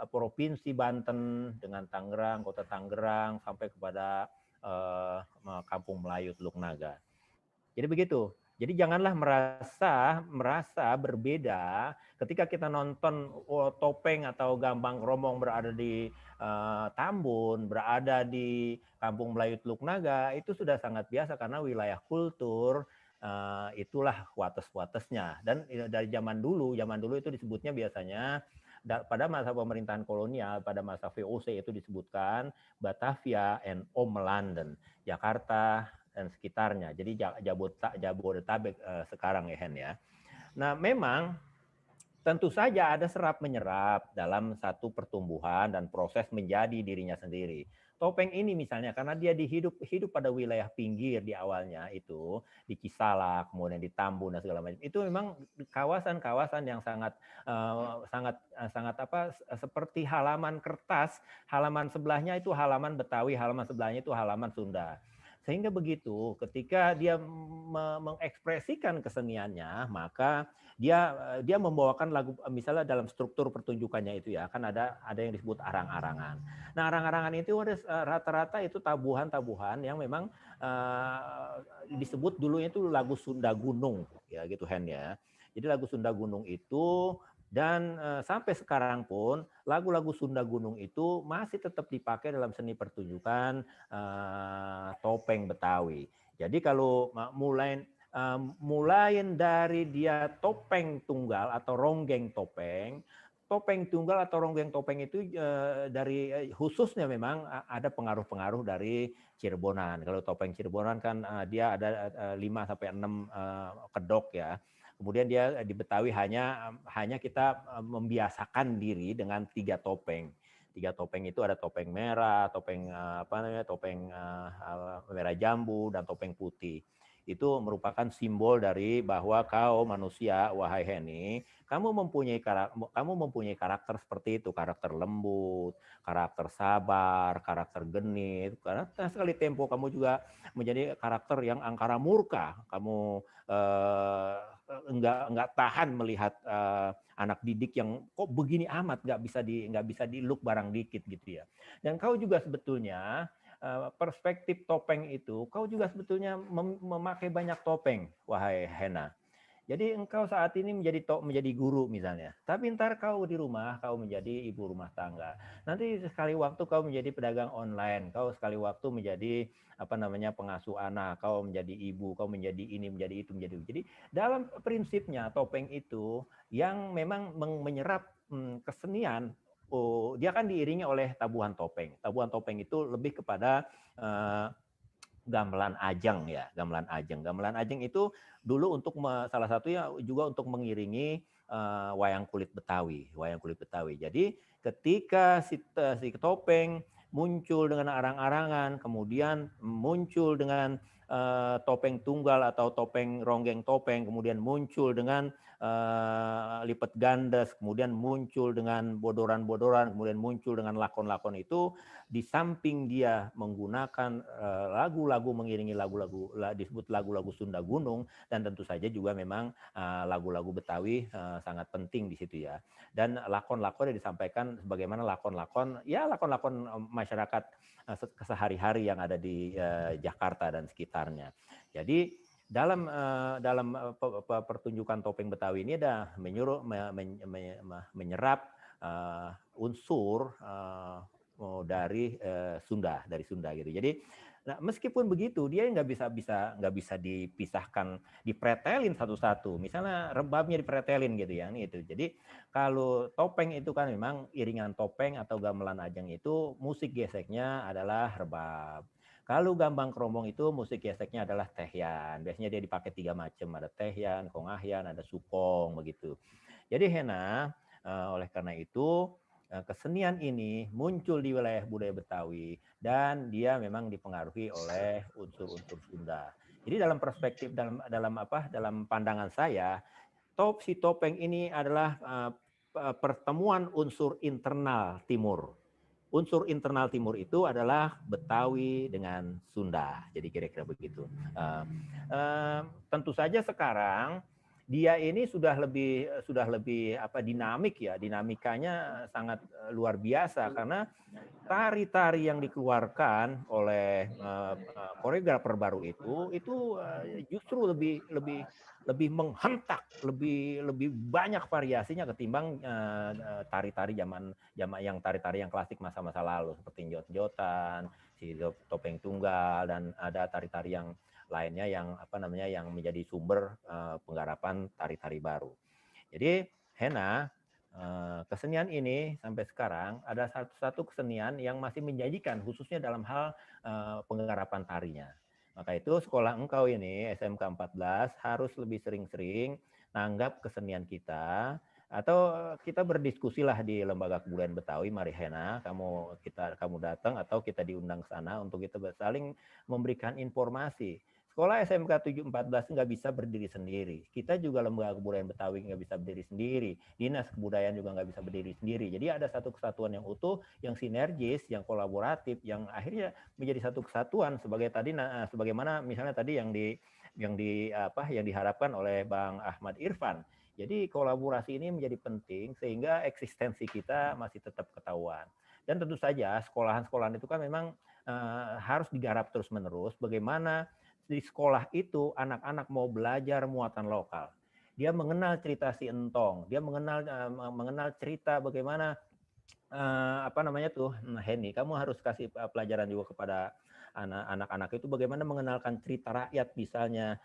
provinsi Banten dengan Tangerang, Kota Tangerang sampai kepada Kampung Melayu Teluk Naga. Jadi begitu. Jadi janganlah merasa berbeda ketika kita nonton topeng atau gambang kromong berada di Tambun, berada di Kampung Melayu Teluk Naga, itu sudah sangat biasa karena wilayah kultur itulah wates-watesnya. Dan dari zaman dulu itu disebutnya biasanya pada masa pemerintahan kolonial, pada masa VOC itu disebutkan Batavia and London, Jakarta dan sekitarnya. Jadi Jabodetabek sekarang ya Hen ya. Nah memang tentu saja ada serap menyerap dalam satu pertumbuhan dan proses menjadi dirinya sendiri. Topeng ini misalnya karena dia hidup pada wilayah pinggir di awalnya itu di Cisalak, kemudian di Tambun dan segala macam. Itu memang kawasan-kawasan yang sangat seperti halaman kertas, halaman sebelahnya itu halaman Betawi, halaman sebelahnya itu halaman Sunda. Sehingga begitu, ketika dia mengekspresikan keseniannya, maka dia membawakan lagu, misalnya dalam struktur pertunjukannya itu ya, kan ada yang disebut arang-arangan. Nah, arang-arangan itu rata-rata itu tabuhan-tabuhan yang memang disebut dulunya itu lagu Sunda Gunung, ya gitu Hen ya. Jadi lagu Sunda Gunung itu, dan sampai sekarang pun lagu-lagu Sunda Gunung itu masih tetap dipakai dalam seni pertunjukan topeng Betawi. Jadi kalau mulai dari dia topeng tunggal atau ronggeng topeng, topeng tunggal atau ronggeng topeng itu dari khususnya memang ada pengaruh-pengaruh dari Cirebonan. Kalau topeng Cirebonan kan dia ada 5 sampai 6 kedok ya. Kemudian dia di Betawi hanya kita membiasakan diri dengan 3 topeng. 3 topeng itu ada topeng merah, topeng topeng merah jambu, dan topeng putih. Itu merupakan simbol dari bahwa kau manusia, wahai Heni, kamu mempunyai karakter seperti itu, karakter lembut, karakter sabar, karakter genit. Karena sekali tempo kamu juga menjadi karakter yang angkara murka. Kamu enggak tahan melihat anak didik yang kok begini amat, nggak bisa diluk barang dikit gitu ya. Dan kau juga sebetulnya perspektif topeng itu, kau juga sebetulnya memakai banyak topeng, wahai Hena. Jadi engkau saat ini menjadi guru misalnya, tapi ntar kau di rumah kau menjadi ibu rumah tangga. Nanti sekali waktu kau menjadi pedagang online, kau sekali waktu menjadi pengasuh anak, kau menjadi ibu, kau menjadi ini, menjadi itu, menjadi itu. Jadi dalam prinsipnya topeng itu yang memang menyerap kesenian. Dia kan diiringi oleh tabuhan topeng. Tabuhan topeng itu lebih kepada gamelan ajeng ya, gamelan ajeng. Gamelan ajeng itu dulu untuk salah satunya juga untuk mengiringi wayang kulit Betawi, wayang kulit Betawi. Jadi ketika si topeng muncul dengan arang-arangan, kemudian muncul dengan topeng tunggal atau topeng ronggeng topeng, kemudian muncul dengan lipat gandas, kemudian muncul dengan bodoran-bodoran, kemudian muncul dengan lakon-lakon itu, di samping dia menggunakan lagu-lagu mengiringi lagu-lagu disebut lagu-lagu Sunda Gunung, dan tentu saja juga memang lagu-lagu Betawi sangat penting di situ ya. Dan lakon-lakon yang disampaikan sebagaimana lakon-lakon masyarakat kesehari-hari yang ada di Jakarta dan sekitarnya. Jadi dalam pertunjukan topeng Betawi ini ada menyerap unsur dari Sunda gitu. Jadi meskipun begitu dia nggak bisa dipisahkan, dipretelin satu-satu. Misalnya rebabnya dipretelin gitu ya, itu. Jadi kalau topeng itu kan memang iringan topeng atau gamelan ajeng itu musik geseknya adalah rebab. Kalau gambang kromong itu musik geseknya adalah tehyan. Biasanya dia dipakai 3 macam, ada tehyan, kongahyan, ada sukong begitu. Jadi Hena, oleh karena itu kesenian ini muncul di wilayah budaya Betawi dan dia memang dipengaruhi oleh unsur-unsur Sunda. Jadi dalam perspektif dalam pandangan saya, si topeng ini adalah pertemuan unsur internal timur. Unsur internal timur itu adalah Betawi dengan Sunda. Jadi kira-kira begitu. Tentu saja sekarang dia ini sudah lebih dinamik ya, dinamikanya sangat luar biasa karena tari-tari yang dikeluarkan oleh koreografer baru itu justru lebih menghentak, lebih banyak variasinya ketimbang tari-tari yang tari-tari yang klasik masa-masa lalu seperti jot-jotan, si topeng tunggal, dan ada tari-tari yang lainnya yang yang menjadi sumber penggarapan tari-tari baru. Jadi Hena, kesenian ini sampai sekarang ada satu kesenian yang masih menjanjikan khususnya dalam hal penggarapan tarinya. Maka itu sekolah engkau ini SMK 14 harus lebih sering-sering nanggap kesenian kita, atau kita berdiskusilah di Lembaga Kebudayaan Betawi. Mari Hena, kamu datang atau kita diundang ke sana untuk kita saling memberikan informasi. Sekolah SMK 714 nggak bisa berdiri sendiri. Kita juga Lembaga Kebudayaan Betawi nggak bisa berdiri sendiri. Dinas Kebudayaan juga nggak bisa berdiri sendiri. Jadi ada satu kesatuan yang utuh, yang sinergis, yang kolaboratif, yang akhirnya menjadi satu kesatuan sebagaimana misalnya tadi yang diharapkan oleh Bang Ahmad Irfan. Jadi kolaborasi ini menjadi penting sehingga eksistensi kita masih tetap ketahuan. Dan tentu saja sekolahan-sekolahan itu kan memang harus digarap terus-menerus bagaimana di sekolah itu anak-anak mau belajar muatan lokal. Dia mengenal cerita si Entong, dia mengenal cerita bagaimana Henny, kamu harus kasih pelajaran juga kepada anak-anak itu bagaimana mengenalkan cerita rakyat, misalnya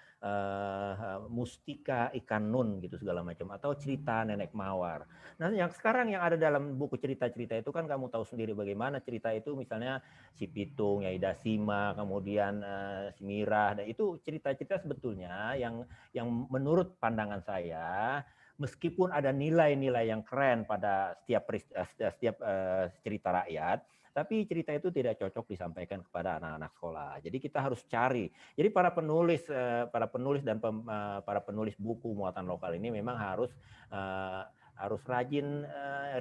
Mustika Ikan Nun gitu segala macam, atau cerita Nenek Mawar. Nah, yang sekarang yang ada dalam buku cerita-cerita itu kan kamu tahu sendiri bagaimana cerita itu, misalnya si Pitung, Nyai Dasima, kemudian si Mirah, dan itu cerita-cerita sebetulnya yang menurut pandangan saya, meskipun ada nilai-nilai yang keren pada setiap cerita rakyat, tapi cerita itu tidak cocok disampaikan kepada anak-anak sekolah. Jadi kita harus cari. Jadi para penulis dan para penulis buku muatan lokal ini memang harus rajin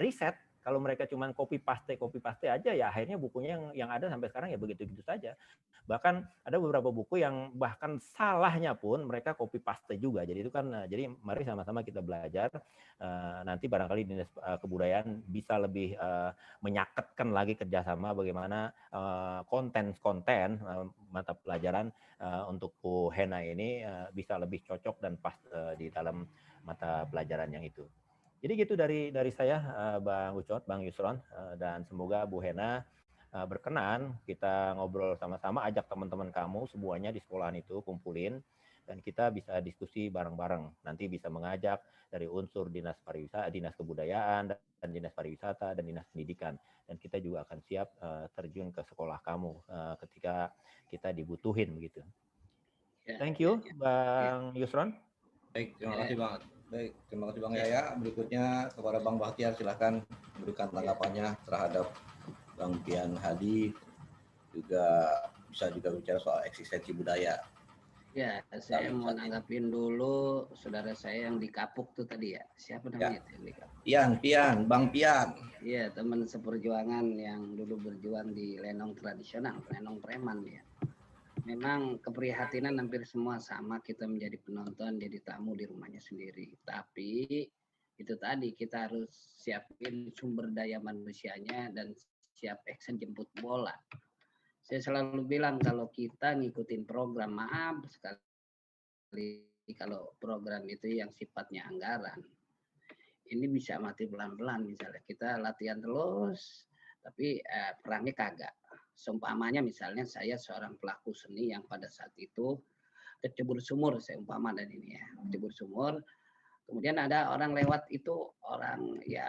riset. Kalau mereka cuma copy paste aja, ya akhirnya bukunya yang ada sampai sekarang ya begitu-gitu saja. Bahkan ada beberapa buku yang bahkan salahnya pun mereka copy paste juga. Jadi itu kan, jadi mari sama-sama kita belajar. Nanti barangkali Dinas Kebudayaan bisa lebih menyaketkan lagi kerjasama bagaimana konten mata pelajaran untuk Bu Hena ini bisa lebih cocok dan pas di dalam mata pelajaran yang itu. Jadi gitu dari saya, Bang Ucot, Bang Yusron, dan semoga Bu Hena berkenan kita ngobrol sama-sama, ajak teman-teman kamu semuanya di sekolahan itu kumpulin, dan kita bisa diskusi bareng-bareng. Nanti bisa mengajak dari unsur Dinas Pariwisata, Dinas Kebudayaan, dan Dinas Pariwisata, dan Dinas Pendidikan. Dan kita juga akan siap terjun ke sekolah kamu ketika kita dibutuhin begitu. Thank you, Bang Yusron. Baik, terima kasih banget. Baik, terima kasih Bang Yaya. Berikutnya kepada Bang Bahtiar, silahkan memberikan tanggapannya terhadap Bang Pian Hadi, juga bisa juga bicara soal eksistensi budaya. Ya, saya mau nanggapin dulu saudara saya yang di Kapuk tuh tadi ya. Siapa namanya itu yang di Kapuk? Bang Pian. Iya, teman seperjuangan yang dulu berjuang di lenong tradisional, lenong preman ya. Memang keprihatinan hampir semua sama, kita menjadi penonton, jadi tamu di rumahnya sendiri. Tapi itu tadi, kita harus siapin sumber daya manusianya dan siap action jemput bola. Saya selalu bilang kalau kita ngikutin program, maaf sekali kalau program itu yang sifatnya anggaran, ini bisa mati pelan-pelan. Misalnya kita latihan terus, tapi perangnya kagak. Seumpamanya misalnya saya seorang pelaku seni yang pada saat itu kecebur sumur, saya umpama dan ini ya, kecebur sumur. Kemudian ada orang lewat itu, orang ya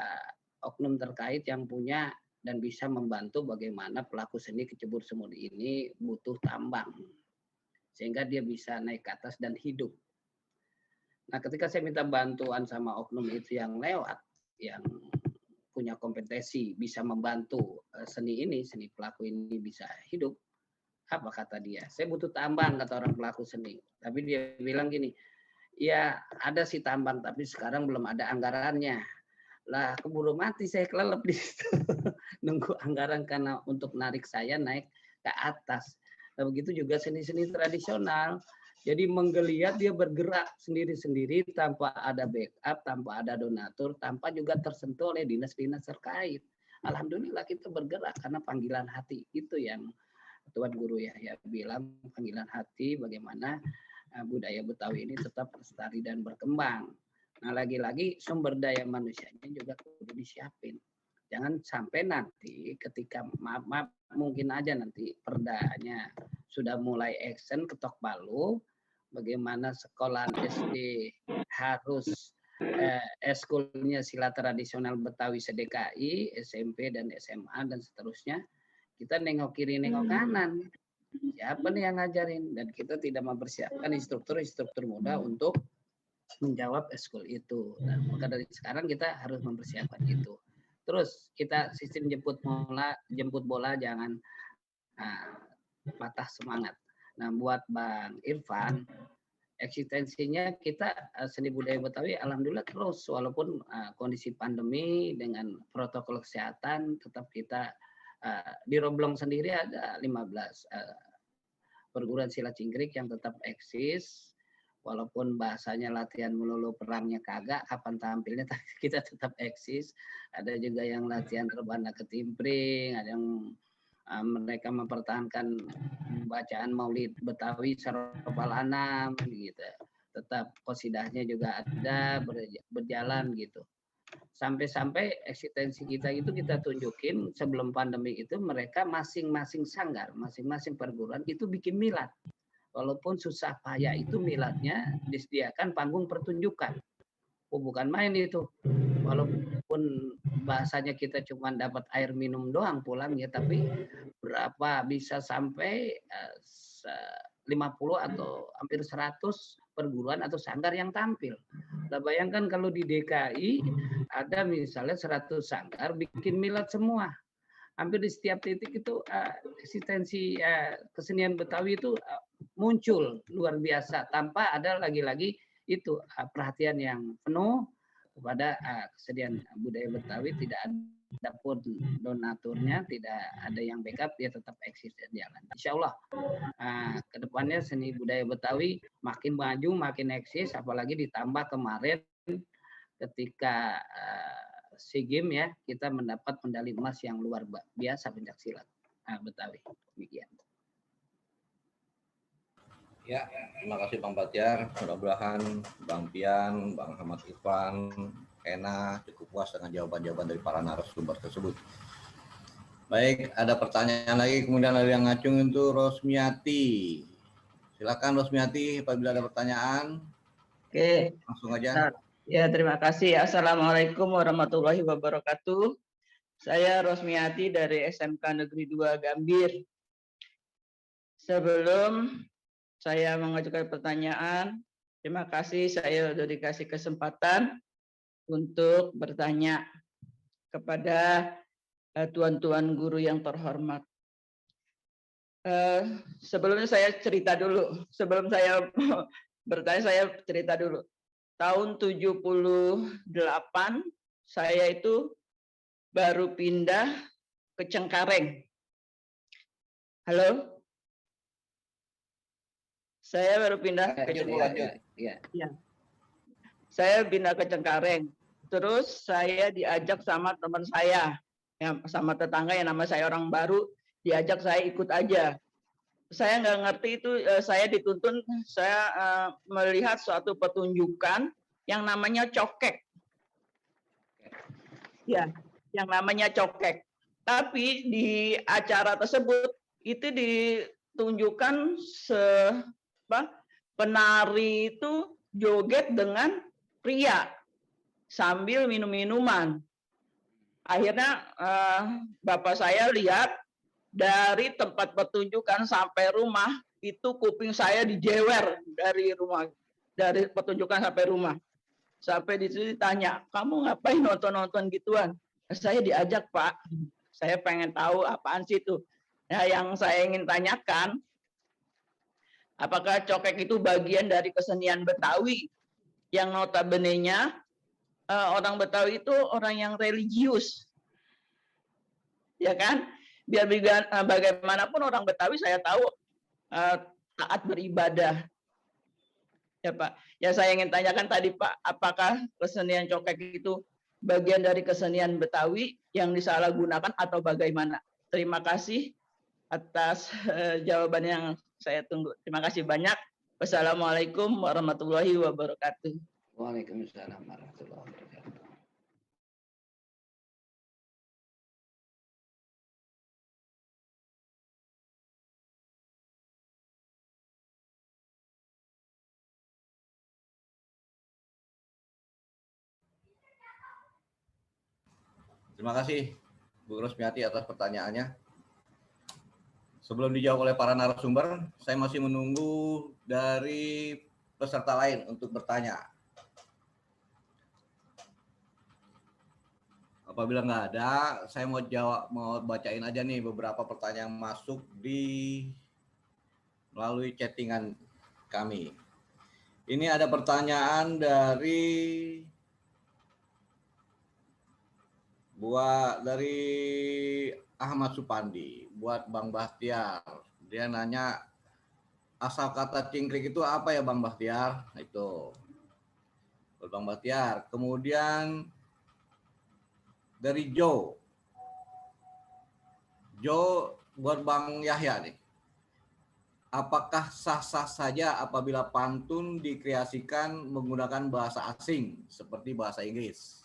oknum terkait yang punya dan bisa membantu bagaimana pelaku seni kecebur sumur ini butuh tambang. Sehingga dia bisa naik ke atas dan hidup. Nah, ketika saya minta bantuan sama oknum itu yang lewat, yang punya kompetensi bisa membantu seni pelaku ini bisa hidup, apa kata dia? Saya butuh tambang, kata orang pelaku seni. Tapi dia bilang gini, ya ada sih tambang, tapi sekarang belum ada anggarannya. Lah, keburu mati saya kelelep di situ. Nunggu anggaran karena untuk narik saya naik ke atas. Nah, begitu juga seni-seni tradisional. Jadi menggeliat, dia bergerak sendiri-sendiri tanpa ada backup, tanpa ada donatur, tanpa juga tersentuh oleh dinas-dinas terkait. Alhamdulillah kita bergerak karena panggilan hati. Itu yang Tuan Guru Yahya bilang, panggilan hati bagaimana budaya Betawi ini tetap lestari dan berkembang. Nah, lagi-lagi sumber daya manusianya juga perlu disiapin. Jangan sampai nanti ketika maaf mungkin aja nanti perdanya sudah mulai action ketok palu, bagaimana sekolah SD harus eskulnya silat tradisional Betawi se-DKI, SMP dan SMA dan seterusnya, kita nengok kiri nengok kanan. Siapa nih yang ngajarin? Dan kita tidak mempersiapkan instruktur-instruktur muda untuk menjawab eskul itu. Dan maka dari sekarang kita harus mempersiapkan itu. Terus kita sistem jemput bola jangan patah semangat. Nah, buat Bang Irfan, eksistensinya kita seni budaya Betawi alhamdulillah terus walaupun kondisi pandemi dengan protokol kesehatan tetap kita di Roblong sendiri ada 15 perguruan silat cingkrik yang tetap eksis walaupun bahasanya latihan melulu perangnya kagak kapan tampilnya kita tetap eksis. Ada juga yang latihan rebana ketimpring, ada yang mereka mempertahankan bacaan Maulid Betawi Sarofal Anam gitu. Tetap qasidahnya juga ada berjalan gitu. Sampai-sampai eksistensi kita itu kita tunjukin sebelum pandemi itu mereka masing-masing sanggar, masing-masing perguruan itu bikin milad. Walaupun susah payah itu miladnya disediakan panggung pertunjukan. Oh, bukan main itu. Walaupun bahasanya kita cuma dapat air minum doang pulangnya, tapi berapa bisa sampai 50 atau hampir 100 perguruan atau sanggar yang tampil. Nah, bayangkan kalau di DKI ada misalnya 100 sanggar bikin milad semua. Hampir di setiap titik itu eksistensi kesenian Betawi itu muncul luar biasa tanpa ada lagi-lagi itu perhatian yang penuh kepada kesenian budaya Betawi. Tidak ada pun donaturnya, tidak ada yang backup, dia tetap eksis dan jalan. Insya Allah kedepannya seni budaya Betawi makin maju, makin eksis, apalagi ditambah kemarin ketika SEA Games ya kita mendapat medali emas yang luar biasa pencaksilat Betawi. Demikian. Ya, terima kasih Bang Batiar. Mudah-mudahan Bang Pian, Bang Ahmad Irfan, Ena cukup puas dengan jawaban-jawaban dari para narasumber tersebut. Baik, ada pertanyaan lagi. Kemudian ada yang ngacung itu Rosmiati. Silakan Rosmiati, apabila ada pertanyaan. Oke. Langsung aja. Ya, terima kasih. Assalamualaikum warahmatullahi wabarakatuh. Saya Rosmiati dari SMK Negeri 2 Gambir. Sebelum saya mengajukan pertanyaan, terima kasih saya sudah dikasih kesempatan untuk bertanya kepada tuan-tuan guru yang terhormat. Sebelumnya saya cerita dulu. Sebelum saya bertanya, saya cerita dulu. Tahun 78 saya itu baru pindah ke Cengkareng. Halo? Saya baru pindah ke Cengkareng. Ya. Saya pindah ke Cengkareng. Terus saya diajak sama teman saya, sama tetangga yang nama saya orang baru, diajak saya ikut aja. Saya nggak ngerti itu, saya dituntun, saya melihat suatu pertunjukan yang namanya cokek. Ya, yang namanya cokek. Tapi di acara tersebut itu ditunjukkan penari itu joget dengan pria sambil minum-minuman. Akhirnya bapak saya lihat dari tempat pertunjukan sampai rumah itu kuping saya dijewer dari rumah, dari pertunjukan sampai rumah. Sampai di situ ditanya, kamu ngapain nonton-nonton gituan? Saya diajak Pak, saya pengen tahu apaan sih itu. Nah, yang saya ingin tanyakan, apakah cokek itu bagian dari kesenian Betawi yang notabene-nya orang Betawi itu orang yang religius, ya kan? Biar bagaimanapun orang Betawi saya tahu taat beribadah, ya Pak. Ya saya ingin tanyakan tadi Pak, apakah kesenian cokek itu bagian dari kesenian Betawi yang disalahgunakan atau bagaimana? Terima kasih atas jawaban yang saya tunggu. Terima kasih banyak. Wassalamualaikum warahmatullahi wabarakatuh. Waalaikumsalam warahmatullahi wabarakatuh. Terima kasih Bu Rosmiati atas pertanyaannya. Sebelum dijawab oleh para narasumber, saya masih menunggu dari peserta lain untuk bertanya. Apabila nggak ada, saya mau bacain aja nih beberapa pertanyaan yang masuk di melalui chattingan kami. Ini ada pertanyaan dari Ahmad Supandi buat Bang Bahtiar. Dia nanya asal kata cingkrik itu apa ya Bang Bahtiar? Nah, itu buat Bang Bahtiar. Kemudian dari Joe buat Bang Yahya nih. Apakah sah-sah saja apabila pantun dikreasikan menggunakan bahasa asing seperti bahasa Inggris?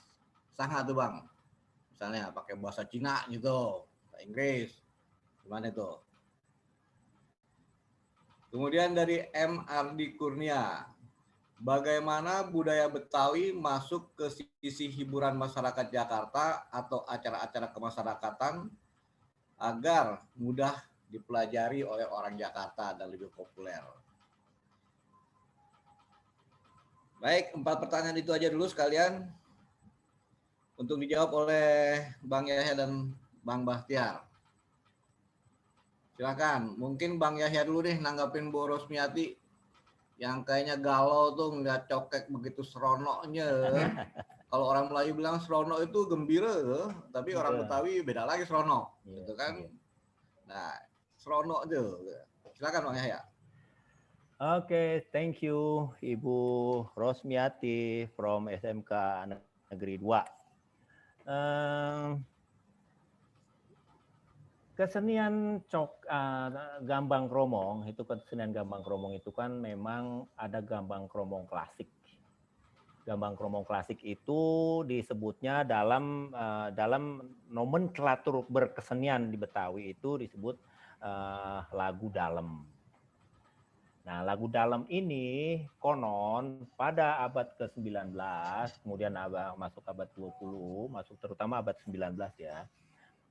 Sah nggak tuh Bang? Misalnya pakai bahasa Cina gitu, bahasa Inggris, gimana itu? Kemudian dari M. Ardi Kurnia, bagaimana budaya Betawi masuk ke sisi hiburan masyarakat Jakarta atau acara-acara kemasyarakatan agar mudah dipelajari oleh orang Jakarta dan lebih populer? Baik, 4 pertanyaan itu aja dulu sekalian untuk dijawab oleh Bang Yahya dan Bang Bahtiar. Silakan, mungkin Bang Yahya dulu deh nanggapin Bu Rosmiati yang kayaknya galau tuh ngeliat cokek begitu seronoknya. Kalau orang Melayu bilang seronok itu gembira, tapi orang Betawi beda lagi seronok, gitu kan? Nah, seronok tuh. Silakan Bang Yahya. Oke, thank you Ibu Rosmiati from SMK Negeri 2. Kesenian gambang kromong itu kan memang ada gambang kromong klasik. Gambang kromong klasik itu disebutnya dalam nomenklatur berkesenian di Betawi itu disebut lagu dalem. Nah, lagu dalem ini konon pada abad ke-19, kemudian masuk abad 20, terutama abad 19 ya.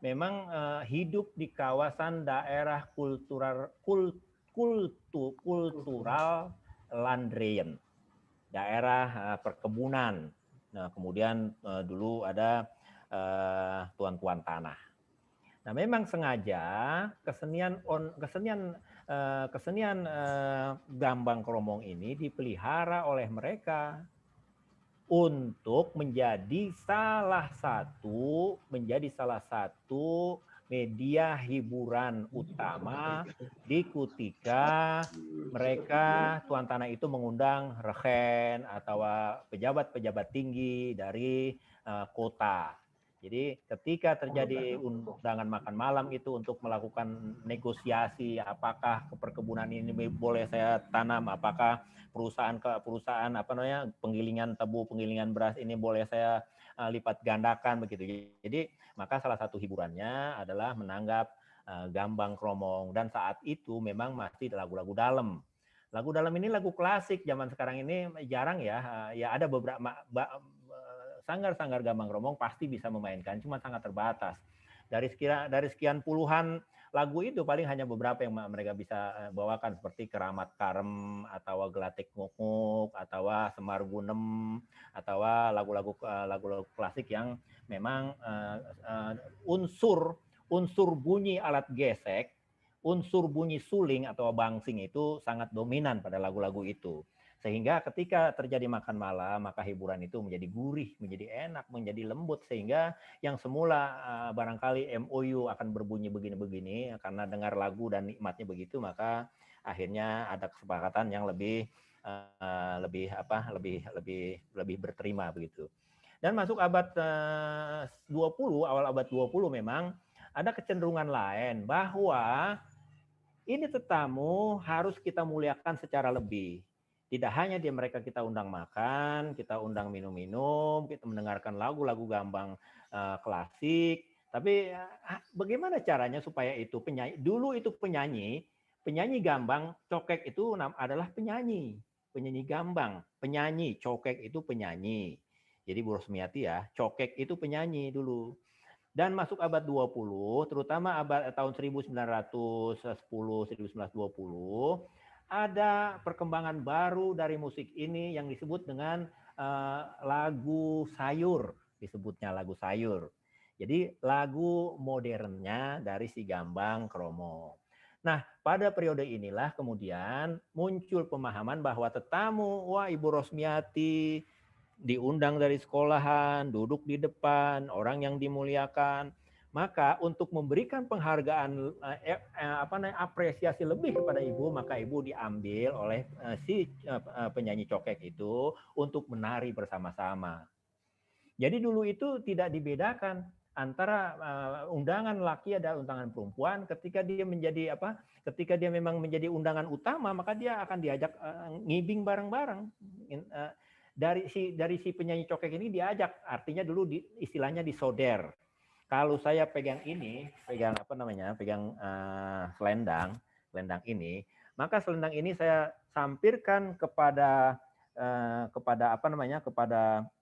Memang hidup di kawasan daerah kultural Landreyen, daerah perkebunan. Nah, kemudian dulu ada tuan-tuan tanah. Nah, memang sengaja kesenian gambang kromong ini dipelihara oleh mereka untuk menjadi salah satu media hiburan utama di ketika mereka tuan tanah itu mengundang regen atau pejabat-pejabat tinggi dari kota. Jadi ketika terjadi undangan makan malam itu untuk melakukan negosiasi apakah perkebunan ini boleh saya tanam, apakah perusahaan penggilingan tebu, penggilingan beras ini boleh saya lipat gandakan begitu. Jadi maka salah satu hiburannya adalah menanggap gambang kromong, dan saat itu memang masih lagu-lagu dalem. Lagu dalem ini lagu klasik, zaman sekarang ini jarang ya. Ya ada beberapa sanggar-sanggar gambang kromong pasti bisa memainkan, cuma sangat terbatas. Dari sekian puluhan lagu itu paling hanya beberapa yang mereka bisa bawakan seperti Keramat Karem atau Gelatik Nguk-nguk atau Semar Gunem atau lagu-lagu klasik yang memang unsur bunyi alat gesek, unsur bunyi suling atau bangsing itu sangat dominan pada lagu-lagu itu. Sehingga ketika terjadi makan malam, maka hiburan itu menjadi gurih, menjadi enak, menjadi lembut. Sehingga yang semula barangkali MOU akan berbunyi begini-begini, karena dengar lagu dan nikmatnya begitu, maka akhirnya ada kesepakatan yang lebih berterima begitu. Dan masuk abad 20, awal abad 20 memang ada kecenderungan lain bahwa ini tetamu harus kita muliakan secara lebih. Tidak hanya mereka kita undang makan, kita undang minum-minum, kita mendengarkan lagu-lagu gambang klasik. Tapi bagaimana caranya supaya itu penyanyi? Dulu itu penyanyi gambang, cokek itu adalah penyanyi gambang, penyanyi, cokek itu penyanyi. Jadi Bu Rosmiati ya, cokek itu penyanyi dulu. Dan masuk abad 20, terutama tahun 1910, 1920, ada perkembangan baru dari musik ini yang disebut dengan lagu sayur, disebutnya lagu sayur. Jadi lagu modernnya dari si gambang kromong. Nah, pada periode inilah kemudian muncul pemahaman bahwa tetamu, wah Ibu Rosmiati diundang dari sekolahan, duduk di depan, orang yang dimuliakan. Maka untuk memberikan penghargaan apresiasi lebih kepada Ibu, maka Ibu diambil oleh si penyanyi cokek itu untuk menari bersama-sama. Jadi dulu itu tidak dibedakan antara undangan laki ada undangan perempuan. Ketika dia menjadi ketika dia memang menjadi undangan utama, maka dia akan diajak ngibing bareng-bareng. Dari si penyanyi cokek ini diajak, artinya dulu istilahnya disoder. Kalau saya pegang ini, pegang selendang ini, maka selendang ini saya sampirkan kepada kepada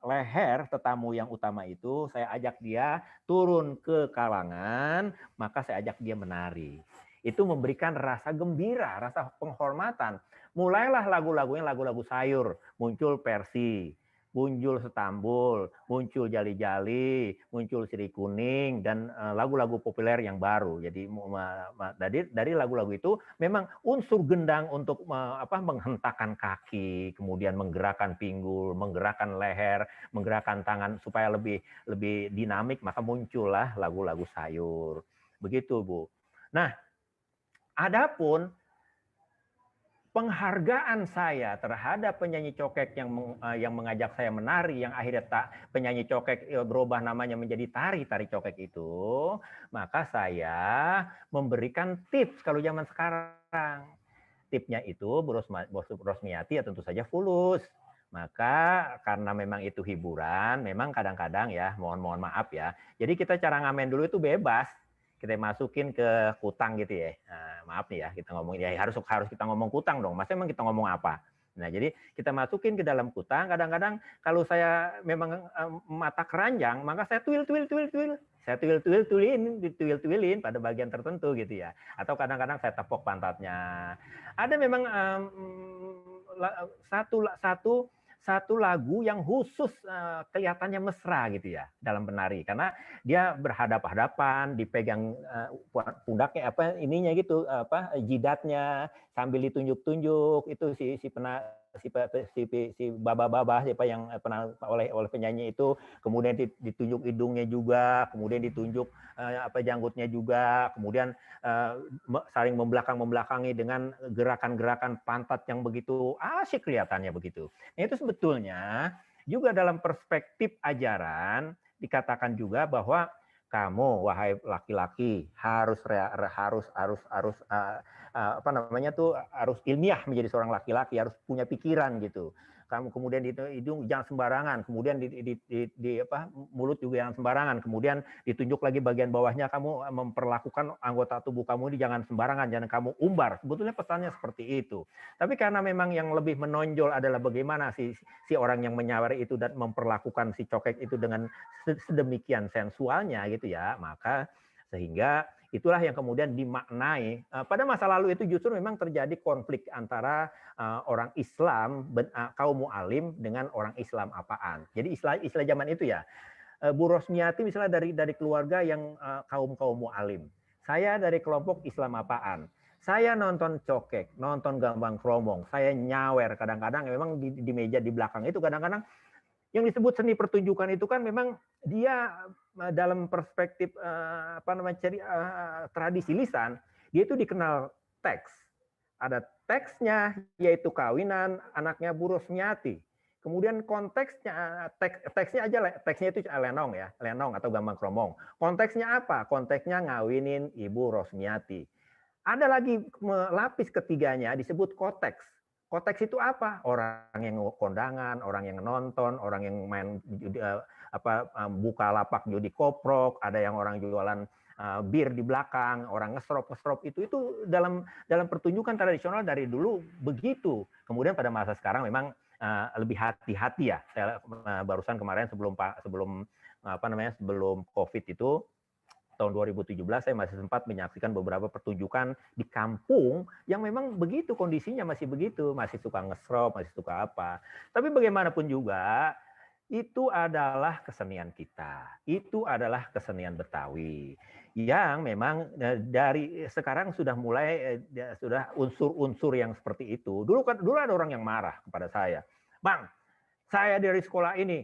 leher tetamu yang utama itu, saya ajak dia turun ke kalangan, maka saya ajak dia menari. Itu memberikan rasa gembira, rasa penghormatan. Mulailah lagu-lagunya lagu-lagu sayur, muncul Persi, muncul Setambul, muncul Jali-Jali, muncul Sri Kuning, dan lagu-lagu populer yang baru. Jadi dari lagu-lagu itu memang unsur gendang untuk menghentakkan kaki, kemudian menggerakkan pinggul, menggerakkan leher, menggerakkan tangan supaya lebih dinamik, maka muncullah lagu-lagu sayur. Begitu, Bu. Nah, adapun penghargaan saya terhadap penyanyi cokek yang mengajak saya menari, yang akhirnya penyanyi cokek berubah namanya menjadi tari cokek itu, maka saya memberikan tips kalau zaman sekarang. Tipsnya itu Bu Rosmiati ya tentu saja fulus. Maka karena memang itu hiburan, memang kadang-kadang ya, mohon maaf ya. Jadi kita cara ngamen dulu itu bebas. Kita masukin ke kutang gitu ya. Nah, maaf nih ya, kita ngomong ya harus kita ngomong kutang dong. Masa emang kita ngomong apa? Nah, jadi kita masukin ke dalam kutang. Kadang-kadang kalau saya memang mata keranjang, maka saya tuil. Saya tuil-tuilin pada bagian tertentu gitu ya. Atau kadang-kadang saya tepok pantatnya. Ada memang satu lagu yang khusus kelihatannya mesra gitu ya dalam penari, karena dia berhadap-hadapan, dipegang pundaknya ininya gitu, jidatnya sambil ditunjuk-tunjuk, itu si baba-baba siapa yang pernah oleh penyanyi itu, kemudian ditunjuk hidungnya juga, kemudian ditunjuk janggutnya juga, kemudian saling membelakangi dengan gerakan-gerakan pantat yang begitu asyik kelihatannya begitu. Nah, itu sebetulnya juga dalam perspektif ajaran dikatakan juga bahwa kamu wahai laki-laki harus harus ilmiah menjadi seorang laki-laki, harus punya pikiran gitu. Kamu kemudian di hidung jangan sembarangan, kemudian mulut juga jangan sembarangan, kemudian ditunjuk lagi bagian bawahnya, kamu memperlakukan anggota tubuh kamu ini jangan sembarangan, jangan kamu umbar. Sebetulnya pesannya seperti itu. Tapi karena memang yang lebih menonjol adalah bagaimana si orang yang menyawari itu dan memperlakukan si cokek itu dengan sedemikian sensualnya gitu ya, maka sehingga itulah yang kemudian dimaknai. Pada masa lalu itu justru memang terjadi konflik antara orang Islam, kaum mu'alim dengan orang Islam apaan. Jadi istilah zaman itu ya, Bu Rosmiati misalnya dari keluarga yang kaum mu'alim. Saya dari kelompok Islam apaan. Saya nonton cokek, nonton gambang kromong, saya nyawer kadang-kadang memang di meja di belakang itu kadang-kadang yang disebut seni pertunjukan itu kan memang dia dalam perspektif tradisi lisan, dia itu dikenal teks. Ada teksnya yaitu kawinan anaknya Bu Rosmiati. Kemudian konteksnya teksnya itu lenong ya, lenong atau gambang kromong. Konteksnya apa? Konteksnya ngawinin Ibu Rosmiati. Ada lagi lapis ketiganya disebut konteks. Konteks itu apa? Orang yang kondangan, orang yang nonton, orang yang main buka lapak judi koprok, ada yang orang jualan bir di belakang, orang ngestrop itu dalam pertunjukan tradisional dari dulu begitu. Kemudian pada masa sekarang memang lebih hati-hati ya. Saya barusan kemarin sebelum Covid itu tahun 2017 saya masih sempat menyaksikan beberapa pertunjukan di kampung yang memang begitu kondisinya, masih begitu, masih suka ngestrop, masih suka apa. Tapi bagaimanapun juga itu adalah kesenian kita. Itu adalah kesenian Betawi. yang memang dari sekarang sudah mulai sudah unsur-unsur yang seperti itu. Dulu ada orang yang marah kepada saya, Bang, saya dari sekolah ini,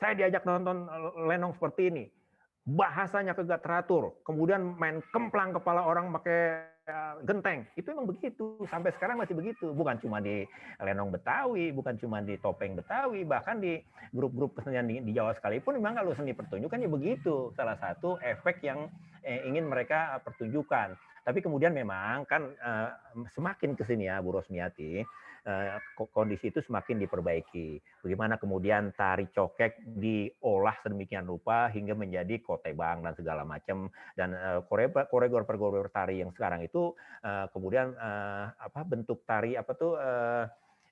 saya diajak nonton lenong seperti ini, bahasanya kagak teratur, kemudian main kemplang kepala orang pakai genteng, itu emang begitu, sampai sekarang masih begitu, bukan cuma di lenong Betawi, bukan cuma di topeng Betawi, bahkan di grup-grup kesenian di Jawa sekalipun memang kalau seni pertunjukan ya begitu, salah satu efek yang ingin mereka pertunjukkan. Tapi kemudian memang kan semakin kesini ya Bu Rosmiati, kondisi itu semakin diperbaiki. Bagaimana kemudian tari cokek diolah sedemikian rupa hingga menjadi kotebang dan segala macam, dan koreografer tari yang sekarang itu kemudian bentuk tari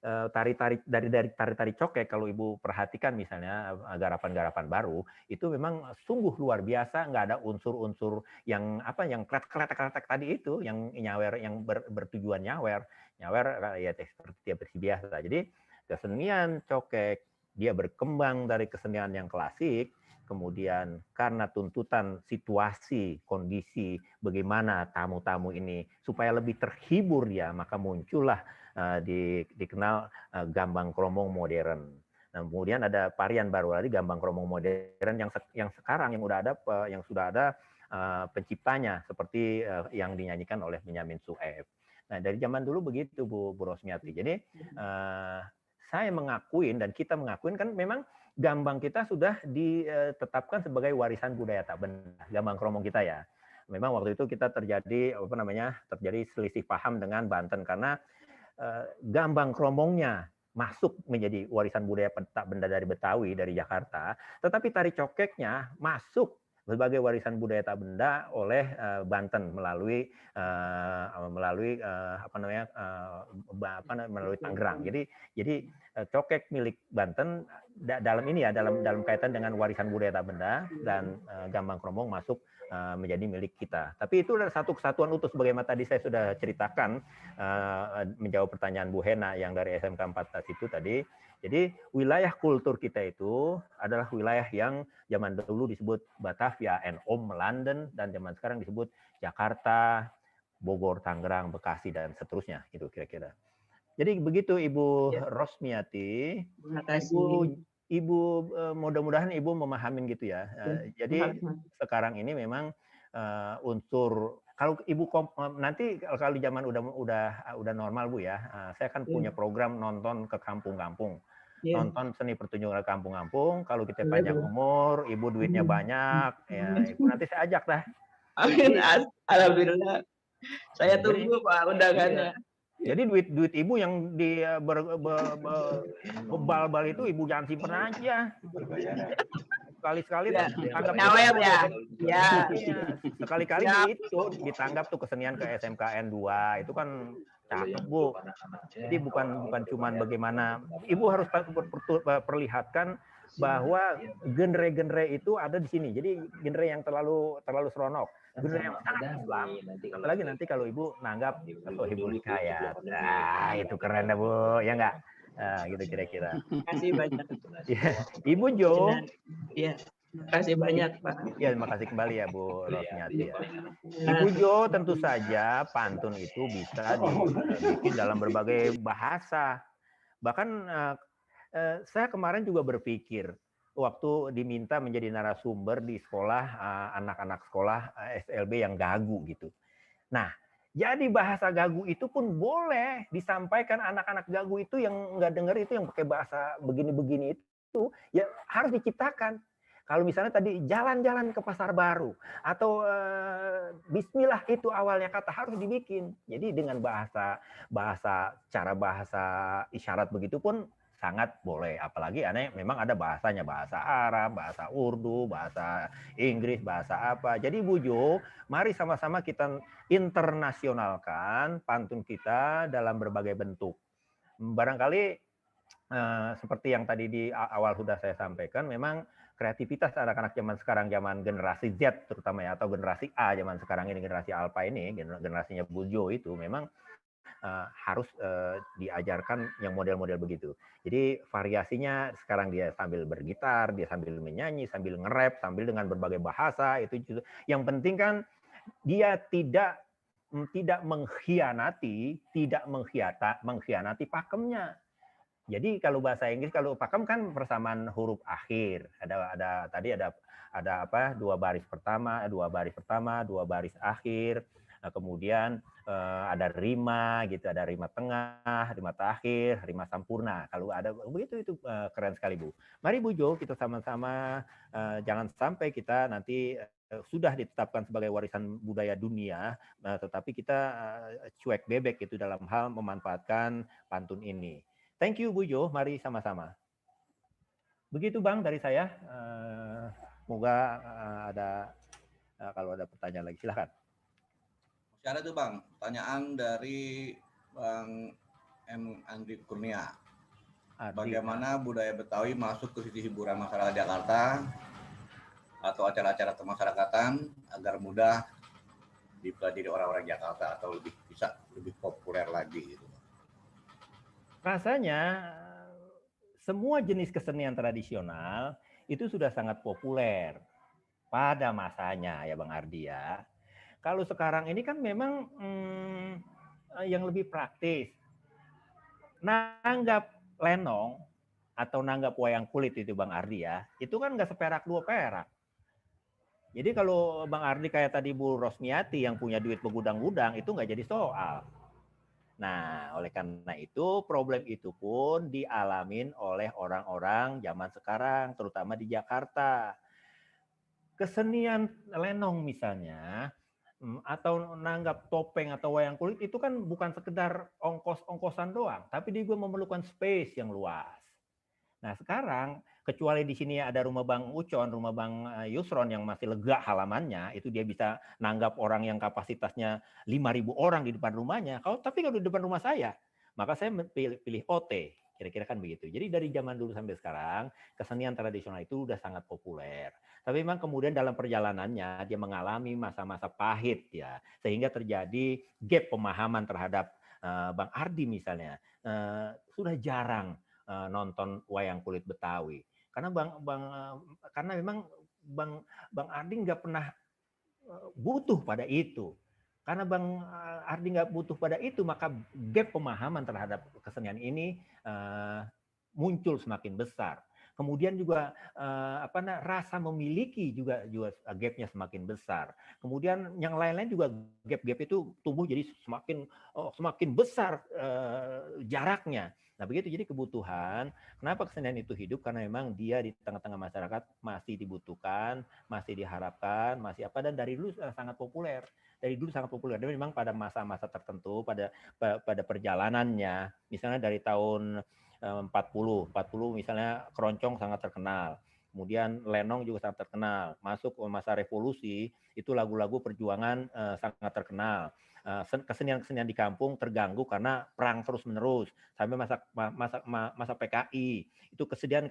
tari-tari dari tari-tari cokek, kalau Ibu perhatikan misalnya garapan-garapan baru itu memang sungguh luar biasa, nggak ada unsur-unsur yang kletek-kletek tadi itu, yang nyawer, yang bertujuan nyawer ya seperti biasa. Jadi kesenian cokek dia berkembang dari kesenian yang klasik, kemudian karena tuntutan situasi, kondisi, bagaimana tamu-tamu ini supaya lebih terhibur dia, maka muncullah dikenal gambang kromong modern. Nah, kemudian ada varian baru lagi gambang kromong modern yang sekarang yang sudah ada penciptanya seperti yang dinyanyikan oleh Benyamin Sueb. Nah, dari zaman dulu begitu Bu Rosmiati. Jadi saya mengakuin dan kita mengakuin kan memang gambang kita sudah ditetapkan sebagai warisan budaya tak benda, gambang kromong kita ya. Memang waktu itu kita terjadi selisih paham dengan Banten karena gambang kromongnya masuk menjadi warisan budaya tak benda dari Betawi, dari Jakarta, tetapi tari cokeknya masuk sebagai warisan budaya tak benda oleh Banten melalui Tangerang. Jadi cokek milik Banten dalam kaitan dengan warisan budaya tak benda, dan gambang kromong masuk menjadi milik kita. Tapi itu adalah satu kesatuan utuh sebagaimana tadi saya sudah ceritakan menjawab pertanyaan Bu Hena yang dari SMK 14 itu tadi. Jadi wilayah kultur kita itu adalah wilayah yang zaman dulu disebut Batavia and London, dan zaman sekarang disebut Jakarta, Bogor, Tangerang, Bekasi, dan seterusnya. Itu kira-kira. Jadi begitu Ibu Rosmiati. Ibu mudah-mudahan Ibu memahamin gitu ya. Jadi sekarang ini memang unsur, kalau Ibu nanti kalau di zaman udah normal Bu ya, saya kan punya program nonton ke kampung-kampung. Nonton seni pertunjukan ke kampung-kampung. Kalau kita panjang umur, Ibu duitnya banyak, ya Ibu nanti saya ajak dah. Amin. Alhamdulillah. Saya tunggu Pak undangannya. Jadi duit Ibu yang di bebal-bal itu Ibu jangan simpen aja. Sekali-sekali tanggap nyawer ya. Ya. Sekali-kali itu ditanggap tuh kesenian ke SMKN 2 itu kan cakep Bu. Jadi bukan cuman bagaimana Ibu harus perlihatkan bahwa genre-genre itu ada di sini. Jadi genre yang terlalu seronok, genre yang sangat Islam. Apalagi nanti kalau Ibu nanggap atau Ibu kaya. Nah, itu keren dah Bu, ya enggak? Nah, gitu kira-kira. Terima kasih banyak. Ya, Ibu Jo. Iya. Terima kasih banyak, Pak. Ya, terima kasih kembali ya Bu Rosmiati ya. Ibu Jo, tentu saja pantun itu bisa dibikin dalam berbagai bahasa. Bahkan saya kemarin juga berpikir waktu diminta menjadi narasumber di sekolah, anak-anak sekolah SLB yang gagu gitu. Nah, jadi bahasa gagu itu pun boleh disampaikan, anak-anak gagu itu yang nggak dengar itu yang pakai bahasa begini-begini itu ya harus diciptakan. Kalau misalnya tadi jalan-jalan ke pasar baru atau bismillah itu awalnya kata harus dibikin. Jadi dengan cara bahasa isyarat begitu pun sangat boleh. Apalagi memang ada bahasanya, bahasa Arab, bahasa Urdu, bahasa Inggris, bahasa apa. Jadi Bu Jo, mari sama-sama kita internasionalkan pantun kita dalam berbagai bentuk. Barangkali seperti yang tadi di awal sudah saya sampaikan, memang kreativitas anak-anak zaman sekarang, zaman generasi Z terutama ya, atau generasi A zaman sekarang ini, generasi Alpha ini, generasinya Bu Jo itu memang harus diajarkan yang model-model begitu. Jadi variasinya sekarang dia sambil bergitar, dia sambil menyanyi, sambil nge-rap, sambil dengan berbagai bahasa itu. Yang penting kan dia tidak mengkhianati pakemnya. Jadi kalau bahasa Inggris, kalau pakem kan persamaan huruf akhir. Tadi ada apa? 2 baris pertama, 2 baris akhir. Kemudian ada rima gitu, ada rima tengah, rima terakhir, rima sampurna. Kalau ada begitu itu keren sekali, Bu. Mari Bu Jo, kita sama-sama jangan sampai kita nanti sudah ditetapkan sebagai warisan budaya dunia, tetapi kita cuek bebek itu dalam hal memanfaatkan pantun ini. Thank you Bu Jo, mari sama-sama. Begitu Bang dari saya. Semoga ada kalau ada pertanyaan lagi silakan. Masih ada tuh Bang, pertanyaan dari Bang M. Andri Kurnia. Bagaimana budaya Betawi masuk ke sisi hiburan masyarakat Jakarta atau acara-acara kemasyarakatan agar mudah dipelajari orang-orang Jakarta atau bisa lebih populer lagi gitu. Rasanya semua jenis kesenian tradisional itu sudah sangat populer pada masanya ya Bang Ardi ya. Kalau sekarang ini kan memang yang lebih praktis. Nanggap lenong atau nanggap wayang kulit itu Bang Ardi ya, itu kan nggak seperak 2 perak. Jadi kalau Bang Ardi kayak tadi Bu Rosmiati yang punya duit begudang-gudang itu nggak jadi soal. Nah, oleh karena itu problem itu pun dialamin oleh orang-orang zaman sekarang, terutama di Jakarta. Kesenian lenong misalnya, atau nanggap topeng atau wayang kulit itu kan bukan sekedar ongkos-ongkosan doang, tapi dia juga memerlukan space yang luas. Nah sekarang, kecuali di sini ada rumah Bang Ucon, rumah Bang Yusron yang masih lega halamannya, itu dia bisa nanggap orang yang kapasitasnya 5.000 orang di depan rumahnya. Tapi kalau di depan rumah saya, maka saya pilih OT. Kira-kira kan begitu. Jadi dari zaman dulu sampai sekarang, kesenian tradisional itu udah sangat populer. Tapi memang kemudian dalam perjalanannya, dia mengalami masa-masa pahit ya. Sehingga terjadi gap pemahaman terhadap Bang Ardi misalnya. Sudah jarang nonton wayang kulit Betawi. Karena karena memang Bang Ardi nggak pernah butuh pada itu. Karena Bang Ardi nggak butuh pada itu, maka gap pemahaman terhadap kesenian ini muncul semakin besar. Kemudian juga rasa memiliki juga gapnya semakin besar. Kemudian yang lain-lain juga gap itu tumbuh jadi semakin besar jaraknya. Nah begitu, jadi kebutuhan, kenapa kesenian itu hidup? Karena memang dia di tengah-tengah masyarakat masih dibutuhkan, masih diharapkan, masih dan dari dulu sangat populer. Dari dulu sangat populer, dan memang pada masa-masa tertentu, pada perjalanannya, misalnya dari tahun 40 misalnya keroncong sangat terkenal. Kemudian lenong juga sangat terkenal. Masuk ke masa revolusi, itu lagu-lagu perjuangan sangat terkenal. Kesenian-kesenian di kampung terganggu karena perang terus-menerus sampai masa PKI. Itu kesenian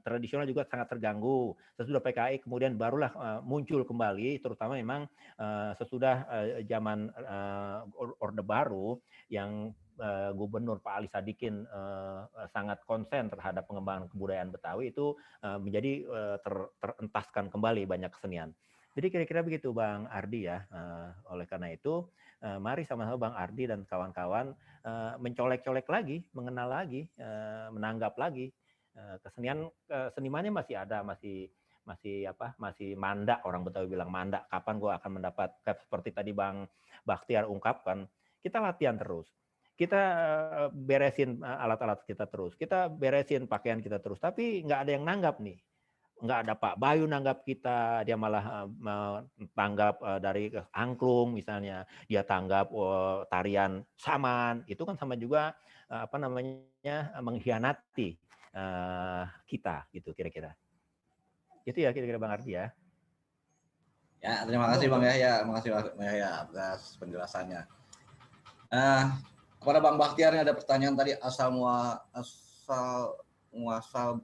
tradisional juga sangat terganggu. Sesudah PKI kemudian barulah muncul kembali, terutama memang sesudah zaman Orde Baru yang Gubernur Pak Ali Sadikin sangat konsen terhadap pengembangan kebudayaan Betawi, itu menjadi terentaskan kembali banyak kesenian. Jadi kira-kira begitu Bang Ardi ya. Oleh karena itu, mari sama-sama Bang Ardi dan kawan-kawan mencolek-colek lagi, mengenal lagi, menanggap lagi. Senimannya masih ada, masih mandak, orang Betawi bilang mandak. Kapan gue akan mendapat seperti tadi Bang Bakhtiar ungkapkan, kita latihan terus. Kita beresin alat-alat kita terus, kita beresin pakaian kita terus, tapi nggak ada yang nanggap nih. Nggak ada Pak Bayu nanggap kita, dia malah tanggap dari angklung misalnya, dia tanggap tarian saman, itu kan sama juga mengkhianati kita gitu kira-kira. Itu ya kira-kira Bang Ardi ya. Ya, terima kasih Bang Yahya, terima kasih Bang Yahya atas penjelasannya. Kepada Bang Bakhtiar ada pertanyaan tadi, asal muasal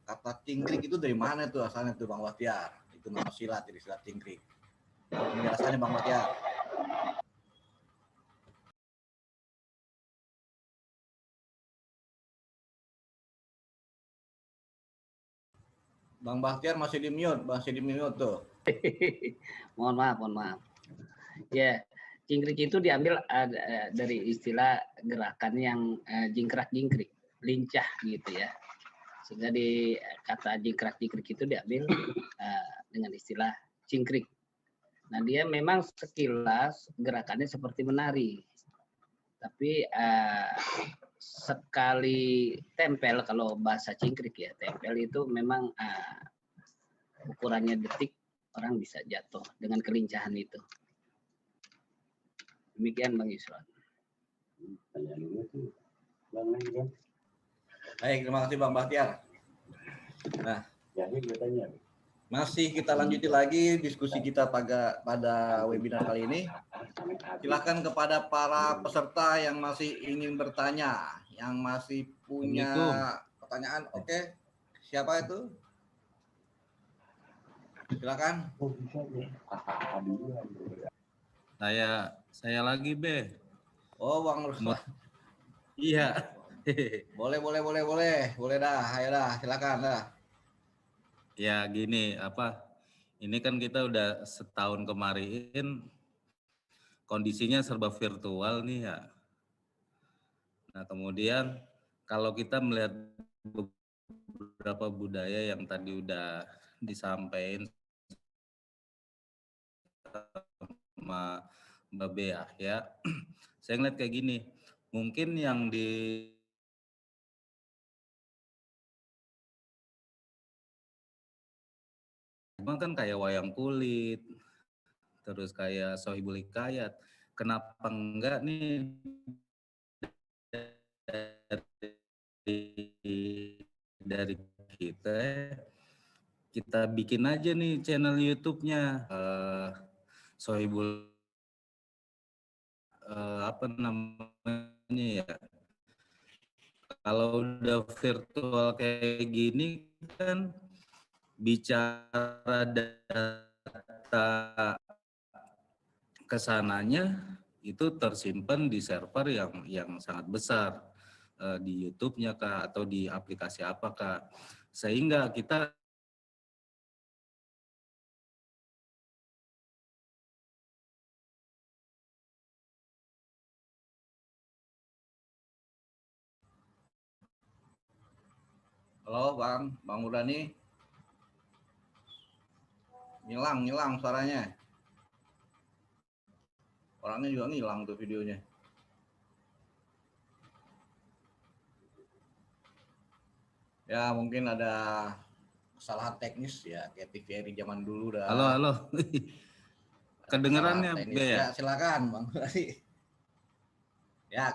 kata cingkrik itu dari mana tuh asalnya tuh Bang Bakhtiar? Itu nama silat, jadi silat cingkrik. Penjelasannya Bang Bakhtiar. Bang Bahtiar masih di mute tuh. Mohon maaf. Ya, jingkrik itu diambil dari istilah gerakan yang jingkrak-jingkrik, lincah gitu ya. Sehingga di kata jingkrak-jingkrik itu diambil dengan istilah jingkrik. Nah, dia memang sekilas gerakannya seperti menari. Tapi sekali tempel, kalau bahasa jingkrik ya, tempel itu memang ukurannya detik, orang bisa jatuh dengan kelincahan itu. Demikian Bang Yusron. Baik, terima kasih Bang Bahtiar. Nah, masih kita lanjuti lagi diskusi kita pada webinar kali ini. Silakan kepada para peserta yang masih ingin bertanya, yang masih punya pertanyaan. Oke, siapa itu? Silakan. Saya lagi, Be. Oh, Bang Ruslan. Iya. Boleh dah. Ayo dah, silakan dah. Ya gini, ini kan kita udah setahun kemarin kondisinya serba virtual nih ya. Nah, kemudian kalau kita melihat beberapa budaya yang tadi udah disampaikan sama Mbak Bea ya, saya ngeliat kayak gini, mungkin yang kan kayak wayang kulit, terus kayak Sohibul Hikayat, kenapa enggak nih dari kita bikin aja nih channel YouTube-nya Sohibul apa namanya ya, kalau udah virtual kayak gini kan bicara data kesananya itu tersimpan di server yang sangat besar di YouTube-nya kah atau di aplikasi apakah, sehingga kita Halo Bang Murdani. Ngilang suaranya. Orangnya juga ngilang tuh videonya. Ya mungkin ada kesalahan teknis ya, kayak TVRI zaman dulu dah. Halo. Kedengerannya Be ya? Ya silakan Bang Murdani. Ya.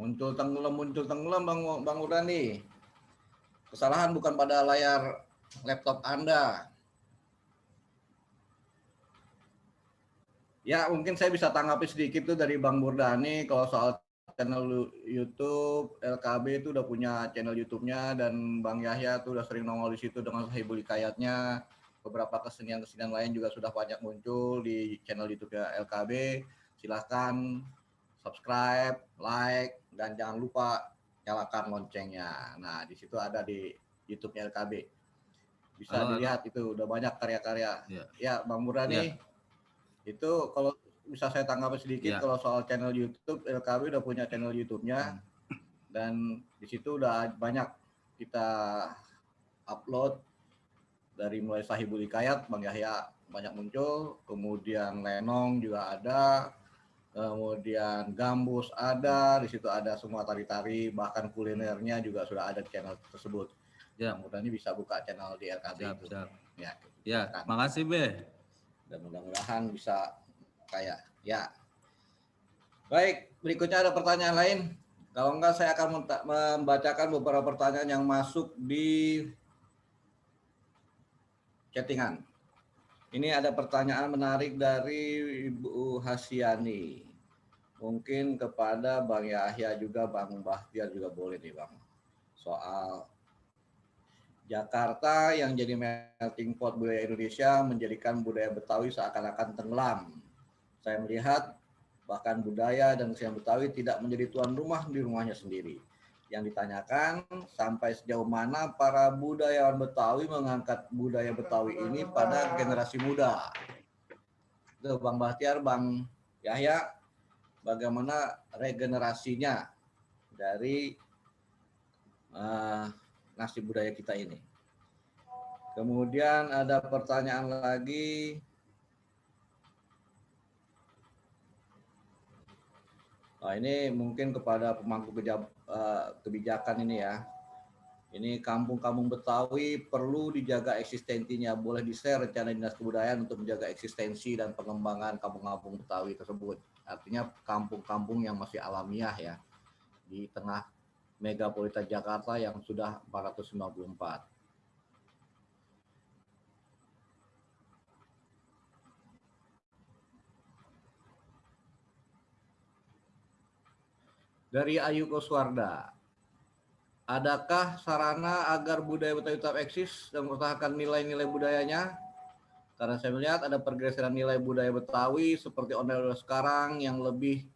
Muncul tenggelam Bang Murdani. Kesalahan bukan pada layar laptop Anda. Ya mungkin saya bisa tanggapi sedikit tuh dari Bang Murdani kalau soal channel YouTube LKB itu udah punya channel YouTube-nya, dan Bang Yahya tuh udah sering nongol di situ dengan Sohibul Hikayatnya. Beberapa kesenian lain juga sudah banyak muncul di channel YouTube-nya LKB. Silahkan subscribe, like, dan jangan lupa nyalakan loncengnya. Nah, di situ ada di YouTube-nya LKB. Bisa dilihat itu udah banyak karya-karya. Ya, Bang Murdani. Itu kalau bisa saya tanggapi sedikit kalau soal channel YouTube, LKB udah punya channel YouTube-nya. Dan di situ udah banyak kita upload dari mulai Sohibul Hikayat, Bang Yahya banyak muncul, kemudian Lenong juga ada, kemudian Gambus ada, di situ ada semua tari-tari, bahkan kulinernya juga sudah ada di channel tersebut. Ya, mudah-mudahan bisa buka channel di LKB itu. Ya, makasih Be. Dan mudah-mudahan bisa kayak ya. Baik, berikutnya ada pertanyaan lain. Kalau enggak saya akan membacakan beberapa pertanyaan yang masuk di chattingan. Ini ada pertanyaan menarik dari Ibu Hasyani. Mungkin kepada Bang Yahya juga, Bang Bahtiar juga boleh nih Bang. Soal Jakarta yang jadi melting pot budaya Indonesia menjadikan budaya Betawi seakan-akan tenggelam. Saya melihat Bahkan budaya dan kesenian Betawi tidak menjadi tuan rumah di rumahnya sendiri. Yang ditanyakan, sampai sejauh mana para budayawan Betawi mengangkat budaya Betawi ini pada generasi muda. Itu Bang Bahtiar, Bang Yahya, bagaimana regenerasinya dari nasib budaya kita ini. Kemudian ada pertanyaan lagi. Nah, ini mungkin kepada pemangku kebijakan ini ya. Ini kampung-kampung Betawi perlu dijaga eksistensinya. Boleh di-share rencana Dinas Kebudayaan untuk menjaga eksistensi dan pengembangan kampung-kampung Betawi tersebut. Artinya kampung-kampung yang masih alamiah ya. Di tengah megapolitan Jakarta yang sudah 454. Dari Ayu Koswarda, adakah sarana agar budaya Betawi tetap eksis dan mempertahankan nilai-nilai budayanya? Karena saya melihat ada pergeseran nilai budaya Betawi seperti ondel-ondel sekarang yang lebih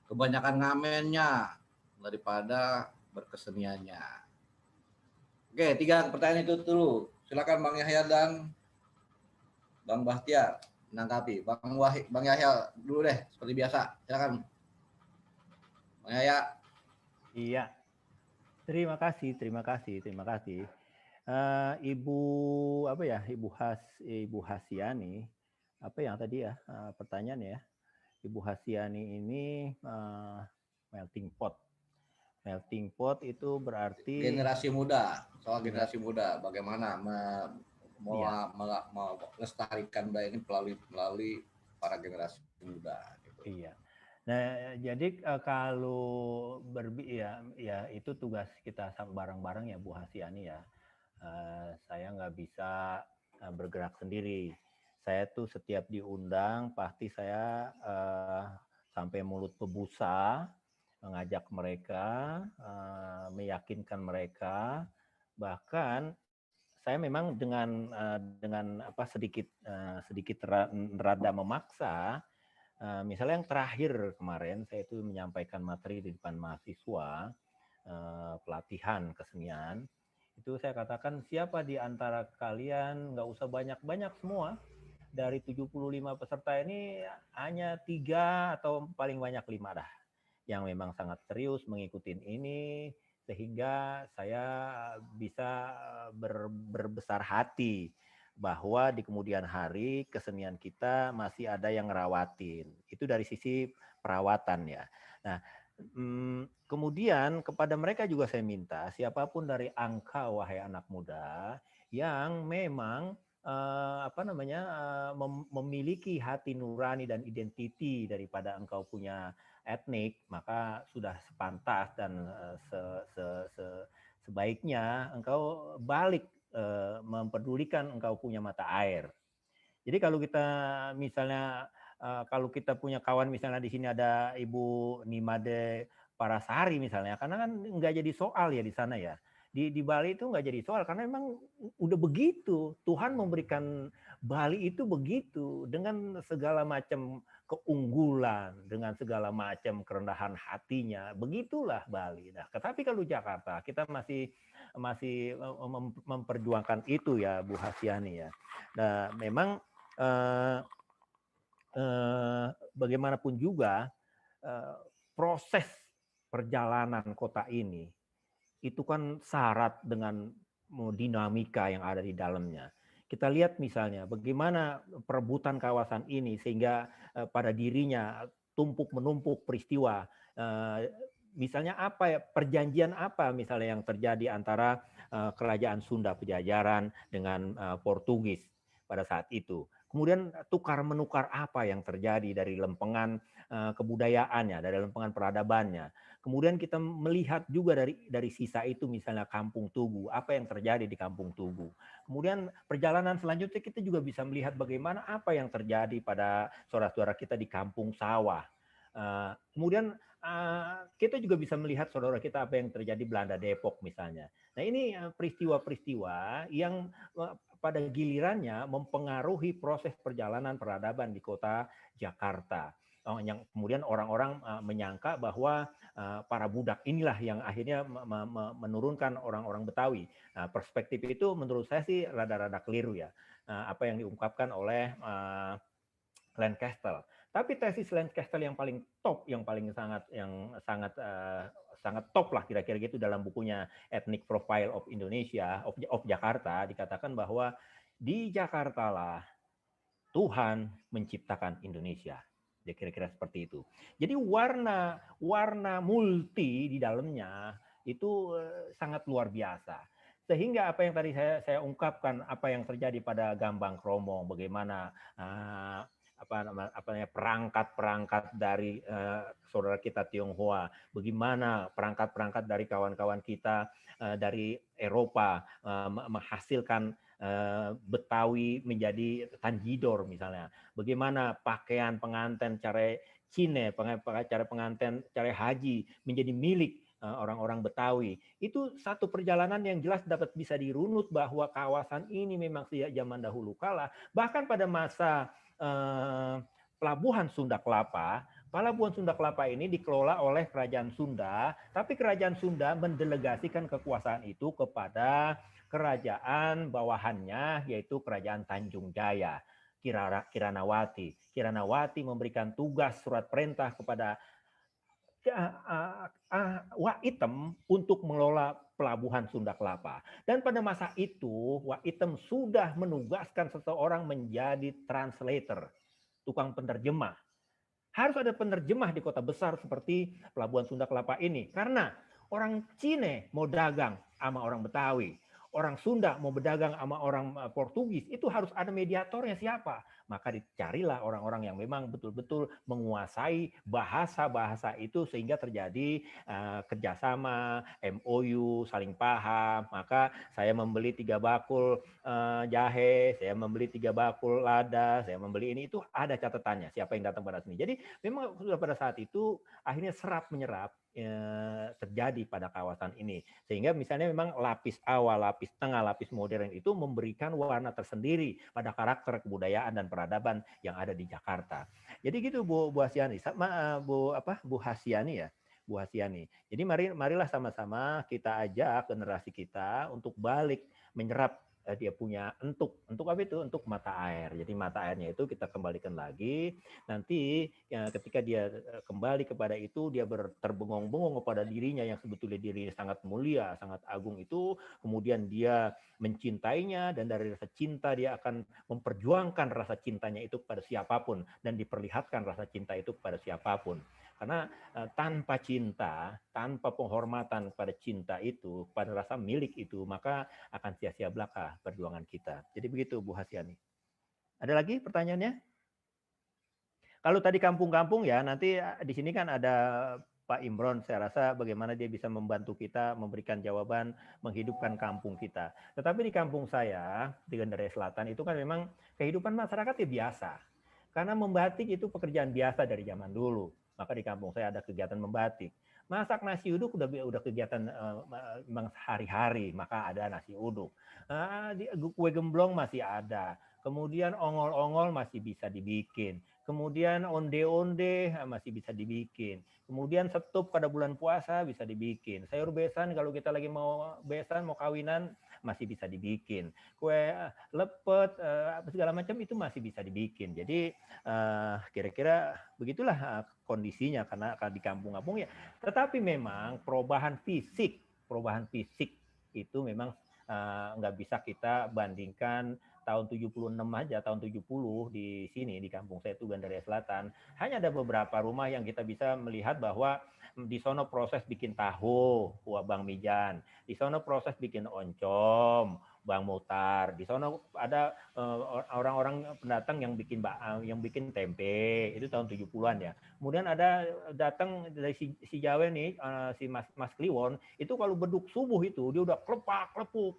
kebanyakan ngamennya daripada berkeseniannya. Oke, 3 pertanyaan itu dulu. Silakan Bang Yahya dan Bang Bahtiar menanggapi. Bang Yahya dulu deh, seperti biasa. Silakan. Bang Yahya. Iya. Terima kasih. Ibu Hasyani, apa yang tadi ya pertanyaannya ya? Ibu Hasyani ini melting pot. Melting pot itu berarti Generasi muda, soal generasi muda, bagaimana melestarikan budaya ini melalui para generasi muda. Gitu. Iya. Nah, jadi kalau ya itu tugas kita bareng-bareng ya Bu Hasyani ya. Saya nggak bisa bergerak sendiri. Saya tuh setiap diundang pasti saya sampai mulut bebusa mengajak mereka, meyakinkan mereka, bahkan saya memang dengan sedikit rada memaksa. Misalnya yang terakhir kemarin saya itu menyampaikan materi di depan mahasiswa pelatihan kesenian, itu saya katakan siapa di antara kalian, nggak usah banyak-banyak semua, dari 75 peserta ini hanya 3 atau paling banyak 5 dah yang memang sangat serius mengikuti ini, sehingga saya bisa berbesar hati bahwa di kemudian hari kesenian kita masih ada yang ngerawatin. Itu dari sisi perawatan ya. Nah, kemudian kepada mereka juga saya minta, siapapun dari engkau wahai anak muda yang memang memiliki hati nurani dan identiti daripada engkau punya etnik, maka sudah sepantas dan sebaiknya engkau balik mempedulikan engkau punya mata air. Jadi kalau kita misalnya kalau kita punya kawan misalnya di sini ada Ibu Nimade Parasari misalnya, karena kan nggak jadi soal ya di sana ya. Di Bali itu nggak jadi soal karena memang udah begitu. Tuhan memberikan Bali itu begitu dengan segala macam keunggulan, dengan segala macam kerendahan hatinya. Begitulah Bali. Nah, tetapi kalau Jakarta kita masih memperjuangkan itu ya Bu Hasyani ya. Nah, memang bagaimanapun juga proses perjalanan kota ini itu kan syarat dengan dinamika yang ada di dalamnya. Kita lihat misalnya bagaimana perebutan kawasan ini sehingga pada dirinya tumpuk menumpuk peristiwa. Misalnya apa ya, perjanjian apa misalnya yang terjadi antara kerajaan Sunda Pejajaran dengan Portugis pada saat itu. Kemudian tukar menukar apa yang terjadi dari lempengan kebudayaannya, dari lempengan peradabannya. Kemudian kita melihat juga dari sisa itu misalnya Kampung Tugu, apa yang terjadi di Kampung Tugu. Kemudian perjalanan selanjutnya kita juga bisa melihat bagaimana apa yang terjadi pada saudara-saudara kita di Kampung Sawah. Kemudian kita juga bisa melihat saudara kita apa yang terjadi Belanda Depok misalnya. Nah ini peristiwa-peristiwa yang pada gilirannya mempengaruhi proses perjalanan peradaban di kota Jakarta. yang kemudian orang-orang menyangka bahwa para budak inilah yang akhirnya menurunkan orang-orang Betawi. Perspektif itu menurut saya sih rada-rada keliru ya. Apa yang diungkapkan oleh Lancaster. Tapi tesis Lancaster yang paling top, yang sangat top lah kira-kira gitu dalam bukunya Ethnic Profile of Indonesia of Jakarta, dikatakan bahwa di Jakarta lah Tuhan menciptakan Indonesia. Ya kira-kira seperti itu. Jadi warna multi di dalamnya itu sangat luar biasa. Sehingga apa yang tadi saya ungkapkan, apa yang terjadi pada Gambang Kromong, bagaimana perangkat-perangkat dari saudara kita Tionghoa, bagaimana perangkat-perangkat dari kawan-kawan kita dari Eropa menghasilkan Betawi menjadi tanjidor misalnya. Bagaimana pakaian pengantin cara Cina, cara pengantin cara haji menjadi milik orang-orang Betawi. Itu satu perjalanan yang jelas dapat bisa dirunut bahwa kawasan ini memang sejak zaman dahulu kala, bahkan pada masa Pelabuhan Sunda Kelapa. Pelabuhan Sunda Kelapa ini dikelola oleh Kerajaan Sunda, tapi Kerajaan Sunda mendelegasikan kekuasaan itu kepada kerajaan bawahannya, yaitu Kerajaan Tanjung Jaya, Kiranawati. Kiranawati memberikan tugas surat perintah kepada Wak Item untuk mengelola Pelabuhan Sunda Kelapa. Dan pada masa itu, Wak Item sudah menugaskan seseorang menjadi translator, tukang penerjemah. Harus ada penerjemah di kota besar seperti Pelabuhan Sunda Kelapa ini. Karena orang Cina mau dagang sama orang Betawi, orang Sunda mau berdagang sama orang Portugis, itu harus ada mediatornya siapa. Maka dicarilah orang-orang yang memang betul-betul menguasai bahasa-bahasa itu sehingga terjadi kerjasama, MOU, saling paham. Maka saya membeli 3 bakul jahe, saya membeli 3 bakul lada, saya membeli ini, itu ada catatannya siapa yang datang pada sini. Jadi memang sudah pada saat itu akhirnya serap menyerap terjadi pada kawasan ini. Sehingga misalnya memang lapis awal, lapis tengah, lapis modern itu memberikan warna tersendiri pada karakter kebudayaan dan peradaban yang ada di Jakarta. Jadi gitu Bu Hasiani, Bu Hasiani ya. Bu Hasiani. Jadi marilah sama-sama kita ajak generasi kita untuk balik menyerap dia punya untuk apa itu? Untuk mata air. Jadi mata airnya itu kita kembalikan lagi. Nanti ya, ketika dia kembali kepada itu, dia terbengong-bengong kepada dirinya yang sebetulnya dirinya sangat mulia, sangat agung itu. Kemudian dia mencintainya, dan dari rasa cinta dia akan memperjuangkan rasa cintanya itu kepada siapapun dan diperlihatkan rasa cinta itu kepada siapapun. Karena tanpa cinta, tanpa penghormatan pada cinta itu, pada rasa milik itu, maka akan sia-sia belaka perjuangan kita. Jadi begitu Bu Hasiani. Ada lagi pertanyaannya? Kalau tadi kampung-kampung ya, nanti di sini kan ada Pak Imron, saya rasa bagaimana dia bisa membantu kita memberikan jawaban menghidupkan kampung kita. Tetapi di kampung saya, di Gandaria Selatan, itu kan memang kehidupan masyarakat ya biasa. Karena membatik itu pekerjaan biasa dari zaman dulu. Maka di kampung saya ada kegiatan membatik. Masak nasi uduk udah kegiatan memang hari-hari, maka ada nasi uduk. Kue gemblong masih ada. Kemudian ongol-ongol masih bisa dibikin. Kemudian onde-onde masih bisa dibikin. Kemudian setup pada bulan puasa bisa dibikin. Sayur besan kalau kita lagi mau besan, mau kawinan, masih bisa dibikin. Kue lepet, segala macam itu masih bisa dibikin. Jadi kira-kira begitulah kondisinya karena di kampung-kampung ya. Tetapi memang perubahan fisik itu memang nggak bisa kita bandingkan tahun 76 aja, tahun 70 di sini, di kampung saya itu Gandaria Selatan. Hanya ada beberapa rumah yang kita bisa melihat bahwa di sono proses bikin tahu, Bang Mijan. Di sono proses bikin oncom, Bang Mutar. Di sono ada orang-orang pendatang yang bikin tempe, itu tahun 70-an ya. Kemudian ada datang dari si Jawa nih, si Mas Kliwon, itu kalau beduk subuh itu dia udah klepak klepuk,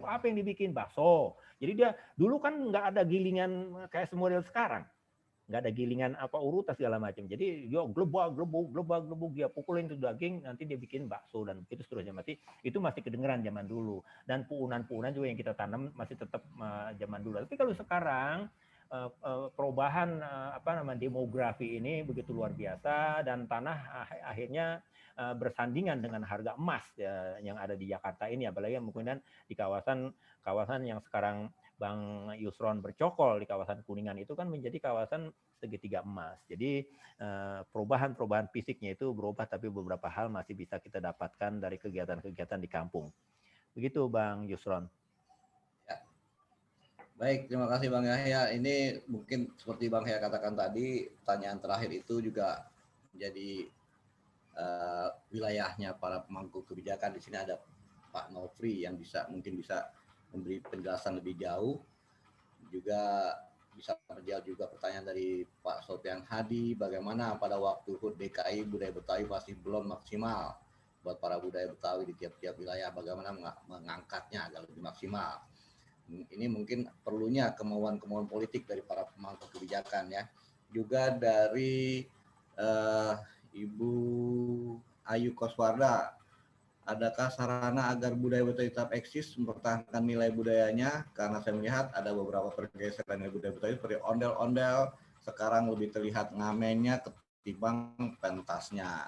apa yang dibikin? Bakso. Jadi dia dulu kan nggak ada gilingan kayak semodel sekarang. Nggak ada gilingan apa urutan segala macam. Jadi dia glebak, dia pukulin itu daging, nanti dia bikin bakso dan itu seterusnya. Itu masih kedengeran zaman dulu. Dan puunan juga yang kita tanam masih tetap zaman dulu. Tapi kalau sekarang perubahan demografi ini begitu luar biasa, dan tanah akhirnya bersandingan dengan harga emas ya, yang ada di Jakarta ini, apalagi kemudian di kawasan yang sekarang Bang Yusron bercokol di kawasan Kuningan itu kan menjadi kawasan segitiga emas. Jadi perubahan fisiknya itu berubah, tapi beberapa hal masih bisa kita dapatkan dari kegiatan-kegiatan di kampung. Begitu Bang Yusron. Baik, terima kasih Bang Yahya. Ini mungkin seperti Bang Yahya katakan tadi, pertanyaan terakhir itu juga menjadi wilayahnya para pemangku kebijakan. Di sini ada Pak Nofri yang mungkin bisa memberi penjelasan lebih jauh. Juga bisa terjawab juga pertanyaan dari Pak Sofian Hadi, bagaimana pada waktu HUT DKI budaya Betawi masih belum maksimal buat para budaya Betawi di tiap-tiap wilayah, bagaimana mengangkatnya agar lebih maksimal. Ini mungkin perlunya kemauan politik dari para pemangku kebijakan ya. Juga dari Ibu Ayu Koswarda, adakah sarana agar budaya Betawi tetap eksis mempertahankan nilai budayanya? Karena saya melihat ada beberapa pergeseran nilai budaya Betawi seperti ondel-ondel sekarang lebih terlihat ngamennya ketimbang pentasnya.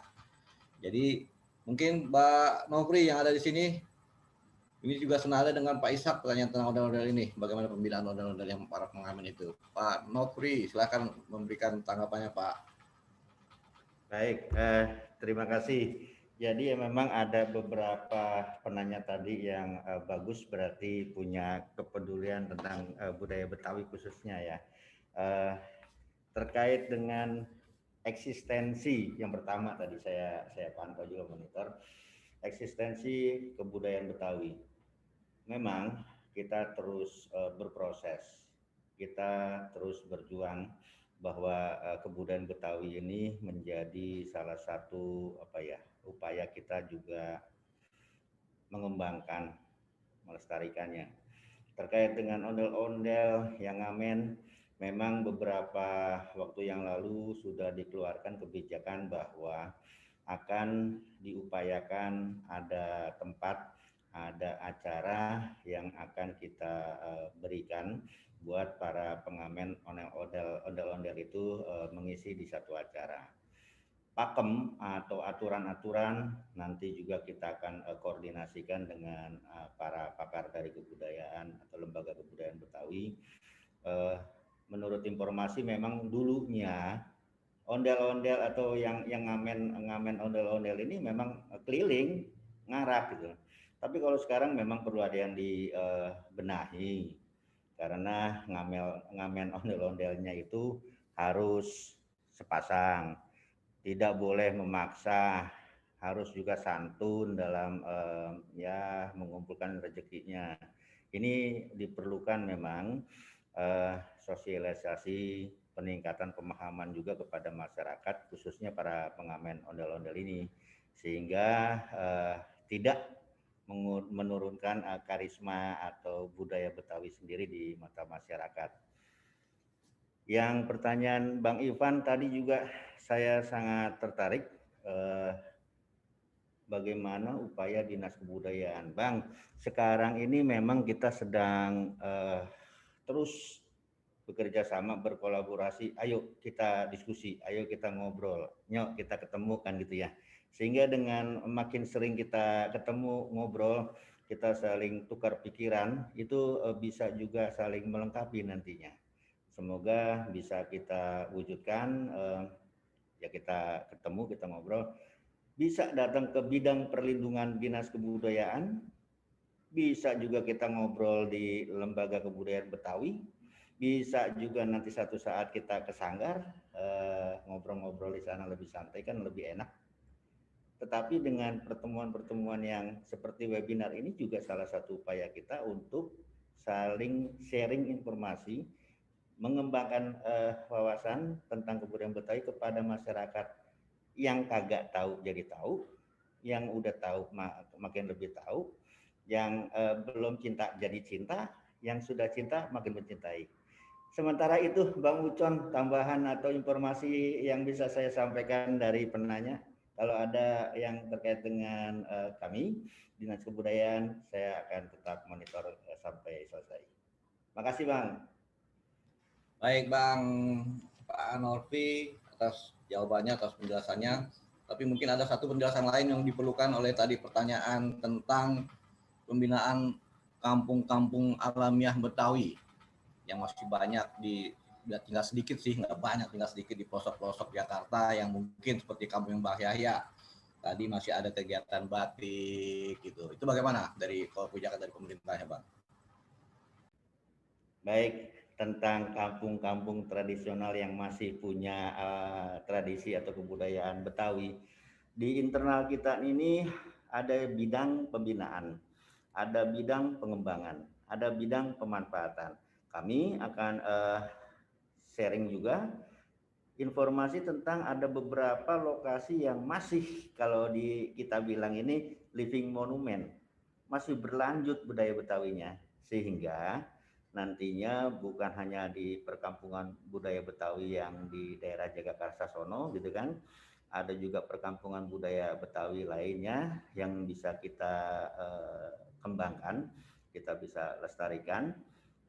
Jadi mungkin Mbak Nofri yang ada di sini, ini juga senada dengan Pak Ishak pertanyaan tentang ondel-ondel ini. Bagaimana pembinaan ondel-ondel yang para pengamen itu? Pak Nofri, silakan memberikan tanggapannya Pak. Baik, terima kasih. Jadi memang ada beberapa penanya tadi yang bagus, berarti punya kepedulian tentang budaya Betawi khususnya ya. Terkait dengan eksistensi yang pertama tadi saya pantau juga monitor, eksistensi kebudayaan Betawi. Memang kita terus berproses, kita terus berjuang bahwa kebudayaan Betawi ini menjadi salah satu upaya kita juga mengembangkan, melestarikannya. Terkait dengan ondel-ondel yang ngamen, memang beberapa waktu yang lalu sudah dikeluarkan kebijakan bahwa akan diupayakan ada tempat, ada acara yang akan kita berikan buat para pengamen ondel-ondel itu mengisi di satu acara. Pakem atau aturan-aturan nanti juga kita akan koordinasikan dengan para pakar dari kebudayaan atau lembaga kebudayaan Betawi. Menurut informasi memang dulunya ondel-ondel atau yang ngamen ondel-ondel ini memang keliling ngarah gitu. Tapi kalau sekarang memang perlu ada yang dibenahi, karena ngamen ondel-ondelnya itu harus sepasang, tidak boleh memaksa, harus juga santun dalam mengumpulkan rezekinya. Ini diperlukan memang sosialisasi, peningkatan pemahaman juga kepada masyarakat, khususnya para pengamen ondel-ondel ini, sehingga tidak menurunkan karisma atau budaya Betawi sendiri di mata masyarakat. Yang pertanyaan Bang Ivan tadi juga saya sangat tertarik, bagaimana upaya Dinas Kebudayaan. Bang, sekarang ini memang kita sedang terus bekerja sama, berkolaborasi, ayo kita diskusi, ayo kita ngobrol, nyok kita ketemu kan gitu ya. Sehingga dengan makin sering kita ketemu, ngobrol, kita saling tukar pikiran, itu bisa juga saling melengkapi nantinya. Semoga bisa kita wujudkan, ya kita ketemu, kita ngobrol, bisa datang ke bidang perlindungan Dinas Kebudayaan, bisa juga kita ngobrol di Lembaga Kebudayaan Betawi, bisa juga nanti satu saat kita ke Sanggar, ngobrol-ngobrol di sana lebih santai kan, lebih enak. Tetapi dengan pertemuan-pertemuan yang seperti webinar ini juga salah satu upaya kita untuk saling sharing informasi, mengembangkan wawasan tentang kebudayaan Betawi kepada masyarakat yang kagak tahu jadi tahu, yang udah tahu makin lebih tahu, yang belum cinta jadi cinta, yang sudah cinta makin mencintai. Sementara itu Bang Ucon, tambahan atau informasi yang bisa saya sampaikan dari penanya, kalau ada yang terkait dengan kami, Dinas Kebudayaan, saya akan tetap monitor sampai selesai. Makasih Bang. Baik Bang Pak Norfi atas jawabannya, atas penjelasannya. Tapi mungkin ada satu penjelasan lain yang diperlukan oleh tadi pertanyaan tentang pembinaan kampung-kampung alamiah Betawi yang masih banyak tinggal sedikit sih, nggak banyak, tinggal sedikit di pelosok-pelosok Jakarta yang mungkin seperti kampung Mbah Yahya. Tadi masih ada kegiatan batik gitu. Itu bagaimana dari kebijakan dari pemerintahnya, Bang? Baik, tentang kampung-kampung tradisional yang masih punya tradisi atau kebudayaan Betawi. Di internal kita ini ada bidang pembinaan, ada bidang pengembangan, ada bidang pemanfaatan. Kami akan sharing juga informasi tentang ada beberapa lokasi yang masih kalau kita bilang ini living monument, masih berlanjut budaya Betawinya, sehingga nantinya bukan hanya di perkampungan budaya Betawi yang di daerah Jagakarsa sono gitu kan, ada juga perkampungan budaya Betawi lainnya yang bisa kita kembangkan, kita bisa lestarikan.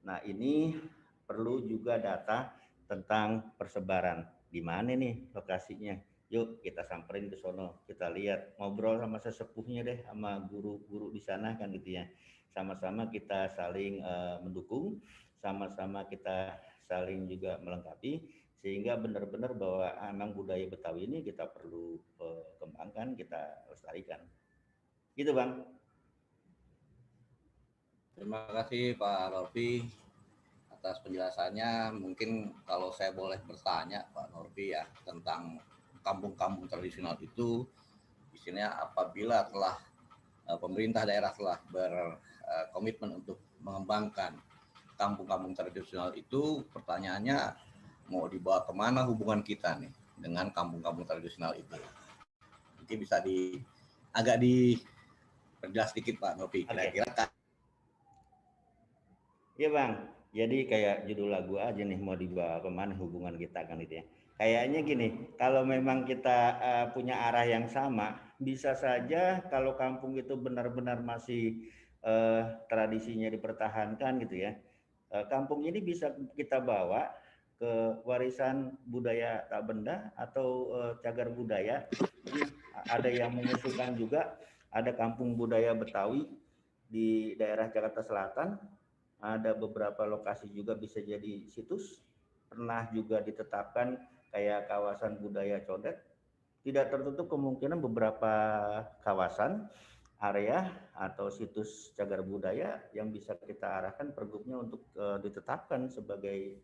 Nah, ini perlu juga data tentang persebaran. Di mana nih lokasinya? Yuk kita samperin ke sono, kita lihat, ngobrol sama sesepuhnya deh, sama guru-guru di sana kan gitu ya. Sama-sama kita saling mendukung, sama-sama kita saling juga melengkapi, sehingga benar-benar bahwa memang budaya Betawi ini kita perlu kembangkan, kita lestarikan. Gitu Bang. Terima kasih Pak Norfi atas penjelasannya. Mungkin kalau saya boleh bertanya Pak Norfi ya tentang kampung-kampung tradisional itu, isinya apabila telah pemerintah daerah telah berkomitmen untuk mengembangkan kampung-kampung tradisional itu, pertanyaannya mau dibawa kemana hubungan kita nih dengan kampung-kampung tradisional itu? Mungkin bisa agak diperjelas sedikit Pak Novi, kira-kira kan? Iya Bang, jadi kayak judul lagu aja nih, mau dibawa kemana hubungan kita kan itu ya. Kayaknya gini, kalau memang kita punya arah yang sama, bisa saja kalau kampung itu benar-benar masih tradisinya dipertahankan gitu ya. Kampung ini bisa kita bawa ke warisan budaya tak benda atau cagar budaya. Ada yang mengusulkan juga ada kampung budaya Betawi di daerah Jakarta Selatan. Ada beberapa lokasi juga bisa jadi situs. Pernah juga ditetapkan kayak kawasan budaya Condet. Tidak tertutup kemungkinan beberapa kawasan, area atau situs cagar budaya yang bisa kita arahkan pergubnya untuk ditetapkan sebagai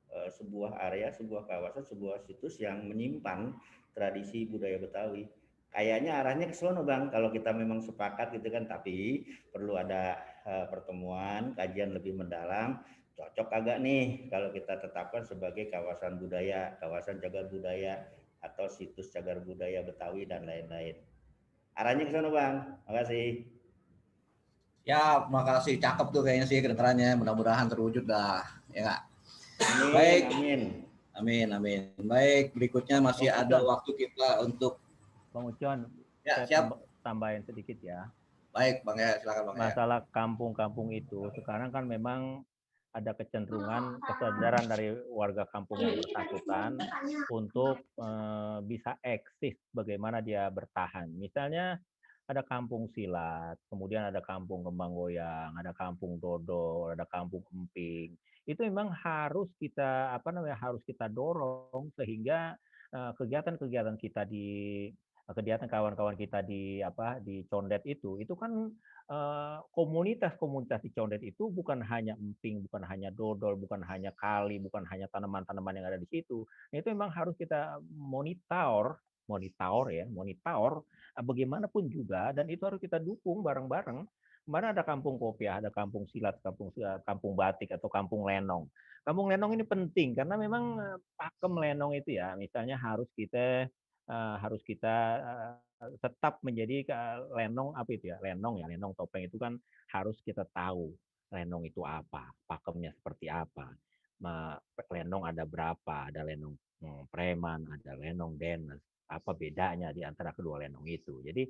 sebuah area, sebuah kawasan, sebuah situs yang menyimpan tradisi budaya Betawi. Kayaknya arahnya ke sono Bang, kalau kita memang sepakat gitu kan, tapi perlu ada pertemuan, kajian lebih mendalam, cocok agak nih kalau kita tetapkan sebagai kawasan budaya, kawasan cagar budaya, atau situs cagar budaya Betawi dan lain-lain. Arahnya ke sono Bang, makasih. Ya, makasih, cakep tuh kayaknya sih kedengarannya, mudah-mudahan terwujud dah, ya nggak? Amin, baik, amin. Amin, amin. Baik, berikutnya masih ada waktu kita untuk Bang Ucon, ya, saya tambahin sedikit ya. Baik, Bang ya, silakan Bang. Masalah kampung-kampung itu sekarang kan memang ada kecenderungan kesadaran dari warga kampung yang bersangkutan untuk bisa eksis bagaimana dia bertahan. Misalnya ada kampung silat, kemudian ada kampung kembang goyang, ada kampung dodol, ada kampung emping. Itu memang harus kita harus kita dorong sehingga kegiatan-kegiatan kita kegiatan kawan-kawan kita di Condet itu kan komunitas-komunitas di Condet itu bukan hanya emping, bukan hanya dodol, bukan hanya kali, bukan hanya tanaman-tanaman yang ada di situ. Itu memang harus kita monitor bagaimanapun juga, dan itu harus kita dukung bareng-bareng. Kemarin ada kampung kopiah, ada kampung silat, kampung batik atau kampung lenong. Kampung lenong ini penting karena memang pakem lenong itu ya, misalnya harus kita tetap menjadi lenong lenong topeng itu kan harus kita tahu lenong itu apa, pakemnya seperti apa. Lenong ada berapa, ada lenong preman, ada lenong dennes, apa bedanya di antara kedua lenong itu. Jadi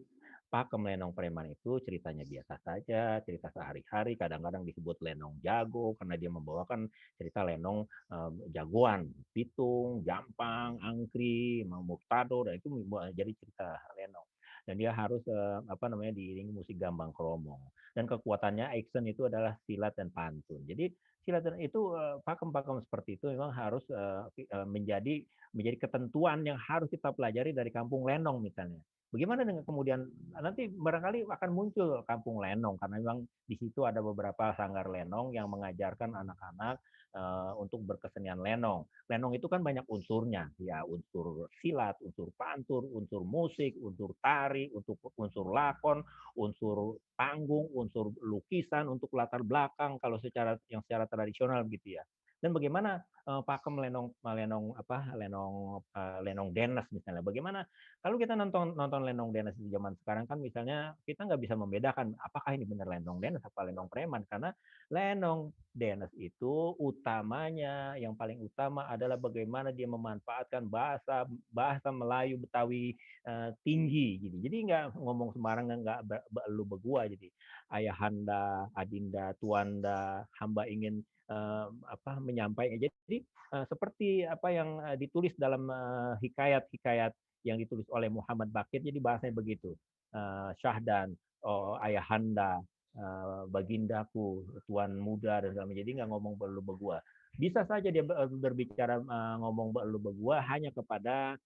pakem lenong preman itu ceritanya biasa saja, cerita sehari-hari, kadang-kadang disebut lenong jago karena dia membawakan cerita lenong jagoan, pitung, jampang, angkri, muktado, dan itu jadi cerita lenong. Dan dia harus diiringi musik gambang kromong. Dan kekuatannya action itu adalah silat dan pantun. Jadi silat dan itu pakem-pakem seperti itu memang harus menjadi ketentuan yang harus kita pelajari dari kampung lenong misalnya. Bagaimana dengan kemudian nanti barangkali akan muncul kampung lenong karena memang di situ ada beberapa sanggar lenong yang mengajarkan anak-anak untuk berkesenian lenong. Lenong itu kan banyak unsurnya, ya unsur silat, unsur pantun, unsur musik, unsur tari, unsur lakon, unsur panggung, unsur lukisan untuk latar belakang kalau secara tradisional gitu ya. Dan bagaimana pakem lenong Denes misalnya. Bagaimana kalau kita nonton lenong Denes di zaman sekarang kan misalnya kita nggak bisa membedakan apakah ini benar lenong Denes apa lenong preman karena lenong Denes itu utamanya yang paling utama adalah bagaimana dia memanfaatkan bahasa Melayu Betawi tinggi gitu. Jadi nggak ngomong sembarangan, nggak lu begua. Jadi ayahanda, adinda, tuanda, hamba ingin menyampaikan. Jadi seperti apa yang ditulis dalam hikayat-hikayat yang ditulis oleh Muhammad Baqir, jadi bahasanya begitu. Syahdan, ayahanda, bagindaku, tuan muda dan segala macam. Jadi nggak ngomong belu begua. Bisa saja dia berbicara ngomong belu begua hanya kepada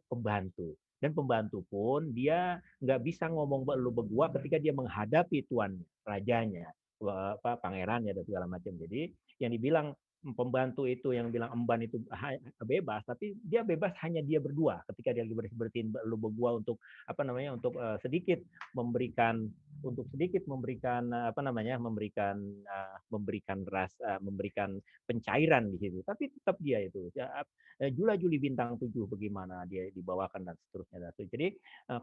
pembantu. Dan pembantu pun dia nggak bisa ngomong belu begua ketika dia menghadapi tuan rajanya, pangerannya dan segala macam. Jadi yang dibilang pembantu itu yang bilang emban itu bebas, tapi dia bebas hanya dia berdua ketika dia bersin lu begua untuk sedikit memberikan pencairan di situ. Tapi tetap dia itu jula-juli bintang 7 bagaimana dia dibawakan dan seterusnya. Jadi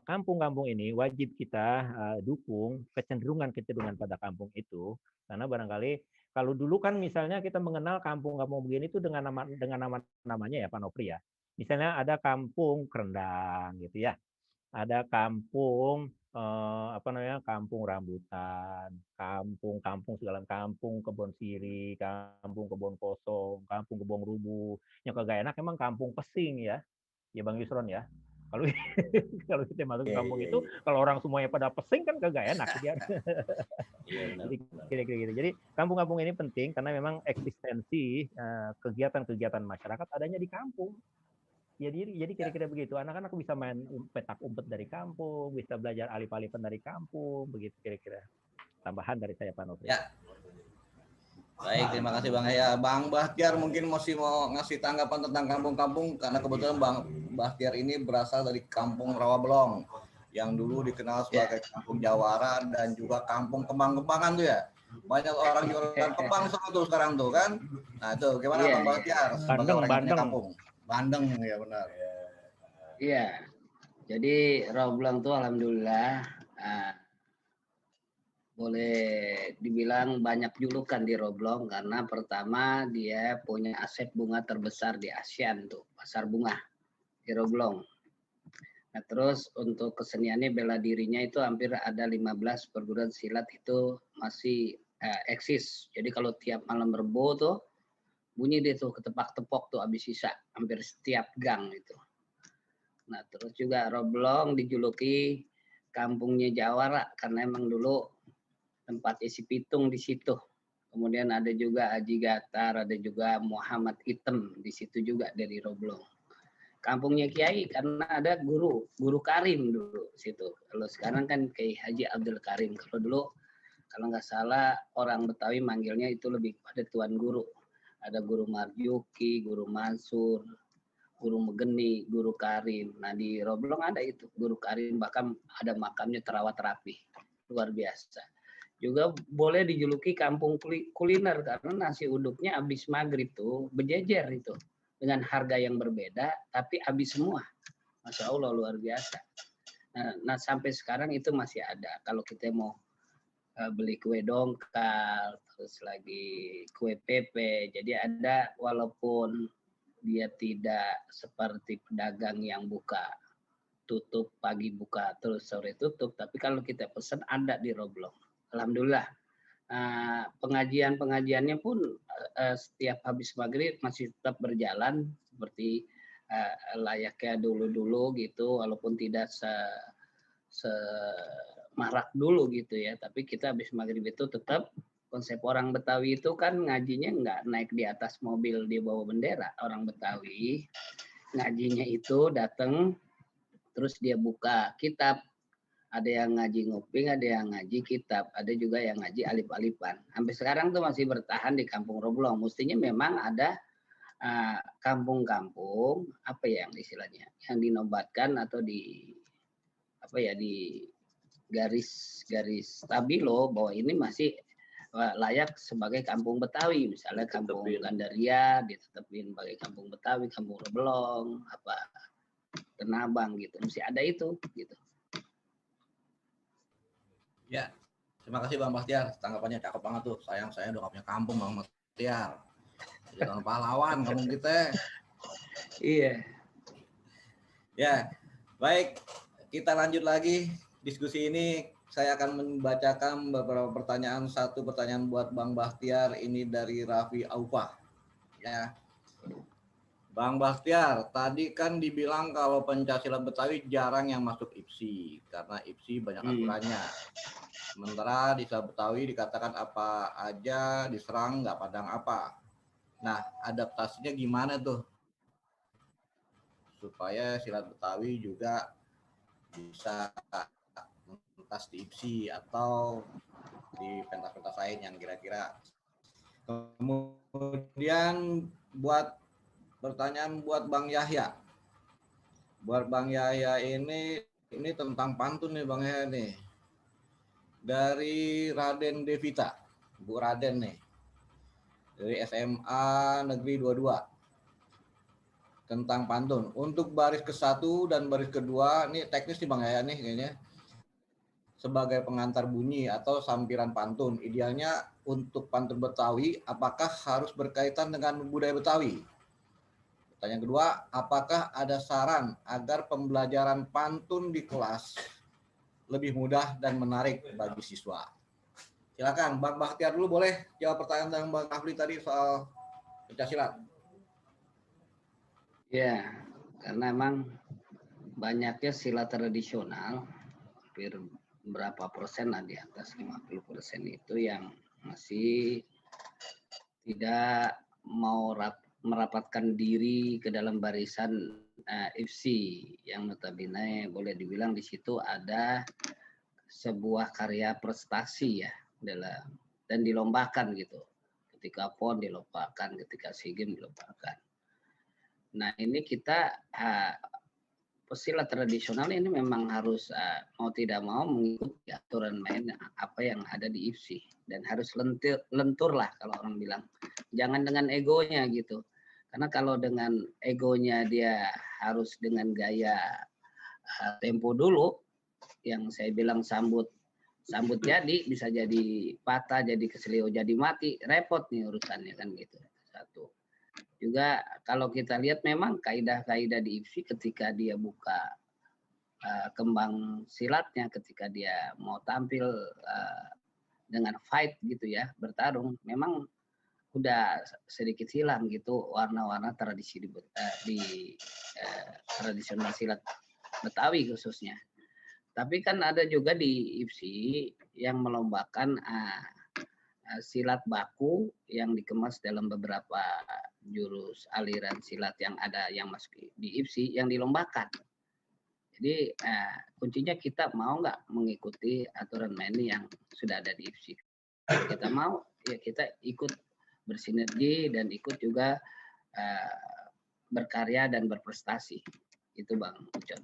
kampung-kampung ini wajib kita dukung kecenderungan pada kampung itu karena barangkali kalau dulu kan misalnya kita mengenal kampung-kampung begini itu dengan namanya ya Pak Nopri ya. Misalnya ada kampung Kerendang gitu ya. Ada kampung kampung rambutan, kampung segala kampung kebon siri, kampung kebon kosong, kampung kebon rubuh. Yang kagak enak emang kampung pesing ya. Ya Bang Yusron ya. Kalau kita masuk ke kampung itu, kalau orang semuanya pada pesing kan kagak enak. Jadi kira-kira gitu. Jadi kampung-kampung ini penting karena memang eksistensi kegiatan-kegiatan masyarakat adanya di kampung. Jadi kira-kira begitu. Anak-anak bisa main petak umpet dari kampung, bisa belajar alif-alifan dari kampung, begitu kira-kira. Tambahan dari saya Pak Nopri. Ya. Baik, terima kasih Bang Yahya. Bang Bahtiar mungkin masih mau ngasih tanggapan tentang kampung-kampung karena kebetulan Bang Bahtiar ini berasal dari Kampung Rawabelong yang dulu dikenal sebagai Kampung Jawara dan juga Kampung Kembang-Kembangan tuh ya. Banyak orang jualan kembang tuh sekarang tuh kan. Nah itu gimana Bang Bahtiar sebagai orang yang punya kampung? Bandeng ya benar. Iya. Jadi Rawabelong tuh alhamdulillah boleh dibilang banyak julukan di Rawabelong karena pertama dia punya aset bunga terbesar di ASEAN tuh, pasar bunga di Rawabelong. Nah, terus untuk keseniannya bela dirinya itu hampir ada 15 perguruan silat itu masih eksis. Jadi kalau tiap malam Rebo tuh bunyi dia tuh ketepak-tepok tuh habis sisa hampir setiap gang itu. Nah, terus juga Rawabelong dijuluki kampungnya Jawara karena emang dulu tempat isi pitung di situ. Kemudian ada juga Haji Gatar, ada juga Muhammad Item di situ juga dari Rawabelong. Kampungnya Kiai karena ada guru Karim dulu situ. Kalau sekarang kan Kiai Haji Abdul Karim. Kalau dulu kalau nggak salah orang Betawi manggilnya itu lebih pada Tuan Guru. Ada Guru Marjuki, Guru Mansur, Guru Megeni, Guru Karim. Nah di Rawabelong ada itu Guru Karim, bahkan ada makamnya terawat rapi, luar biasa. Juga boleh dijuluki kampung kuliner karena nasi uduknya habis maghrib tuh berjejer itu dengan harga yang berbeda tapi habis semua. Masya Allah luar biasa. Nah sampai sekarang itu masih ada. Kalau kita mau beli kue dongkal, terus lagi kue pepe, jadi ada walaupun dia tidak seperti pedagang yang buka tutup, pagi buka, terus sore tutup. Tapi kalau kita pesan ada di Roblong. Alhamdulillah. Pengajian-pengajiannya pun setiap habis maghrib masih tetap berjalan seperti layaknya dulu-dulu gitu, walaupun tidak semarak dulu gitu ya. Tapi kita habis maghrib itu tetap konsep orang Betawi itu kan ngajinya nggak naik di atas mobil dia bawa bendera. Orang Betawi ngajinya itu datang terus dia buka kitab. Ada yang ngaji nguping, ada yang ngaji kitab, ada juga yang ngaji alif-alifan. Sampai sekarang tuh masih bertahan di Kampung Roblong. Mestinya memang ada kampung-kampung apa ya yang istilahnya yang dinobatkan atau di garis stabilo bahwa ini masih layak sebagai kampung Betawi, misalnya Kampung Gandaria ditetapin sebagai kampung Betawi, Kampung Roblong, Tenabang gitu, mesti ada itu gitu. Ya, terima kasih Bang Bahtiar. Tanggapannya cakep banget tuh. Sayang saya udah gak punya kampung Bang Bahtiar. Jangan pahlawan kampung kita. Iya. Ya, baik. Kita lanjut lagi diskusi ini. Saya akan membacakan beberapa pertanyaan. Satu pertanyaan buat Bang Bahtiar. Ini dari Raffi Aufa. Ya. Bang Bahtiar, tadi kan dibilang kalau Pencaksilat Betawi jarang yang masuk IPSI karena IPSI banyak aturannya. Sementara di Silat Betawi dikatakan apa aja diserang nggak pandang apa. Nah, adaptasinya gimana tuh? Supaya Silat Betawi juga bisa mentas di IPSI atau di pentas-pentas lain yang kira-kira. Kemudian pertanyaan buat Bang Yahya. Buat Bang Yahya ini tentang pantun nih Bang Yahya nih. Dari Raden Devita, Bu Raden nih. Dari SMA Negeri 22. Tentang pantun. Untuk baris ke-1 dan baris kedua, ini teknis nih Bang Yahya nih kayaknya. Sebagai pengantar bunyi atau sampiran pantun. Idealnya untuk pantun Betawi, apakah harus berkaitan dengan budaya Betawi? Pertanyaan kedua, apakah ada saran agar pembelajaran pantun di kelas lebih mudah dan menarik bagi siswa? Silakan, Bang Bahtiar dulu boleh jawab pertanyaan Bang Afli tadi soal Pencaksilat. Ya, karena emang banyaknya silat tradisional, hampir berapa persen lah di atas 50% itu yang masih tidak mau merapatkan diri ke dalam barisan IPSI yang notabene boleh dibilang di situ ada sebuah karya prestasi ya dan dilombakan gitu. Ketika PON dilombakan, ketika SEA Games dilombakan. Nah ini kita pesilat tradisional ini memang harus mau tidak mau mengikuti aturan main apa yang ada di IPSI dan harus lentur lah kalau orang bilang. Jangan dengan egonya gitu. Karena kalau dengan egonya dia harus dengan gaya tempo dulu, yang saya bilang sambut jadi, bisa jadi patah, jadi keselio, jadi mati, repot nih urusannya kan gitu. Satu. Juga kalau kita lihat memang kaidah-kaidah di IPSI ketika dia buka kembang silatnya, ketika dia mau tampil dengan fight gitu ya, bertarung, memang udah sedikit hilang gitu warna-warna tradisi di tradisional silat Betawi khususnya. Tapi kan ada juga di IPSI yang melombakan silat baku yang dikemas dalam beberapa jurus aliran silat yang ada yang masuk di IPSI yang dilombakan. Jadi kuncinya kita mau nggak mengikuti aturan main yang sudah ada di IPSI. Kalau kita mau ya kita ikut bersinergi dan ikut juga berkarya dan berprestasi. Itu Bang Ucon.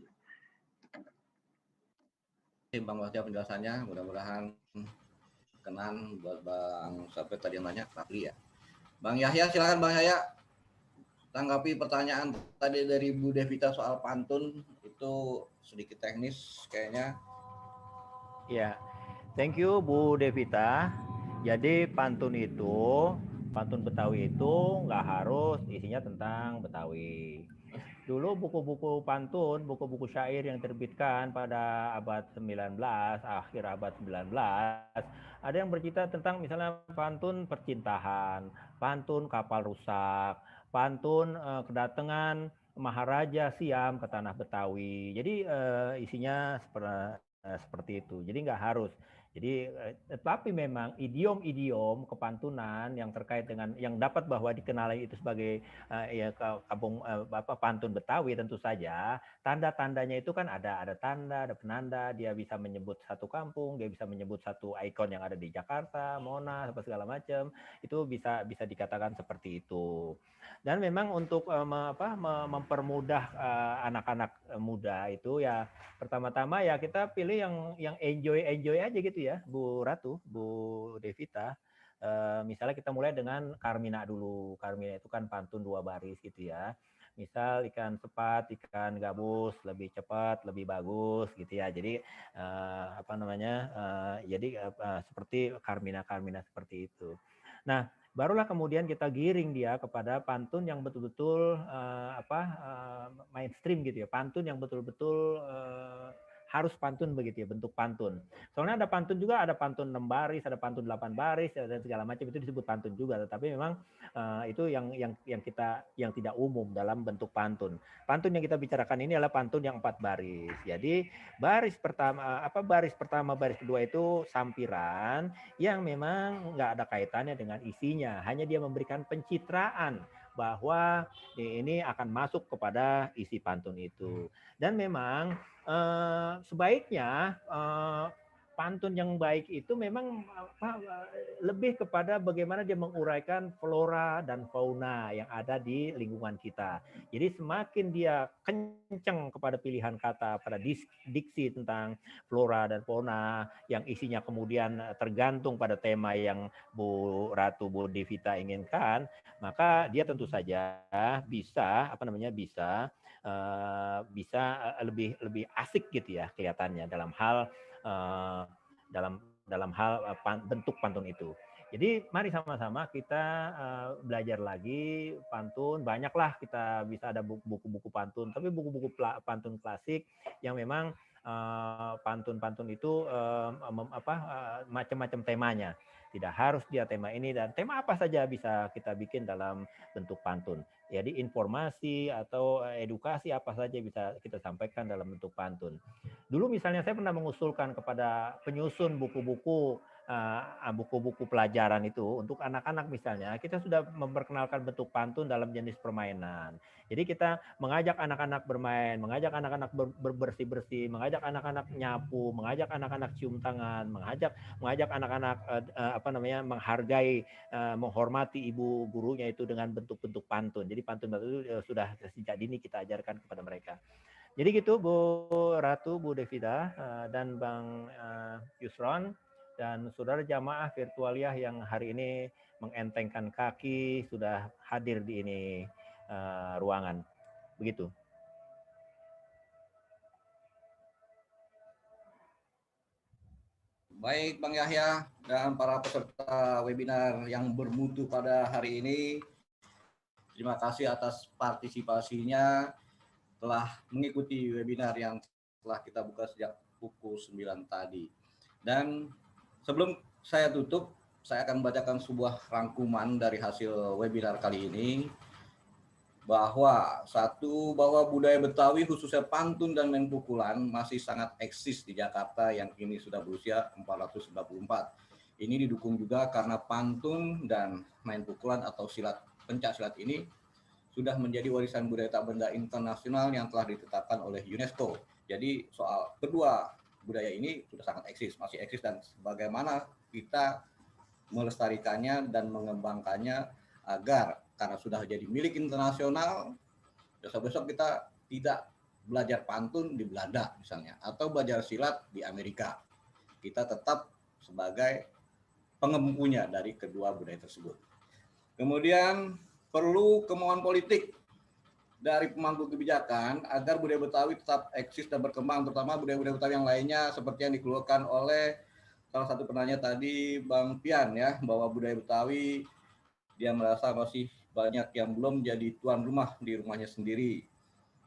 Bang Bahtiar penjelasannya, mudah-mudahan kenan buat Bang sampai tadi yang nanya Rafli ya. Bang Yahya, silakan Bang Yahya. Tanggapi pertanyaan tadi dari Bu Devita soal pantun, itu sedikit teknis kayaknya. Ya, thank you Bu Devita. Jadi pantun Betawi itu nggak harus isinya tentang Betawi. dulu buku-buku pantun, buku-buku syair yang terbitkan pada abad 19, akhir abad 19, ada yang bercerita tentang misalnya pantun percintaan, pantun kapal rusak, pantun kedatangan Maharaja Siam ke tanah Betawi. Jadi isinya seperti itu. Jadi nggak harus. Jadi tetapi memang idiom-idiom kepantunan yang terkait dengan yang dapat bahwa dikenali itu sebagai pantun Betawi tentu saja tanda-tandanya itu kan ada tanda, ada penanda, dia bisa menyebut satu kampung, dia bisa menyebut satu ikon yang ada di Jakarta, Monas, apa segala macam. Itu bisa dikatakan seperti itu. Dan memang untuk mempermudah anak-anak muda itu ya pertama-tama ya kita pilih yang enjoy aja gitu ya, Bu Ratu, Bu Devita. Misalnya kita mulai dengan Carmina dulu. Carmina itu kan pantun 2 baris gitu ya. Misal ikan sepat, ikan gabus lebih cepat, lebih bagus gitu ya. Jadi seperti Carmina seperti itu. Nah, barulah kemudian kita giring dia kepada pantun yang betul-betul mainstream gitu ya, pantun yang betul-betul harus pantun begitu ya, bentuk pantun. Soalnya ada pantun juga, ada pantun 6 baris, ada pantun 8 baris dan segala macam, itu disebut pantun juga, tetapi memang itu yang tidak umum dalam bentuk pantun. Pantun yang kita bicarakan ini adalah pantun yang 4 baris. Jadi baris pertama, baris kedua itu sampiran yang memang nggak ada kaitannya dengan isinya, hanya dia memberikan pencitraan bahwa ini akan masuk kepada isi pantun itu. Dan memang sebaiknya pantun yang baik itu memang lebih kepada bagaimana dia menguraikan flora dan fauna yang ada di lingkungan kita. Jadi semakin dia kenceng kepada pilihan kata, pada diksi tentang flora dan fauna yang isinya kemudian tergantung pada tema yang Bu Ratu, Bu Devita inginkan, maka dia tentu saja bisa lebih asik gitu ya kelihatannya dalam hal bentuk pantun itu. Jadi mari sama-sama kita belajar lagi pantun. Banyaklah kita bisa ada buku-buku pantun, tapi buku-buku pantun klasik yang memang pantun-pantun itu macam-macam temanya. Tidak harus dia tema ini, dan tema apa saja bisa kita bikin dalam bentuk pantun. Jadi informasi atau edukasi apa saja bisa kita sampaikan dalam bentuk pantun. Dulu misalnya saya pernah mengusulkan kepada penyusun buku-buku pelajaran itu untuk anak-anak misalnya, kita sudah memperkenalkan bentuk pantun dalam jenis permainan. Jadi kita mengajak anak-anak bermain, mengajak anak-anak bersih-bersih, mengajak anak-anak nyapu, mengajak anak-anak cium tangan, mengajak anak-anak menghargai, menghormati ibu gurunya itu dengan bentuk-bentuk pantun. Jadi pantun itu sudah sejak dini kita ajarkan kepada mereka. Jadi gitu Bu Ratu, Bu Devita, dan Bang Yusron, dan saudara jamaah virtualiah yang hari ini mengentengkan kaki sudah hadir di ini ruangan. Begitu. Baik Bang Yahya dan para peserta webinar yang bermutu pada hari ini, terima kasih atas partisipasinya telah mengikuti webinar yang telah kita buka sejak pukul 9 tadi. Dan sebelum saya tutup, saya akan membacakan sebuah rangkuman dari hasil webinar kali ini, bahwa budaya Betawi khususnya pantun dan main pukulan masih sangat eksis di Jakarta yang kini sudah berusia 494. Ini didukung juga karena pantun dan main pukulan atau pencak silat ini sudah menjadi warisan budaya tak benda internasional yang telah ditetapkan oleh UNESCO. Jadi soal kedua budaya ini sudah sangat eksis, masih eksis, dan bagaimana kita melestarikannya dan mengembangkannya agar karena sudah jadi milik internasional, besok-besok kita tidak belajar pantun di Belanda misalnya, atau belajar silat di Amerika. Kita tetap sebagai pengempunya dari kedua budaya tersebut. Kemudian perlu kemauan politik dari pemangku kebijakan agar budaya Betawi tetap eksis dan berkembang, terutama budaya-budaya Betawi yang lainnya seperti yang dikeluarkan oleh salah satu penanya tadi, Bang Pian, ya, bahwa budaya Betawi dia merasa masih banyak yang belum jadi tuan rumah di rumahnya sendiri.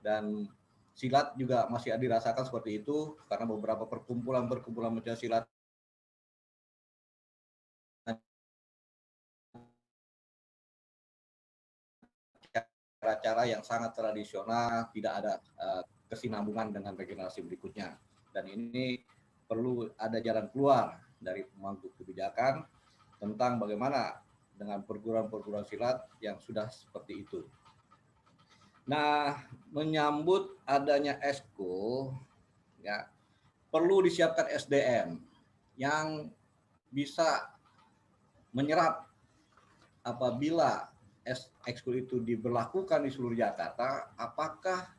dan silat juga masih dirasakan seperti itu karena beberapa perkumpulan pencak silat cara-cara yang sangat tradisional, tidak ada kesinambungan dengan regenerasi berikutnya. Dan ini perlu ada jalan keluar dari pemangku kebijakan tentang bagaimana dengan perguruan-perguruan silat yang sudah seperti itu. Nah, menyambut adanya ESCO, ya, perlu disiapkan SDM yang bisa menyerap apabila ekskul itu diberlakukan di seluruh Jakarta, apakah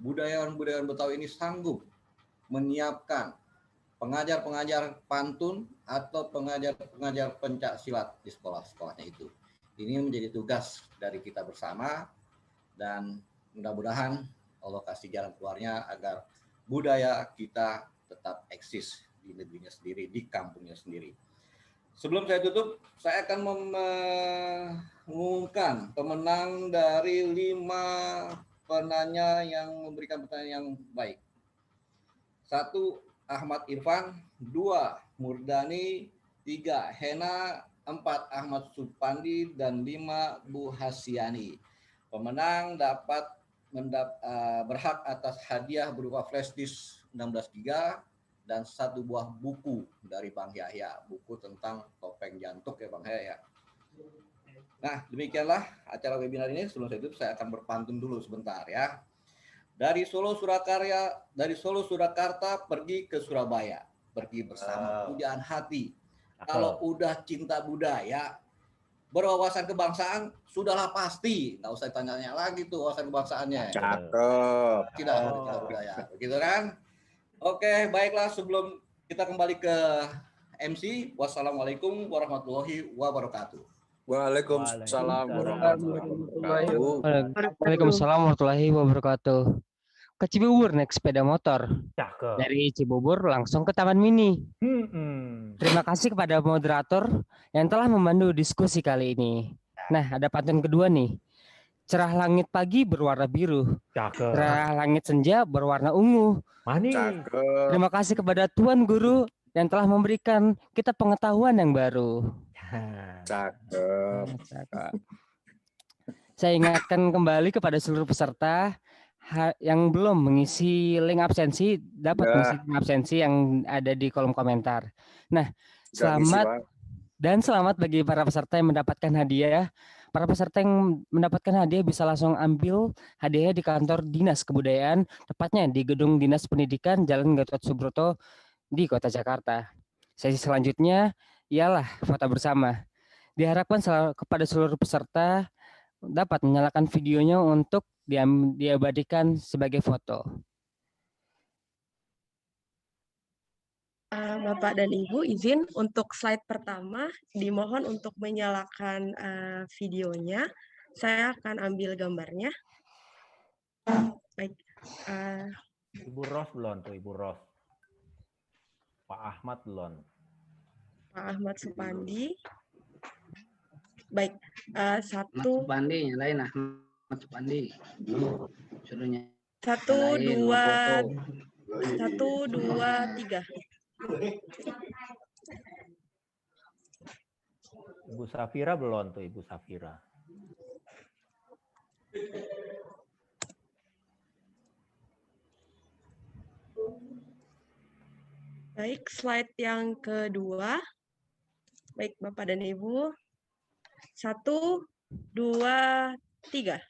budayawan-budayawan Betawi ini sanggup menyiapkan pengajar-pengajar pantun atau pengajar-pengajar pencak silat di sekolah-sekolahnya itu. Ini menjadi tugas dari kita bersama dan mudah-mudahan Allah kasih jalan keluarnya agar budaya kita tetap eksis di negerinya sendiri, di kampungnya sendiri. Sebelum saya tutup, saya akan mengumumkan pemenang dari 5 penanya yang memberikan pertanyaan yang baik. 1, Ahmad Irfan, 2, Murdani, 3, Hena, 4, Ahmad Supandi, dan 5, Bu Hasyani. Pemenang dapat berhak atas hadiah berupa flash disk 16 GB dan 1 buah buku dari Bang Yahya, buku tentang topeng jantuk ya Bang Yahya. Nah, demikianlah acara webinar ini. Sebelum saya tutup, saya akan berpantun dulu sebentar ya. Dari Solo Surakarta pergi ke Surabaya, pergi bersama pujaan hati. Kalau udah cinta budaya, berwawasan kebangsaan, sudahlah pasti, nggak usah tanya lagi tuh wawasan kebangsaannya. Cakep. Tidak cinta budaya, begitu kan? Oke, baiklah, sebelum kita kembali ke MC, wassalamualaikum warahmatullahi wabarakatuh. Waalaikumsalam warahmatullahi wabarakatuh. Waalaikumsalam warahmatullahi wabarakatuh. Ke Cibubur naik sepeda motor. Cakep. Dari Cibubur langsung ke Taman Mini. Terima kasih kepada moderator yang telah membantu diskusi kali ini. Nah, ada pantun kedua nih. Cerah langit pagi berwarna biru. Cakep. Cerah langit senja berwarna ungu. Manis. Terima kasih kepada Tuan Guru yang telah memberikan kita pengetahuan yang baru. Cakep. Saya ingatkan kembali kepada seluruh peserta yang belum mengisi link absensi dapat mengisi link absensi yang ada di kolom komentar. Nah, selamat bagi para peserta yang mendapatkan hadiah. Para peserta yang mendapatkan hadiah bisa langsung ambil hadiahnya di kantor Dinas Kebudayaan, tepatnya di Gedung Dinas Pendidikan Jalan Gatot Subroto di Kota Jakarta. Sesi selanjutnya ialah foto bersama. Diharapkan kepada seluruh peserta dapat menyalakan videonya untuk diabadikan sebagai foto. Bapak dan Ibu, izin untuk slide pertama dimohon untuk menyalakan videonya. Saya akan ambil gambarnya. Baik. Ibu Ros belum tuh, Ibu Ros. Pak Ahmad belum. Pak Ahmad Supandi. Baik. Satu. Supandi, nyalain Ahmad Supandi. Suruhnya. 1, 2, 3. Ibu Safira belum tuh, Ibu Safira. Baik, slide yang kedua. Baik, Bapak dan Ibu. 1, 2, 3.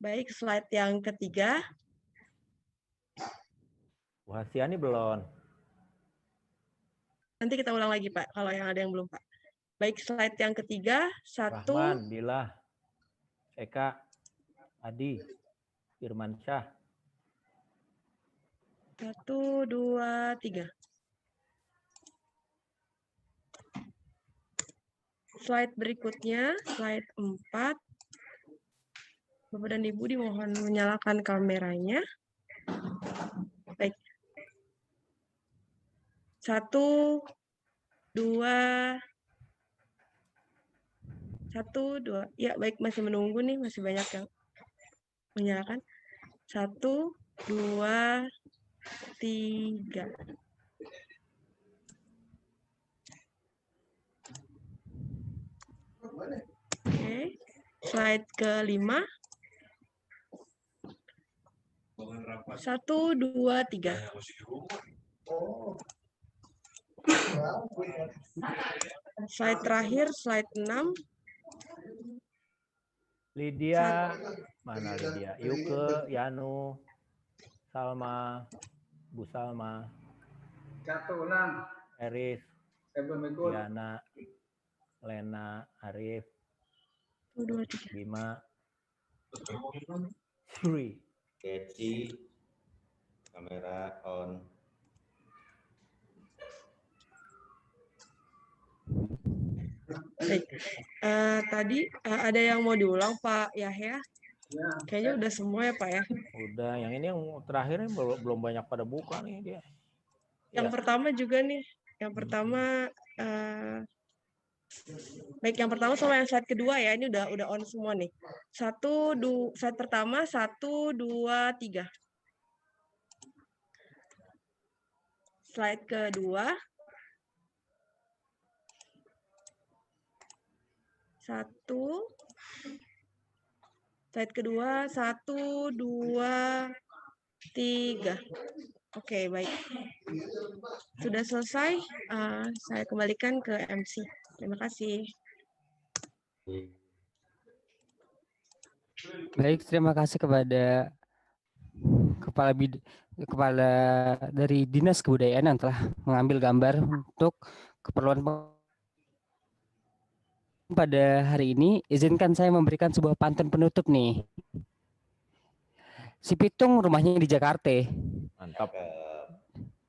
Baik, slide yang ketiga. Bu Hasyani belum. Nanti kita ulang lagi, Pak, kalau yang ada yang belum, Pak. Baik, slide yang ketiga. 1. Rahman, Bila, Eka, Adi, Firman Syah. 1, 2, 3. Slide berikutnya, slide 4. Bapak dan Ibu dimohon menyalakan kameranya. Baik. 1, 2, 1, 2. Ya, baik, masih menunggu nih, masih banyak yang menyalakan. 1, 2, 3. Oke, slide ke-5. 1, 2, 3. Slide terakhir, slide 6. Lydia, mana Lydia? Yuke, Yanu, Salma, Bu Salma, Eris, Diana, Lena, Arif, 1, 2, 3. Bima, Sri. Keci, kamera on. Baik. Tadi ada yang mau diulang Pak Yahya? Kayaknya udah semua ya Pak ya. Udah, yang ini yang terakhir belum banyak pada buka nih dia. Yang Ya. pertama juga nih. Yang pertama baik, yang pertama sama yang slide kedua ya. Ini udah on semua nih. Slide pertama 1, 2, 3. Slide kedua 1. Slide kedua 1, 2, 3. Oke, baik. Sudah selesai. Saya kembalikan ke MC. Terima kasih. Baik, terima kasih kepada kepala dari Dinas Kebudayaan yang telah mengambil gambar untuk keperluan pada hari ini. Izinkan saya memberikan sebuah pantun penutup nih. Si Pitung rumahnya di Jakarta. Mantap.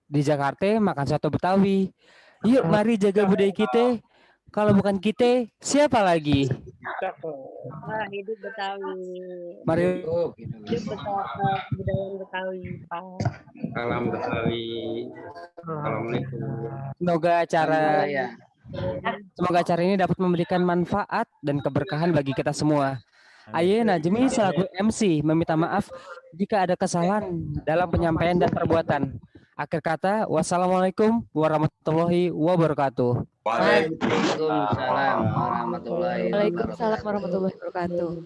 Di Jakarta makan soto Betawi. Yuk mari jaga budaya kita. Kalau bukan kita, siapa lagi? Hidup Betawi. Mari. Hidup budaya Betawi, Pak. Salam Betawi. Assalamualaikum. Semoga acara ini dapat memberikan manfaat dan keberkahan bagi kita semua. Aye Najmi selaku MC meminta maaf jika ada kesalahan dalam penyampaian dan perbuatan. Akhir kata, wassalamualaikum warahmatullahi wabarakatuh. Waalaikumsalam warahmatullahi wabarakatuh. Waalaikumsalam warahmatullahi wabarakatuh.